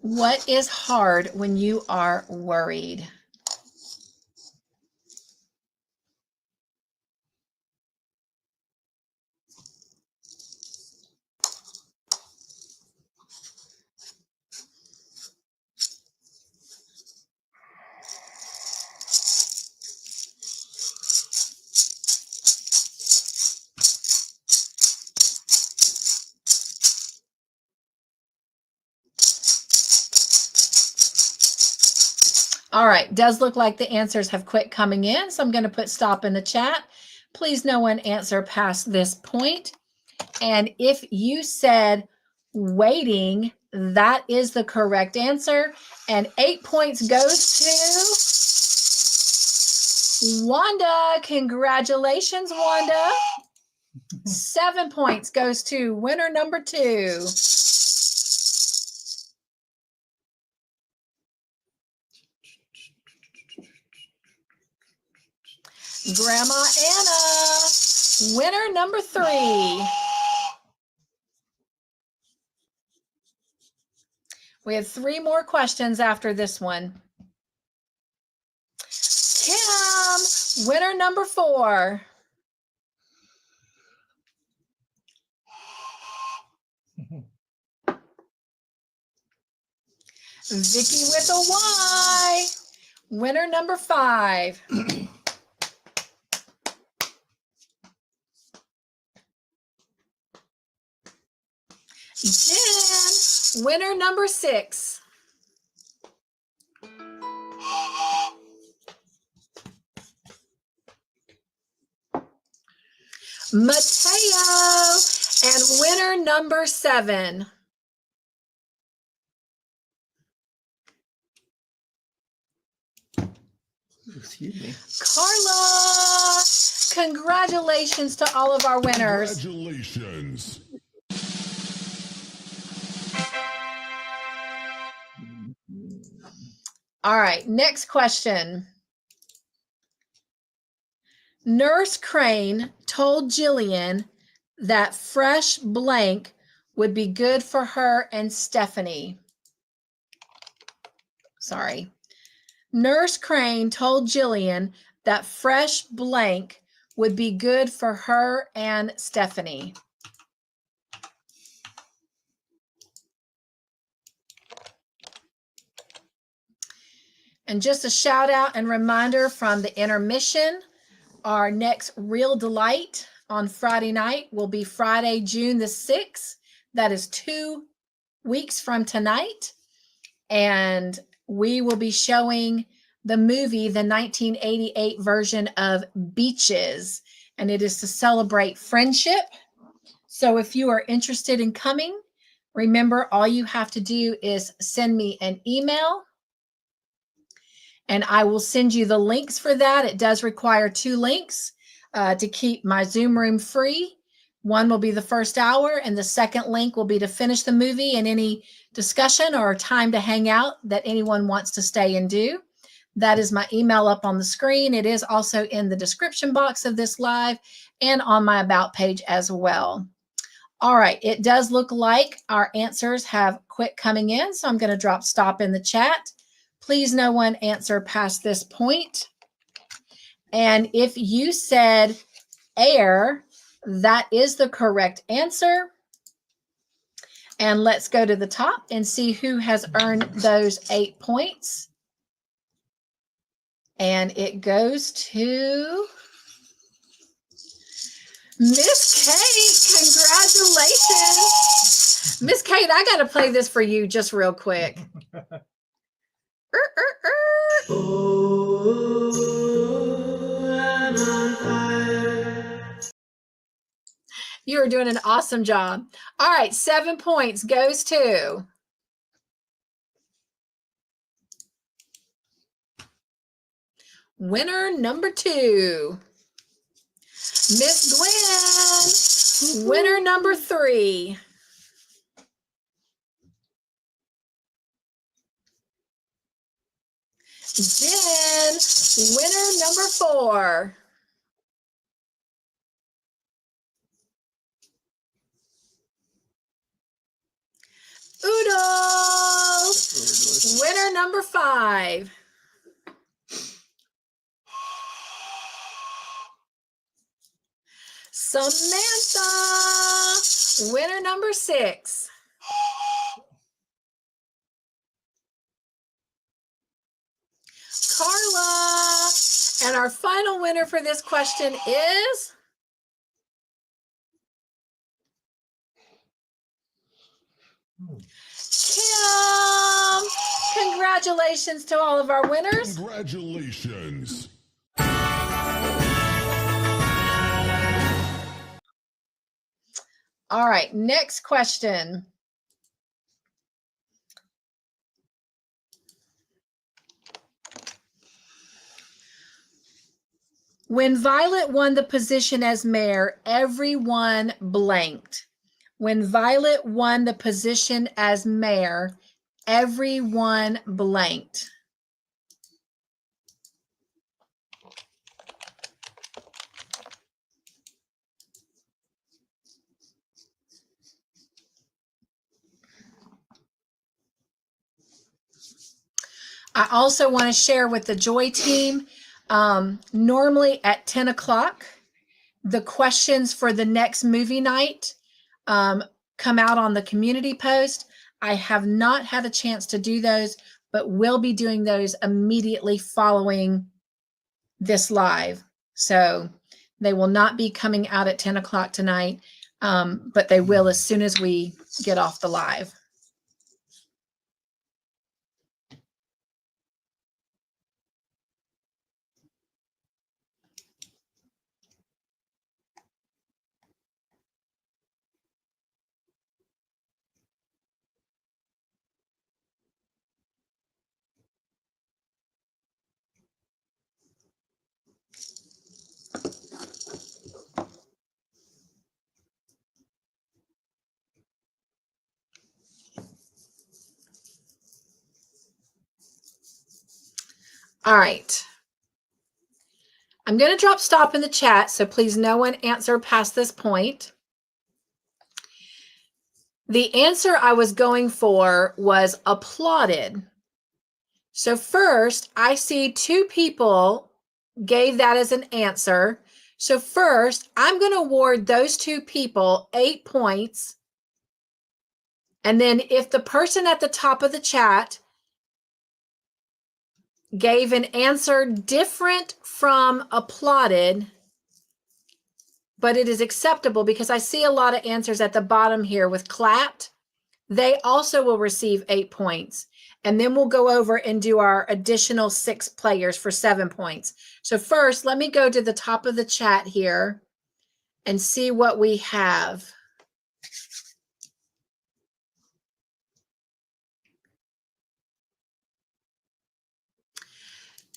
What is hard when you are worried? All right, does look like the answers have quit coming in, so I'm going to put stop in the chat. Please no one answer past this point. And if you said waiting, that is the correct answer. And 8 points goes to Wanda. Congratulations, Wanda. 7 points goes to winner number 2. Grandma Anna, winner number 3. We have 3 more questions after this one. Kim, winner number 4. Vicky with a Y, winner number 5. Jen, winner number 6. Mateo, and winner number 7. Excuse me. Carla, congratulations to all of our winners. Congratulations. All right, next question. Nurse Crane told Jillian that fresh blank would be good for her and Stephanie. Sorry. Nurse Crane told Jillian that fresh blank would be good for her and Stephanie? And just a shout out and reminder from the intermission, our next Real Delight on Friday night will be Friday, June the 6th. That is 2 weeks from tonight. And we will be showing the movie, the 1988 version of Beaches, and it is to celebrate friendship. So if you are interested in coming, remember all you have to do is send me an email and I will send you the links for that. It does require 2 links to keep my Zoom room free. One will be the first hour, and the second link will be to finish the movie and any discussion or time to hang out that anyone wants to stay and do. That is my email up on the screen. It is also in the description box of this live and on my About page as well. All right, it does look like our answers have quit coming in, so I'm going to drop stop in the chat. Please no one answer past this point. And if you said air, that is the correct answer. And let's go to the top and see who has earned those 8 points. And it goes to Miss Kate. Congratulations. Miss Kate, I got to play this for you just real quick. You are doing an awesome job. All right, 7 points goes to winner number 2, Miss Gwen. Winner number 3. Jen, winner number 4. Udo, winner number 5. Samantha, winner number 6. Carla, and our final winner for this question is Kim. Congratulations to all of our winners. Congratulations. All right, next question. When Violet won the position as mayor, everyone blanked. When Violet won the position as mayor, everyone blanked. I also want to share with the Joy team, normally at 10 o'clock, the questions for the next movie night come out on the community post. I have not had a chance to do those, but will be doing those immediately following this live. So they will not be coming out at 10 o'clock tonight, but they will as soon as we get off the live. All right. I'm going to drop stop in the chat, so please no one answer past this point. The answer I was going for was applauded. So first, I see 2 people gave that as an answer. So first, I'm going to award those two people 8 points. And then if the person at the top of the chat gave an answer different from applauded, but it is acceptable because I see a lot of answers at the bottom here with clapped, they also will receive 8 points. And then we'll go over and do our additional 6 players for 7 points. So first, let me go to the top of the chat here and see what we have.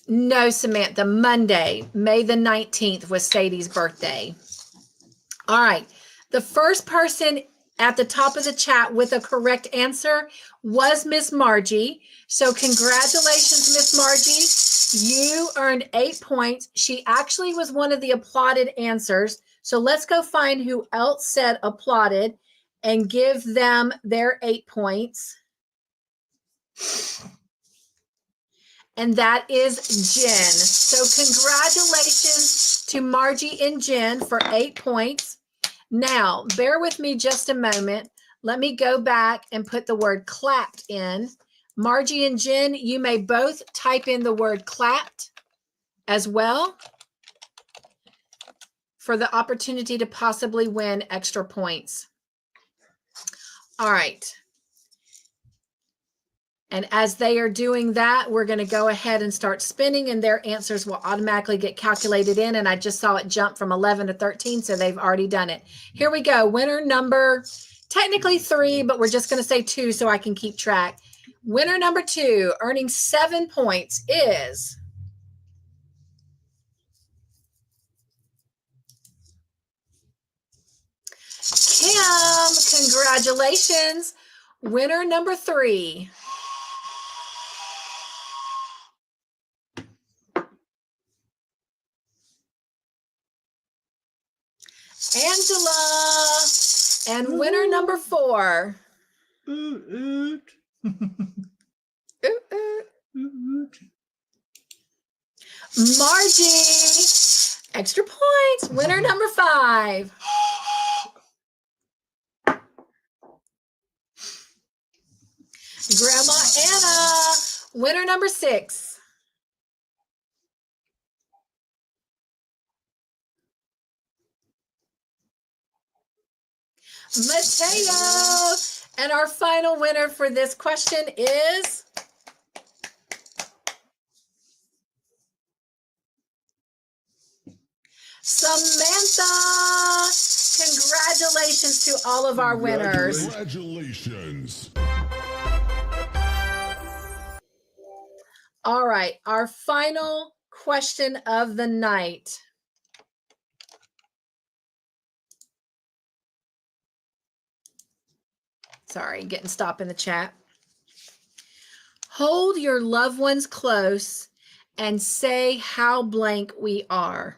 No, Samantha, Monday, May the 19th was Sadie's birthday. All right. The first person at the top of the chat with a correct answer was Miss Margie. So congratulations, Miss Margie. You earned 8 points. She actually was one of the applauded answers. So let's go find who else said applauded and give them their 8 points. And that is Jen. So congratulations to Margie and Jen for 8 points. Now, bear with me just a moment. Let me go back and put the word clapped in. Margie and Jen, you may both type in the word clapped as well for the opportunity to possibly win extra points. All right. And as they are doing that, we're going to go ahead and start spinning, and their answers will automatically get calculated in. And I just saw it jump from 11 to 13, so they've already done it. Here we go. Winner number, technically 3, but we're just going to say 2 so I can keep track. Winner number 2, earning 7 points, is Kim. Congratulations. Winner number 3. Angela. And winner number 4. Margie. Extra points. Winner number 5. Grandma Anna. Winner number 6. Mateo. And our final winner for this question is Samantha. Congratulations to all of our winners. Congratulations. All right, our final question of the night. Sorry, getting stopped in the chat. Hold your loved ones close and say how blank we are.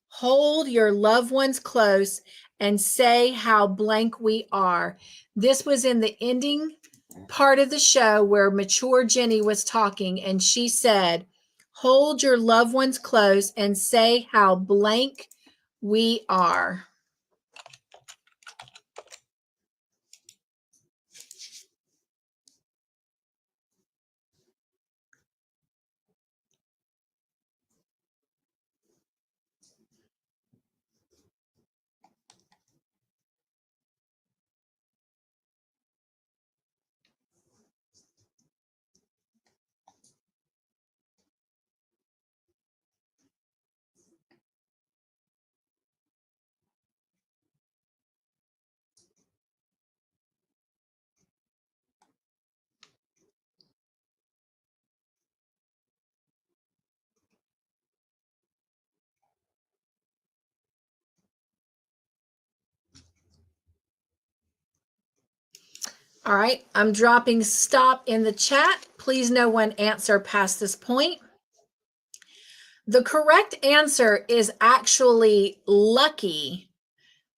Hold your loved ones close and say how blank we are. This was in the ending part of the show where Mature Jenny was talking, and she said, hold your loved ones close and say how blank we are. All right, I'm dropping stop in the chat. Please no one answer past this point. The correct answer is actually lucky.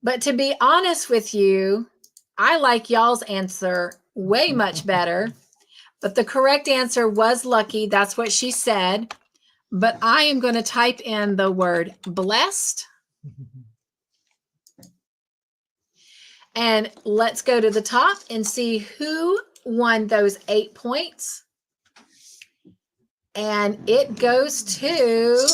But to be honest with you, I like y'all's answer way much better. But the correct answer was lucky. That's what she said. but I am going to type in the word blessed. And let's go to the top and see who won those 8 points. And it goes to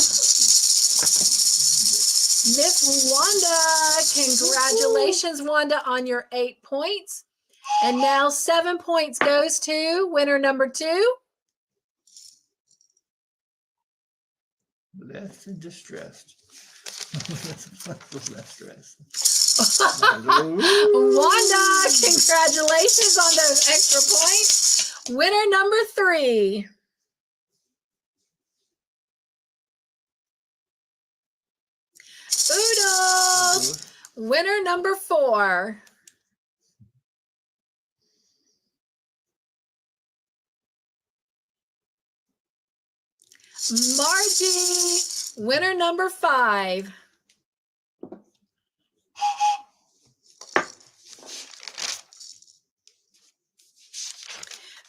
Miss Wanda. Congratulations, Wanda, on your 8 points. And now 7 points goes to winner number 2. Blessed and distressed. Less stress. Wanda, congratulations on those extra points. Winner number 3. Oodles. Winner number 4. Margie, winner number 5.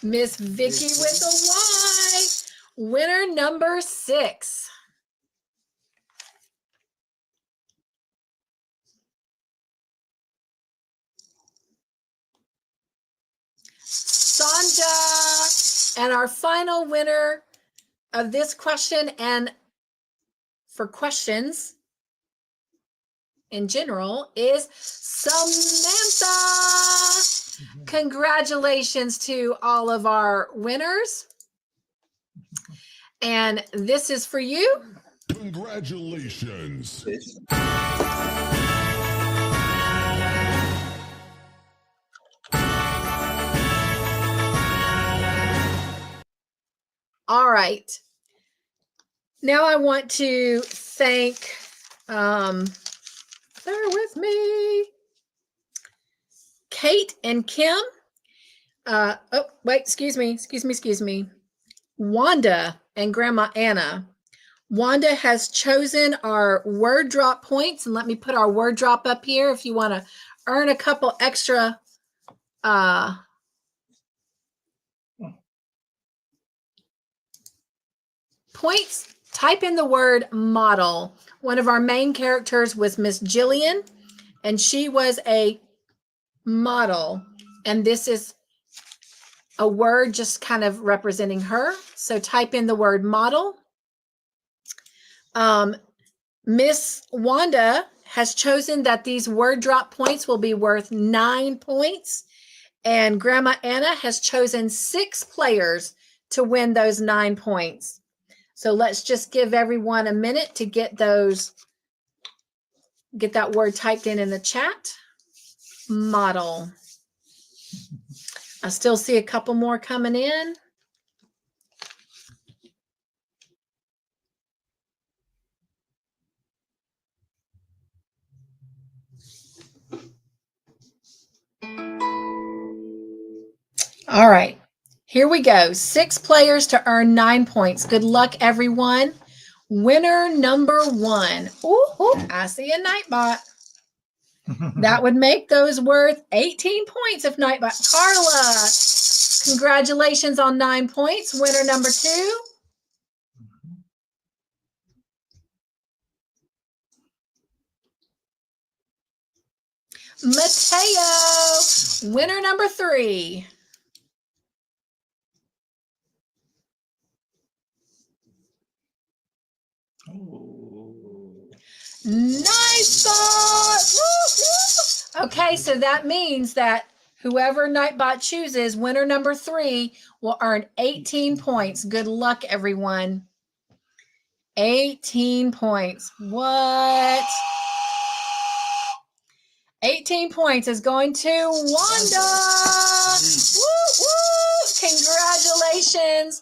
Miss Vicky with a Y, winner number 6. Sanja, and our final winner of this question and for questions in general is Samantha. Congratulations to all of our winners. And this is for you. Congratulations. All right. Now I want to thank, bear with me, Kate and Kim. Oh, wait, excuse me. Wanda and Grandma Anna. Wanda has chosen our word drop points, and let me put our word drop up here if you want to earn a couple extra points. Type in the word model. One of our main characters was Miss Jillian, and she was a model, and this is a word just kind of representing her. So type in the word model. Miss Wanda has chosen that these word drop points will be worth 9 points, and Grandma Anna has chosen 6 players to win those 9 points. So let's just give everyone a minute to get that word typed in the chat. Model. I still see a couple more coming in. All right, here we go. 6 players to earn 9 points. Good luck, everyone. Winner number 1. Ooh, I see a Nightbot. That would make those worth 18 points if Nightbot. Carla, congratulations on 9 points. Winner number 2. Mateo, winner number 3. Nice thought. Okay, so that means that whoever Nightbot chooses, winner number 3, will earn 18 points. Good luck, everyone. 18 points. What? 18 points is going to Wanda. Woo, woo. Congratulations.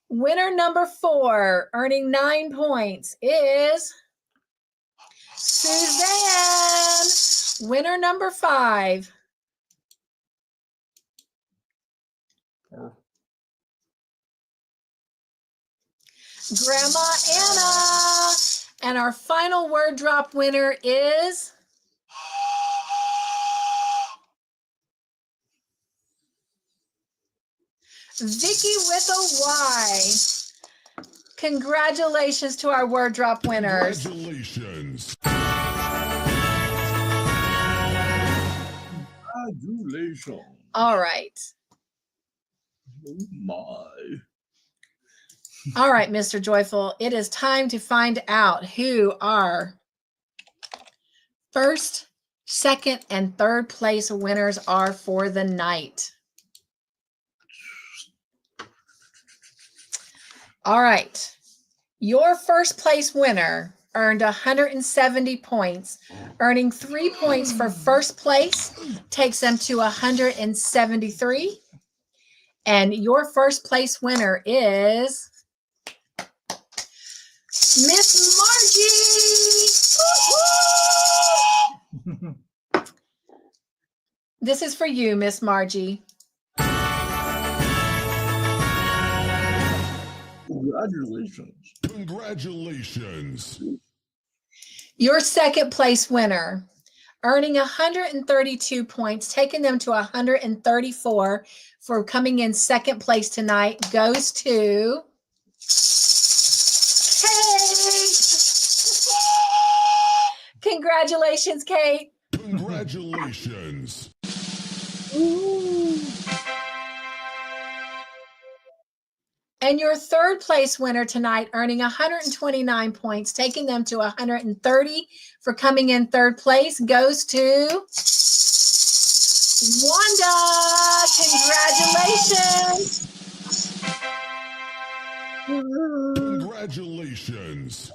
Winner number 4, earning 9 points, is Suzanne. Winner number 5. Grandma Anna. And our final word drop winner is Vicky with a Y. Congratulations to our word drop winners. Congratulations. Congratulations. All right. Oh my. All right, Mr. Joyful. It is time to find out who our first, second, and third place winners are for the night. All right. Your first place winner earned 170 points, earning 3 points for first place, takes them to 173. And your first place winner is Miss Margie. This is for you, Miss Margie. Congratulations. Congratulations. Your second place winner, earning 132 points, taking them to 134 for coming in second place tonight, goes to Kate. Congratulations, Kate. Congratulations. And your third place winner tonight, earning 129 points, taking them to 130 for coming in third place, goes to Wanda. Congratulations. Congratulations.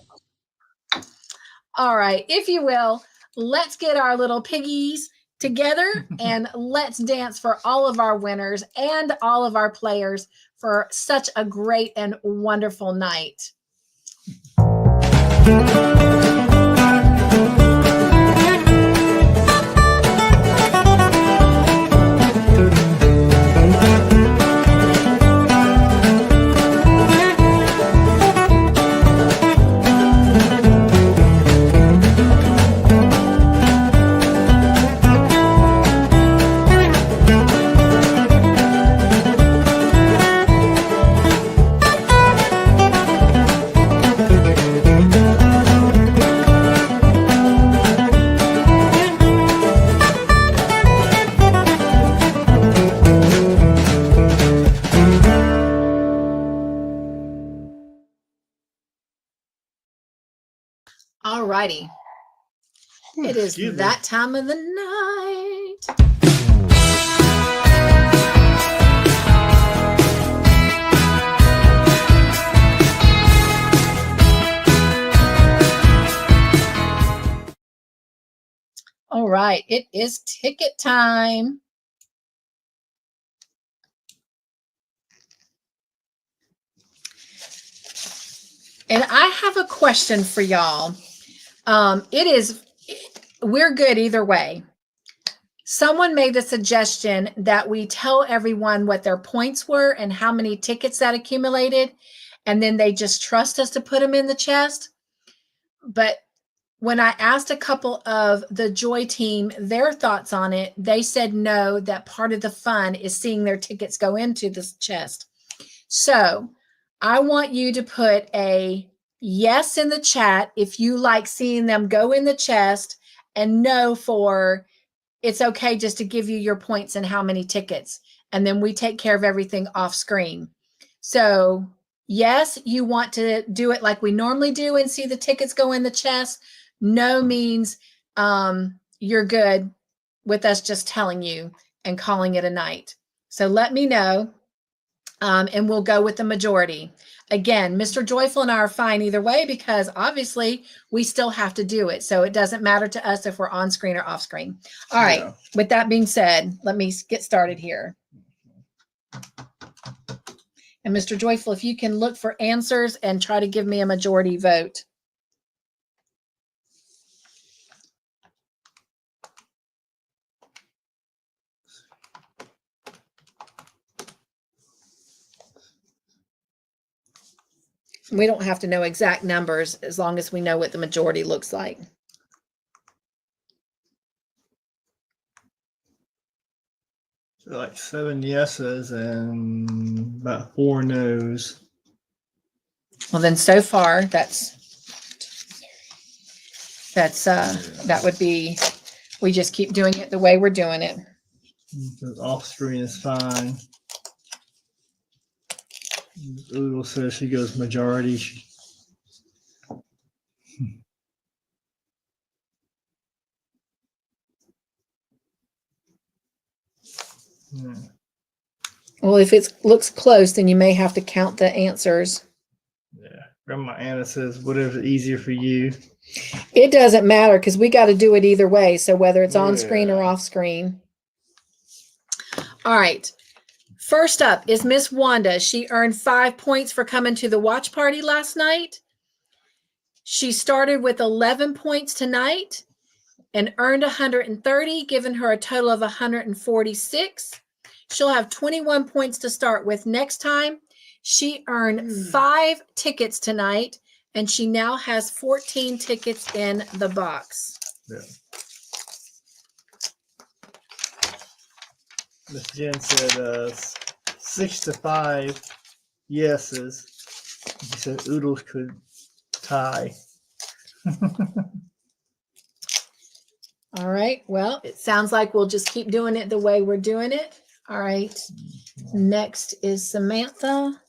All right, if you will, let's get our little piggies together and let's dance for all of our winners and all of our players for such a great and wonderful night. All righty. It is that time of the night. All right, it is ticket time. And I have a question for y'all. We're good either way. Someone made the suggestion that we tell everyone what their points were and how many tickets that accumulated, and then they just trust us to put them in the chest. But when I asked a couple of the Joy team their thoughts on it, they said no, that part of the fun is seeing their tickets go into this chest. So I want you to put a yes in the chat if you like seeing them go in the chest, and no for it's okay just to give you your points and how many tickets. And then we take care of everything off screen. So yes, you want to do it like we normally do and see the tickets go in the chest. No means you're good with us just telling you and calling it a night. So let me know, and we'll go with the majority. Again, Mr. Joyful and I are fine either way because obviously we still have to do it. So it doesn't matter to us if we're on screen or off screen. All right. Yeah. With that being said, let me get started here. And Mr. Joyful, if you can look for answers and try to give me a majority vote. We don't have to know exact numbers as long as we know what the majority looks like. So like 7 yeses and about 4 no's. Well, then so far that would be, we just keep doing it the way we're doing it. The off screen is fine. Oodle says she goes majority. Well, if it looks close, then you may have to count the answers. Yeah. Grandma Anna says whatever's easier for you. It doesn't matter because we got to do it either way. So whether it's on screen or off screen. All right. First up is Miss Wanda. She earned 5 points for coming to the watch party last night. She started with 11 points tonight and earned 130, giving her a total of 146. She'll have 21 points to start with next time. She earned 5 tickets tonight, and she now has 14 tickets in the box. Yeah. Miss Jen said 6 to 5 yeses. She said Oodles could tie. All right. Well, it sounds like we'll just keep doing it the way we're doing it. All right. Next is Samantha.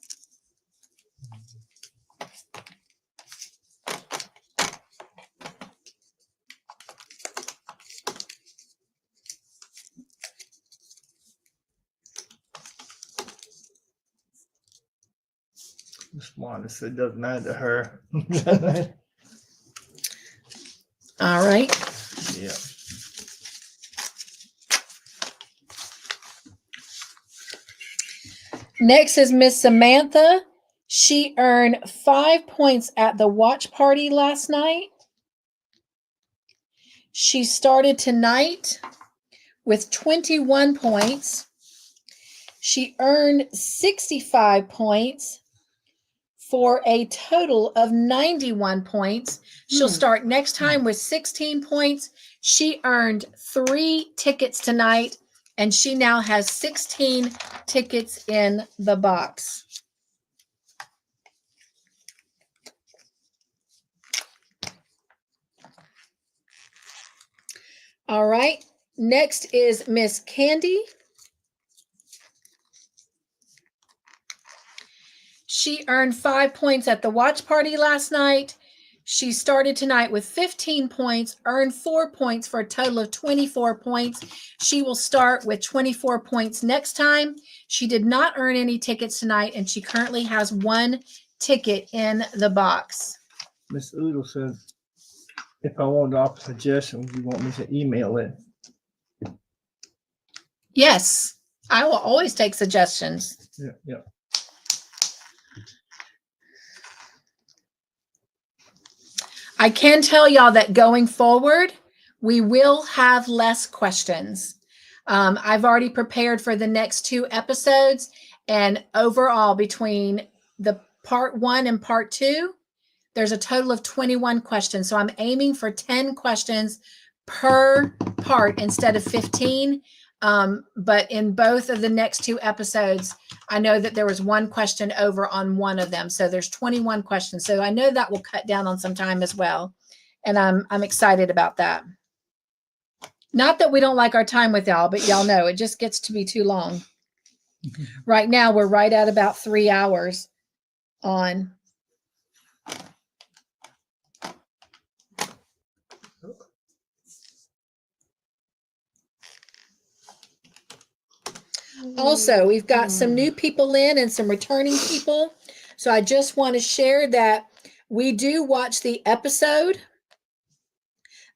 Miss Wanda said it doesn't matter to her. All right. Yeah. Next is Miss Samantha. She earned 5 points at the watch party last night. She started tonight with 21 points. She earned 65 points for a total of 91 points. She'll start next time with 16 points. She earned 3 tickets tonight, and she now has 16 tickets in the box. All right. Next is Miss Candy. She earned 5 points at the watch party last night. She started tonight with 15 points, earned 4 points for a total of 24 points. She will start with 24 points next time. She did not earn any tickets tonight, and she currently has 1 ticket in the box. Miss Oodle says, if I want to offer a suggestion, you want me to email it? Yes, I will always take suggestions. Yeah, yeah. I can tell y'all that going forward, we will have less questions. I've already prepared for the next 2 episodes, and overall between the part 1 and part 2, there's a total of 21 questions. So I'm aiming for 10 questions per part instead of 15. But in both of the next 2 episodes, I know that there was 1 question over on one of them. So there's 21 questions. So I know that will cut down on some time as well. And I'm excited about that. Not that we don't like our time with y'all, but y'all know it just gets to be too long. Right now, we're right at about 3 hours on. Also, we've got some new people in and some returning people. So I just want to share that we do watch the episode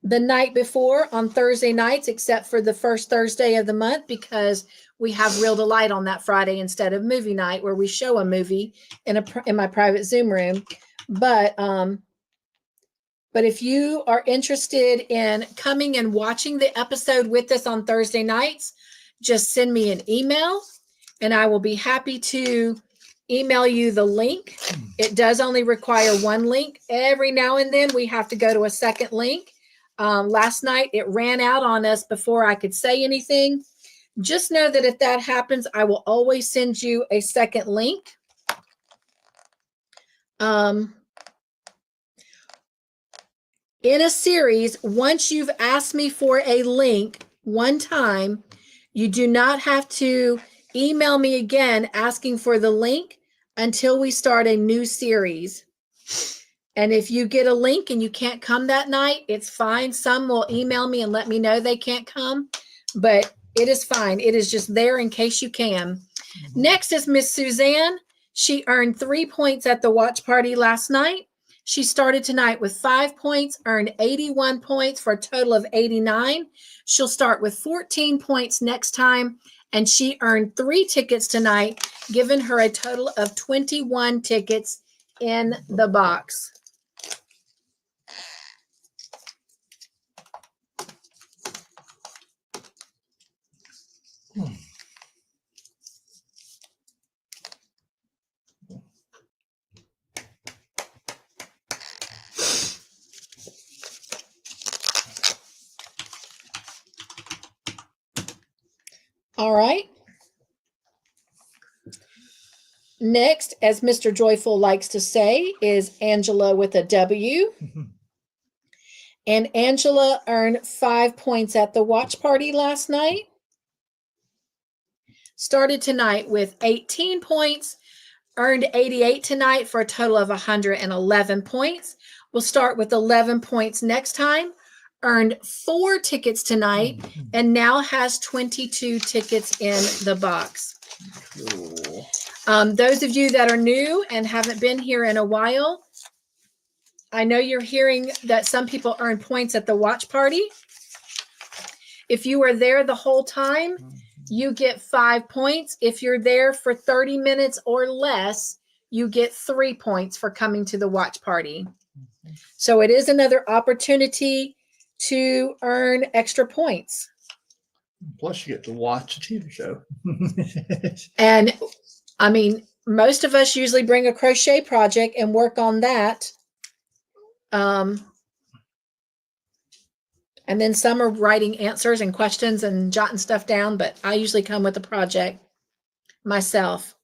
the night before on Thursday nights, except for the first Thursday of the month, because we have Real Delight on that Friday instead of movie night, where we show a movie in my private Zoom room. But if you are interested in coming and watching the episode with us on Thursday nights, just send me an email and I will be happy to email you the link. It does only require 1 link. Every now and then we have to go to a second link. Last night it ran out on us before I could say anything. Just know that if that happens, I will always send you a second link. In a series, once you've asked me for a link one time, you do not have to email me again asking for the link until we start a new series. And if you get a link and you can't come that night, it's fine. Some will email me and let me know they can't come, but it is fine. It is just there in case you can. Next is Miss Suzanne. She earned 3 points at the watch party last night. She started tonight with 5 points, earned 81 points for a total of 89. She'll start with 14 points next time, and she earned 3 tickets tonight, giving her a total of 21 tickets in the box. All right. Next, as Mr. Joyful likes to say, is Angela with a W. And Angela earned 5 points at the watch party last night. Started tonight with 18 points, earned 88 tonight for a total of 111 points. We'll start with 11 points next time. Earned 4 tickets tonight and now has 22 tickets in the box. Cool. Those of you that are new and haven't been here in a while, I know you're hearing that some people earn points at the watch party. If you were there the whole time, you get 5 points. If you're there for 30 minutes or less, you get 3 points for coming to the watch party. So it is another opportunity to earn extra points. Plus, you get to watch a TV show. And I mean, most of us usually bring a crochet project and work on that. And then some are writing answers and questions and jotting stuff down, but I usually come with a project myself.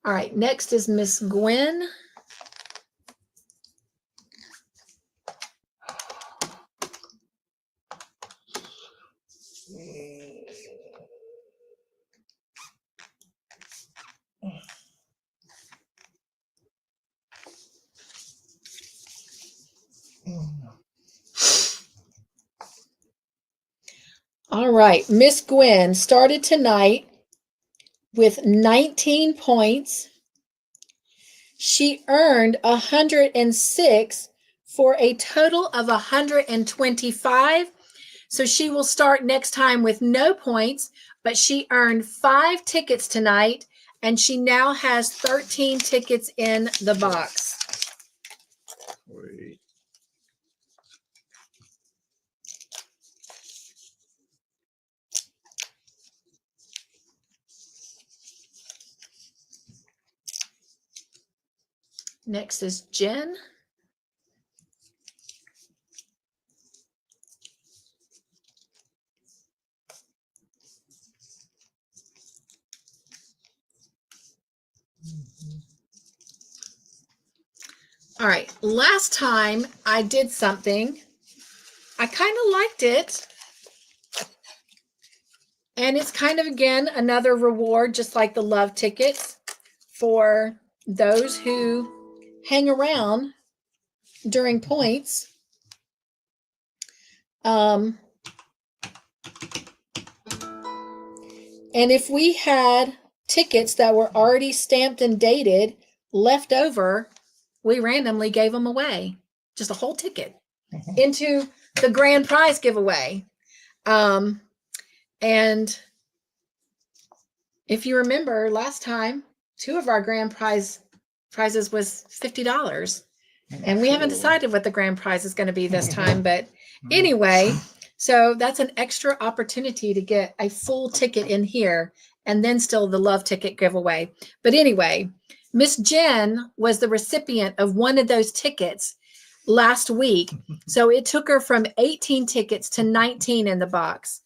All right, next is Miss Gwen. All right, Miss Gwen started tonight with 19 points. She earned 106 for a total of 125. So she will start next time with no points, but she earned 5 tickets tonight, and she now has 13 tickets in the box. Wait. Next is Jen. All right, last time I did something, I kind of liked it. And it's kind of, again, another reward, just like the love tickets for those who hang around during points. And if we had tickets that were already stamped and dated left over, we randomly gave them away, just a whole ticket into the grand prize giveaway. And if you remember last time, 2 of our grand prizes was $50. And we haven't decided what the grand prize is going to be this time. But anyway, so that's an extra opportunity to get a full ticket in here and then still the love ticket giveaway. But anyway, Miss Jen was the recipient of one of those tickets last week. So it took her from 18 tickets to 19 in the box.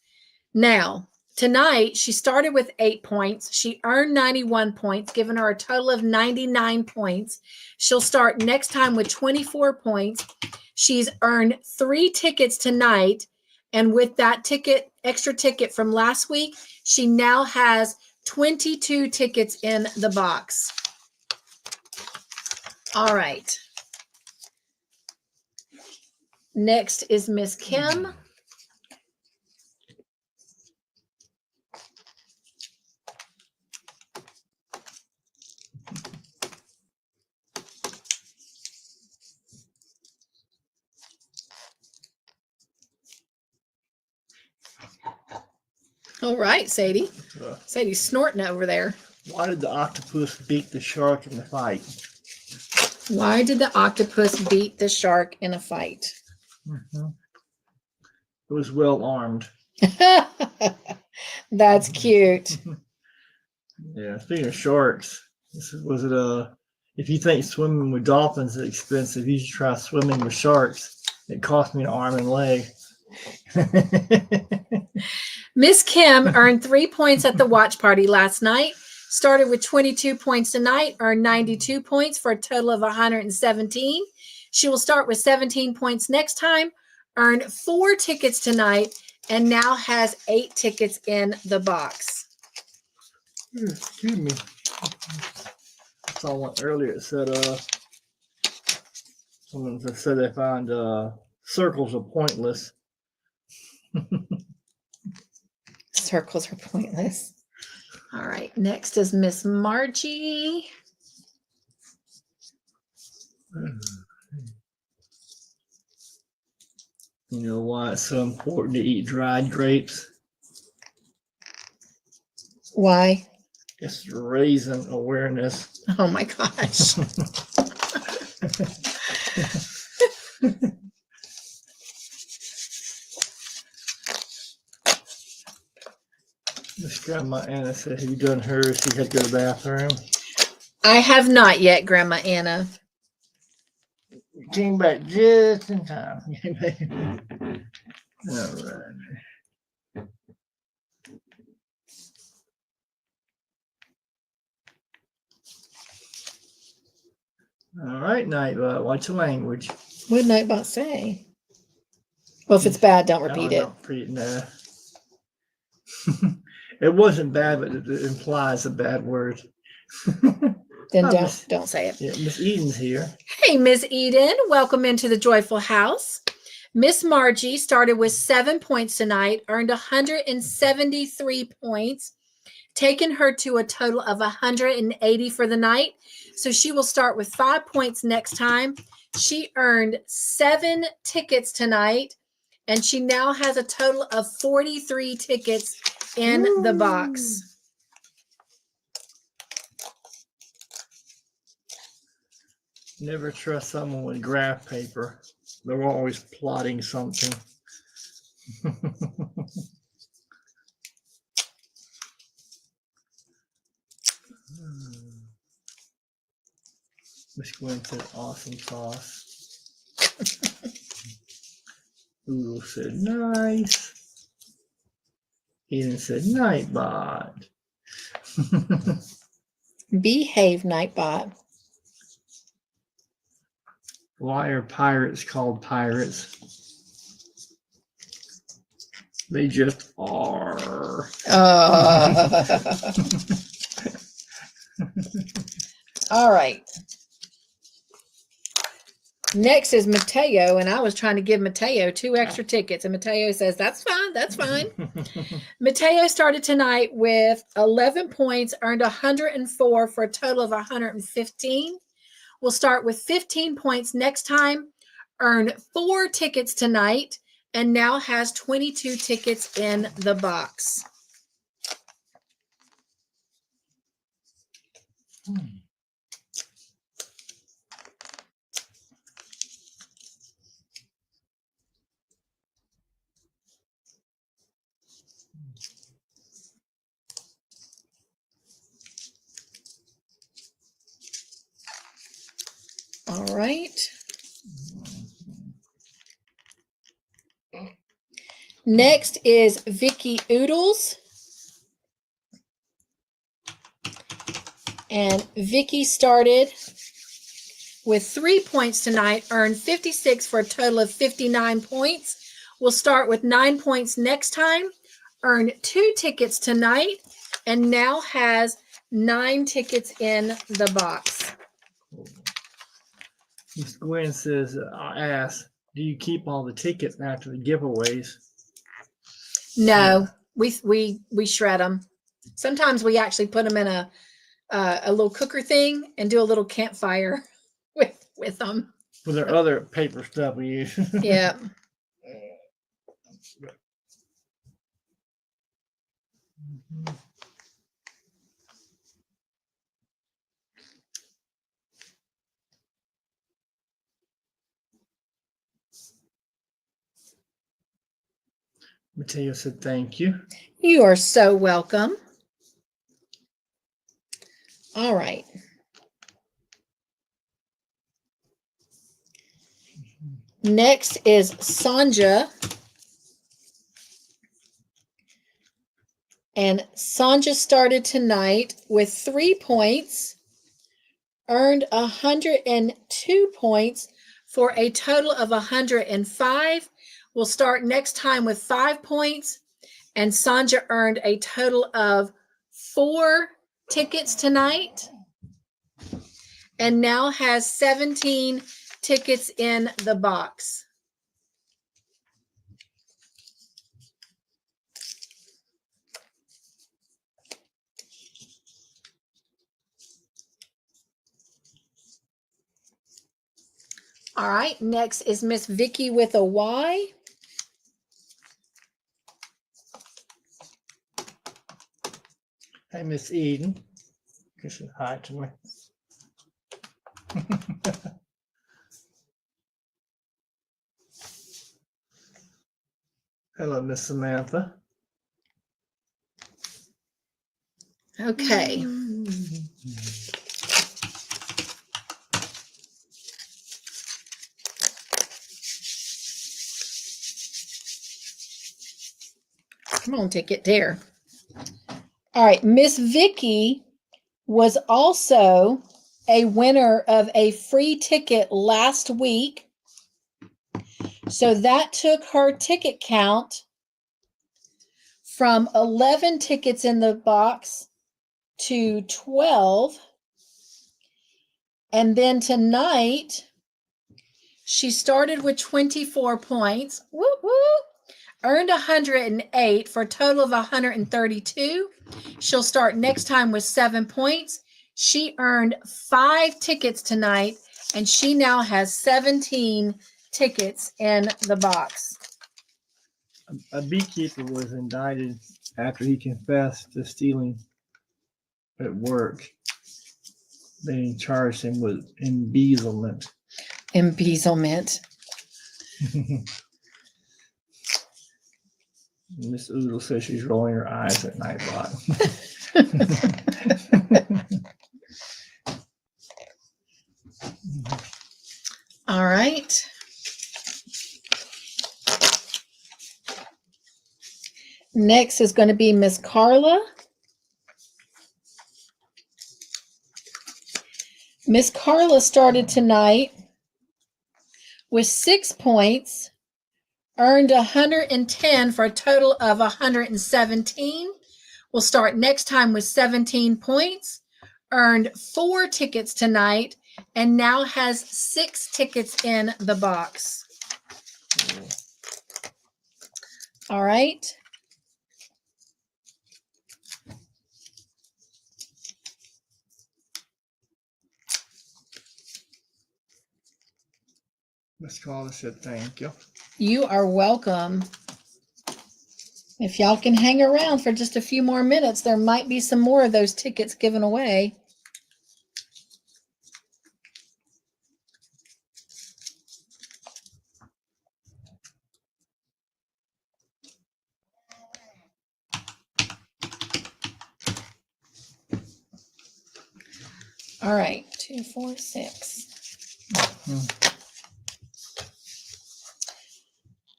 Now, Tonight, she started with 8 points. She earned 91 points, giving her a total of 99 points. She'll start next time with 24 points. She's earned 3 tickets tonight. And with that extra ticket from last week, she now has 22 tickets in the box. All right. Next is Miss Kim. All right, Sadie. Sadie's snorting over there. Why did the octopus beat the shark in the fight? Why did the octopus beat the shark in a fight? Mm-hmm. It was well armed. That's cute. Yeah, speaking of sharks, was it if you think swimming with dolphins is expensive, you should try swimming with sharks. It cost me an arm and leg. Miss Kim earned 3 points at the watch party last night. Started with 22 points tonight, earned 92 points for a total of 117. She will start with 17 points next time, earned 4 tickets tonight, and now has 8 tickets in the box. Excuse me. I saw one earlier. It said someone said they find circles are pointless. Circles are pointless. All right, next is Miss Margie. You know why it's so important to eat dried grapes? Why? It's raising awareness. Oh my gosh. Miss Grandma Anna said, have you done hers? She had to go to the bathroom. I have not yet, Grandma Anna. Came back just in time. All right. All right, Nightbot, watch your language. What did Nightbot say? Well, if it's bad, don't repeat it. Don't repeat it, no. It wasn't bad, but it implies a bad word. Then Oh, don't say it. Yeah, Miss Eden's here. Hey, Miss Eden, welcome into the Joyful House. Miss Margie started with 7 points tonight, earned 173 points, taking her to a total of 180 for the night. So she will start with 5 points next time. She earned 7 tickets tonight, and she now has a total of 43 tickets in the box. Never trust someone with graph paper. They're always plotting something. Miss Gwen said, awesome sauce. Google said, nice. Eden said, Nightbot. Behave, Nightbot. Why are pirates called pirates? They just are. All right. Next is Mateo, and I was trying to give Mateo 2 extra tickets, and Mateo says, that's fine, that's fine. Mateo started tonight with 11 points, earned 104 for a total of 115. We'll start with 15 points next time, earned 4 tickets tonight, and now has 22 tickets in the box. All right. Next is Vicky Oodles. And Vicky started with 3 points tonight, earned 56 for a total of 59 points. We'll start with 9 points next time, earned 2 tickets tonight, and now has 9 tickets in the box. Miss Gwen says, I asked, do you keep all the tickets after the giveaways? No, we shred them. Sometimes we actually put them in a little cooker thing and do a little campfire with them. For their other paper stuff we use. Yeah. Mateo said thank you. You are so welcome. All right. Next is Sanja. And Sanja started tonight with 3 points, earned 102 points for a total of 105. We'll start next time with 5 points. And Sanja earned a total of 4 tickets tonight and now has 17 tickets in the box. All right, next is Miss Vicky with a Y. Hey, Miss Eden. You should hi to me. Hello, Miss Samantha. Okay. Come on, ticket there. All right, Miss Vicky was also a winner of a free ticket last week. So that took her ticket count from 11 tickets in the box to 12. And then tonight, she started with 24 points. Woo woo. Earned 108 for a total of 132. She'll start next time with 7 points. She earned 5 tickets tonight, and she now has 17 tickets in the box. A beekeeper was indicted after he confessed to stealing at work. They charged him with embezzlement. Embezzlement. Miss Oodle says she's rolling her eyes at Nightbot. All right. Next is going to be Miss Carla. Miss Carla started tonight with 6 points, earned 110 for a total of 117. We'll start next time with 17 points, earned 4 tickets tonight, and now has 6 tickets in the box. All right. Miss Carla said thank you. You are welcome. If y'all can hang around for just a few more minutes, there might be some more of those tickets given away. All right, 2, 4, 6.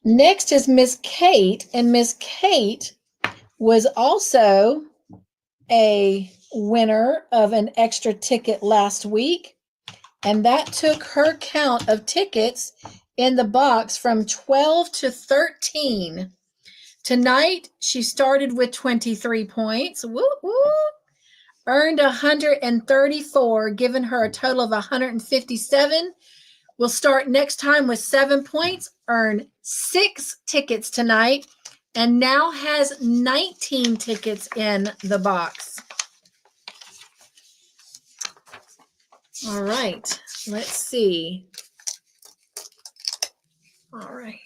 Next is Miss Kate, and Miss Kate was also a winner of an extra ticket last week, and that took her count of tickets in the box from 12 to 13. Tonight, she started with 23 points. Woo, woo. Earned 134, giving her a total of 157. We'll start next time with 7 points, earn 6 tickets tonight, and now has 19 tickets in the box. All right, let's see. All right.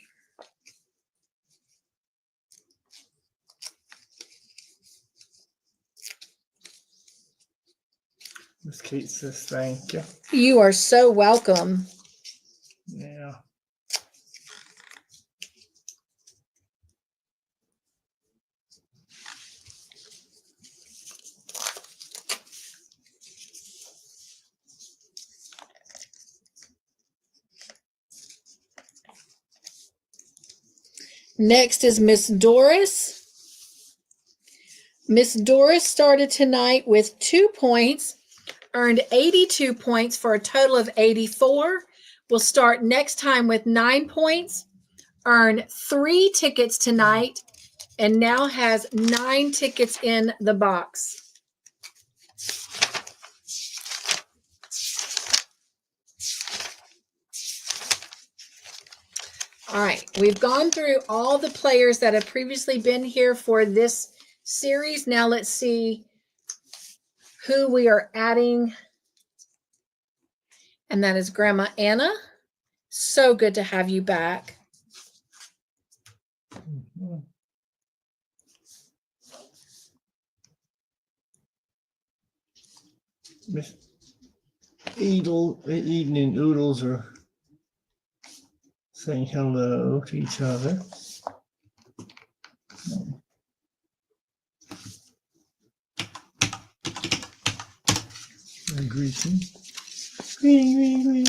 Miss Kate says thank you. You are so welcome. Yeah. Next is Miss Doris. Miss Doris started tonight with 2 points, earned 82 points for a total of 84. We'll start next time with 9 points, earn 3 tickets tonight, and now has 9 tickets in the box. All right, we've gone through all the players that have previously been here for this series. Now let's see who we are adding. And that is Grandma Anna. So good to have you back. Miss Eden and Oodles are saying hello to each other. Greeting. Greeting.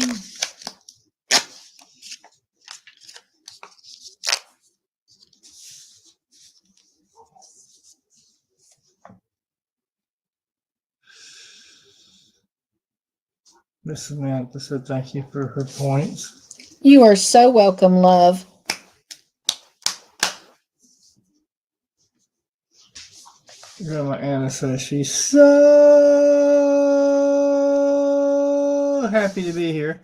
Miss Samantha said thank you for her points. You are so welcome, love. Grandma Anna says she's so happy to be here.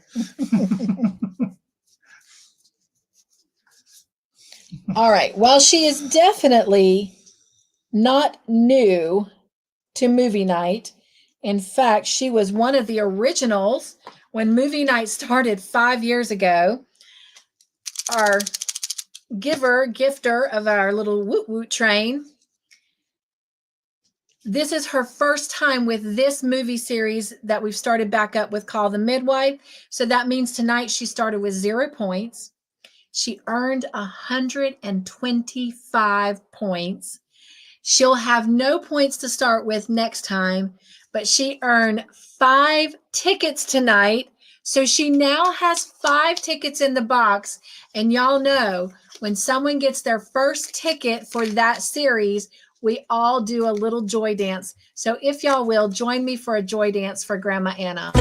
All right. Well, she is definitely not new to movie night. In fact, she was one of the originals when movie night started 5 years ago. Our gifter of our little woot woot train. This is her first time with this movie series that we've started back up with called The Midwife. So that means tonight she started with 0 points. She earned 125 points. She'll have no points to start with next time, but she earned 5 tickets tonight. So she now has 5 tickets in the box. And y'all know when someone gets their first ticket for that series, we all do a little joy dance. So if y'all will, join me for a joy dance for Grandma Anna.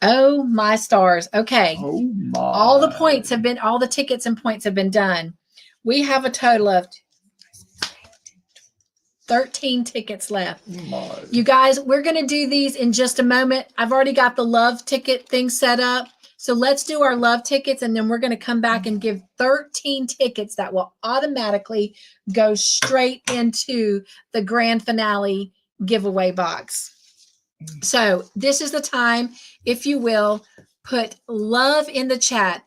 Oh my stars. Okay. Oh my. All the points have been, all the tickets and points have been done. We have a total of 13 tickets left. My. You guys, we're going to do these in just a moment. I've already got the love ticket thing set up. So let's do our love tickets, and then we're going to come back and give 13 tickets that will automatically go straight into the grand finale giveaway box. So this is the time, if you will, put love in the chat.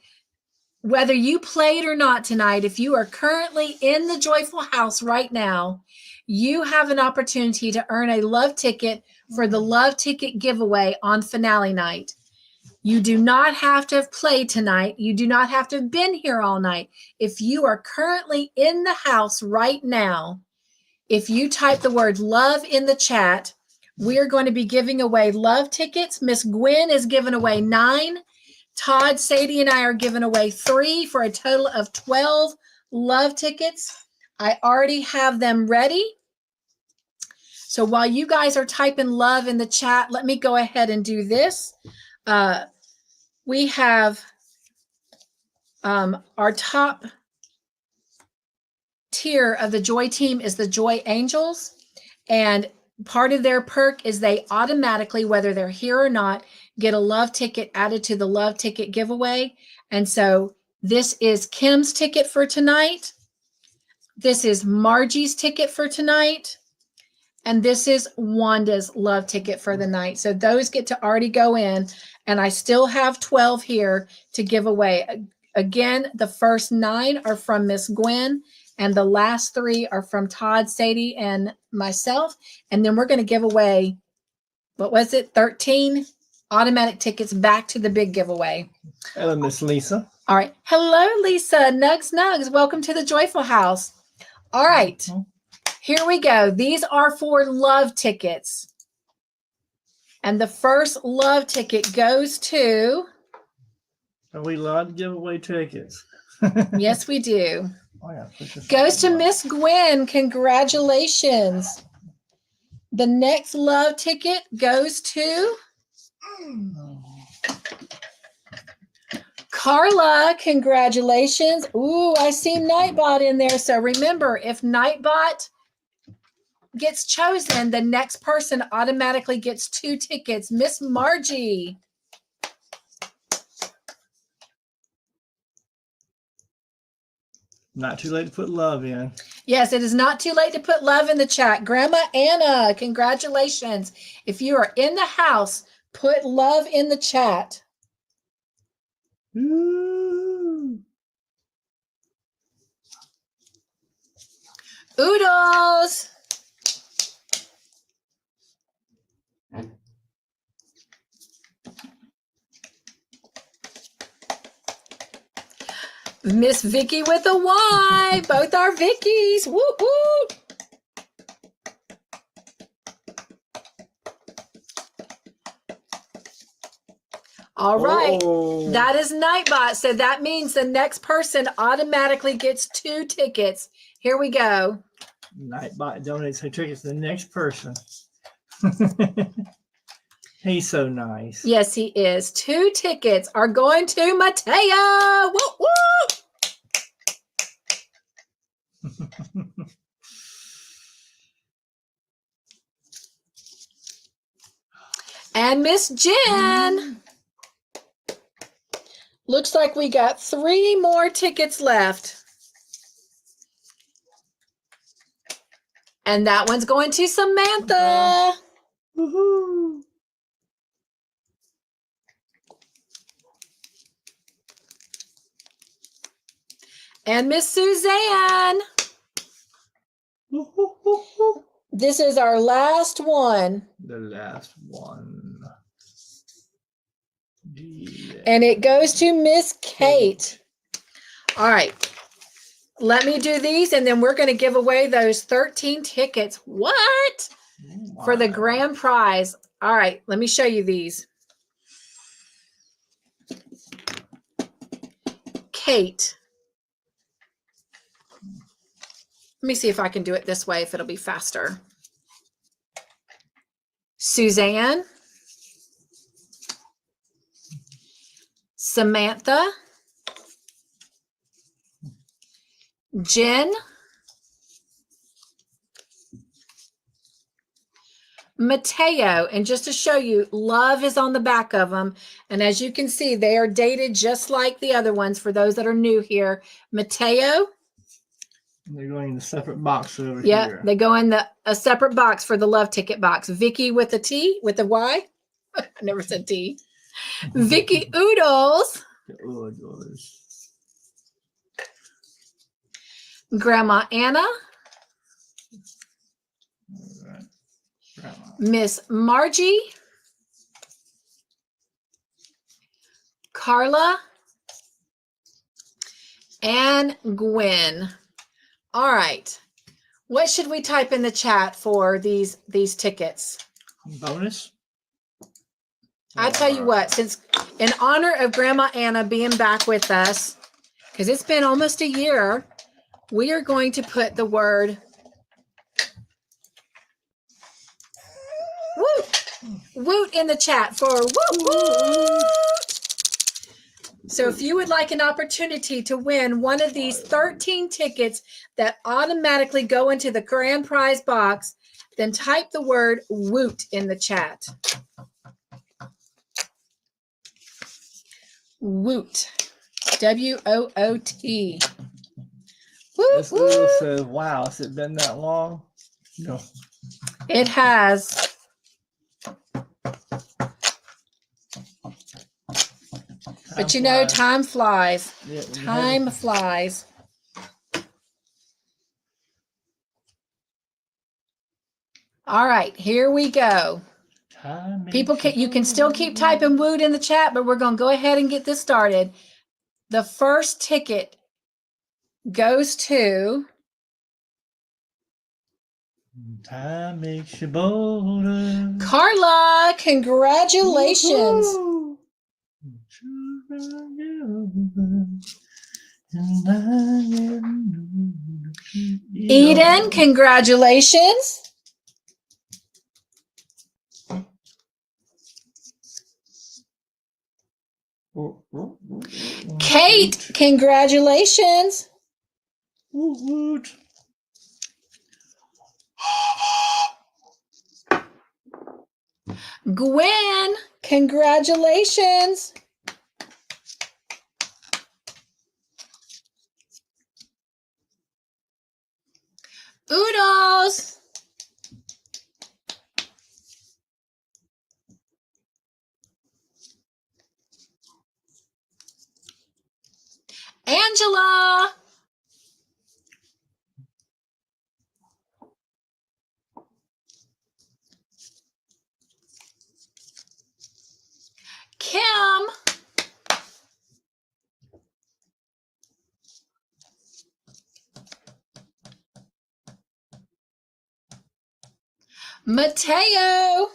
Whether you played or not tonight, if you are currently in the Joyful House right now, you have an opportunity to earn a love ticket for the love ticket giveaway on finale night. You do not have to have played tonight. You do not have to have been here all night. If you are currently in the house right now, if you type the word love in the chat, we're going to be giving away love tickets. Miss Gwen is giving away 9. Todd, Sadie, and I are giving away 3 for a total of 12 love tickets. I already have them ready. So while you guys are typing love in the chat, let me go ahead and do this. We have our top tier of the Joy team is the Joy Angels. And part of their perk is they automatically, whether they're here or not, get a love ticket added to the love ticket giveaway. And so this is Kim's ticket for tonight. This is Margie's ticket for tonight. And this is Wanda's love ticket for the night. So those get to already go in. And I still have 12 here to give away. Again, the first 9 are from Miss Gwen. And the last 3 are from Todd, Sadie, and myself. And then we're going to give away, what was it, 13 automatic tickets back to the big giveaway. Hello, Miss Lisa. All right. Hello, Lisa. Nugs. Welcome to the Joyful House. All right. Here we go. These are for love tickets. And the first love ticket goes to... We love to give away tickets. Yes, we do. Oh, yeah, Goes to Miss Gwen. Congratulations. The next love ticket goes to Carla. Congratulations. Ooh, I see Nightbot in there. So remember, if Nightbot gets chosen, the next person automatically gets 2 tickets. Miss Margie. Not too late to put love in. Yes, it is not too late to put love in the chat. Grandma Anna, congratulations. If you are in the house, put love in the chat. Ooh. Oodles. Miss Vicky with a Y. Both are Vickies. Woo woo. All right. Oh. That is Nightbot. So that means the next person automatically gets 2 tickets. Here we go. Nightbot donates her tickets to the next person. He's so nice. Yes, he is. 2 tickets are going to Mateo. Woo woo. And Miss Jen. Looks like we got 3 more tickets left. And that one's going to Samantha. Woohoo. And Miss Suzanne. Woo-hoo-hoo-hoo. This is our last one. The last one. Yeah. And it goes to Miss Kate. All right. Let me do these, and then we're going to give away those 13 tickets. What? Oh, For the my. grand prize. All right. Let me show you these. Kate. Let me see if I can do it this way, if it'll be faster. Suzanne. Samantha. Jen. Mateo. And just to show you, love is on the back of them. And as you can see, they are dated just like the other ones for those that are new here. Mateo. They're going in a separate box over Yeah, here. they go in a separate box for the love ticket box. Vicky with a T, with a Y. I never said T. Vicky Oodles. Oh, gosh. Grandma Anna. All right. Grandma. Miss Margie, Carla, and Gwen. All right. What should we type in the chat for these tickets? Bonus. I tell you what, since in honor of Grandma Anna being back with us, because it's been almost a year, we are going to put the word woot in the chat for woot. So if you would like an opportunity to win one of these 13 tickets that automatically go into the grand prize box, then type the word woot in the chat. Woot. W-O-O-T. Woot, This little woot. says, wow, has it been that long? No. It has. But you know, time flies. Yeah, Time flies. All right, here we go. People you can still keep typing woot in the chat, but we're going to go ahead and get this started. The first ticket goes to Time makes you bolder. Carla. Congratulations. Woo-hoo. Eden, congratulations. Kate, congratulations. Woot woot. Gwen, congratulations. Oodles. Angela. Kim. Mateo.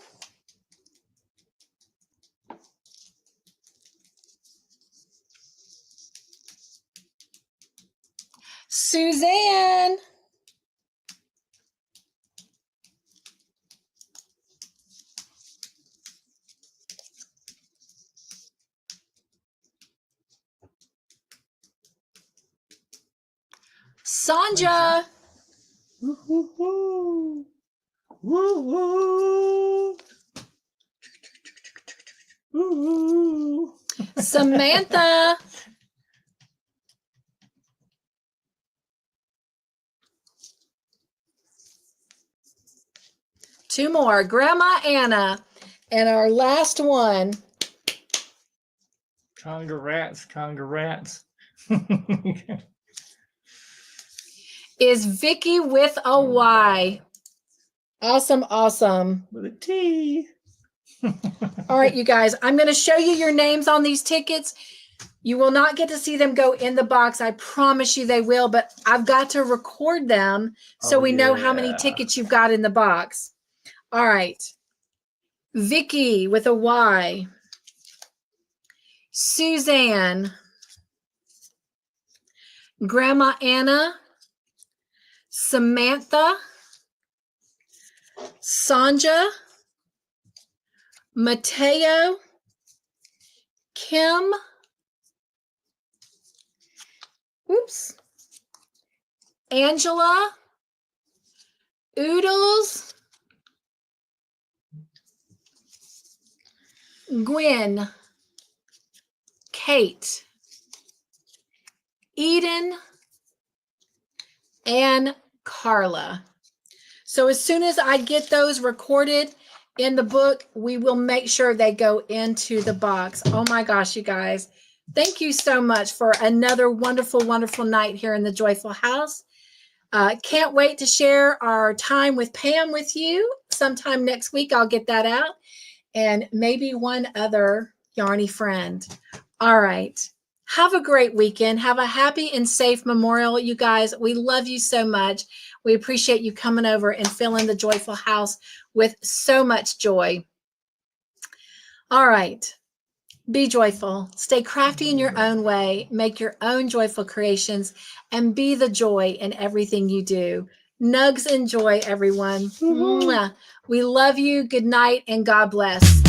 Suzanne. Sandra. Woo woo woo. Woo woo. Woo woo. Samantha. Two more. Grandma Anna. And our last one. Congrats. Is Vicky with a Y. Awesome, awesome. With a T. All right, you guys, I'm going to show you your names on these tickets. You will not get to see them go in the box. I promise you they will, but I've got to record them so we know how many tickets you've got in the box. All right. Vicky with a Y. Suzanne. Grandma Anna. Samantha. Sanja. Mateo. Kim. Oops. Angela. Oodles. Gwen. Kate. Eden. And Carla. So as soon as I get those recorded in the book, we will make sure they go into the box. Oh my gosh, you guys. Thank you so much for another wonderful, wonderful night here in the Joyful House. Can't wait to share our time with Pam with you. Sometime next week, I'll get that out. And maybe one other yarny friend. All right. Have a great weekend. Have a happy and safe Memorial, you guys. We love you so much. We appreciate you coming over and filling the joyful house with so much joy. All right. Be joyful. Stay crafty in your own way. Make your own joyful creations and be the joy in everything you do. Nugs and joy, everyone. Mwah. We love you. Good night and God bless.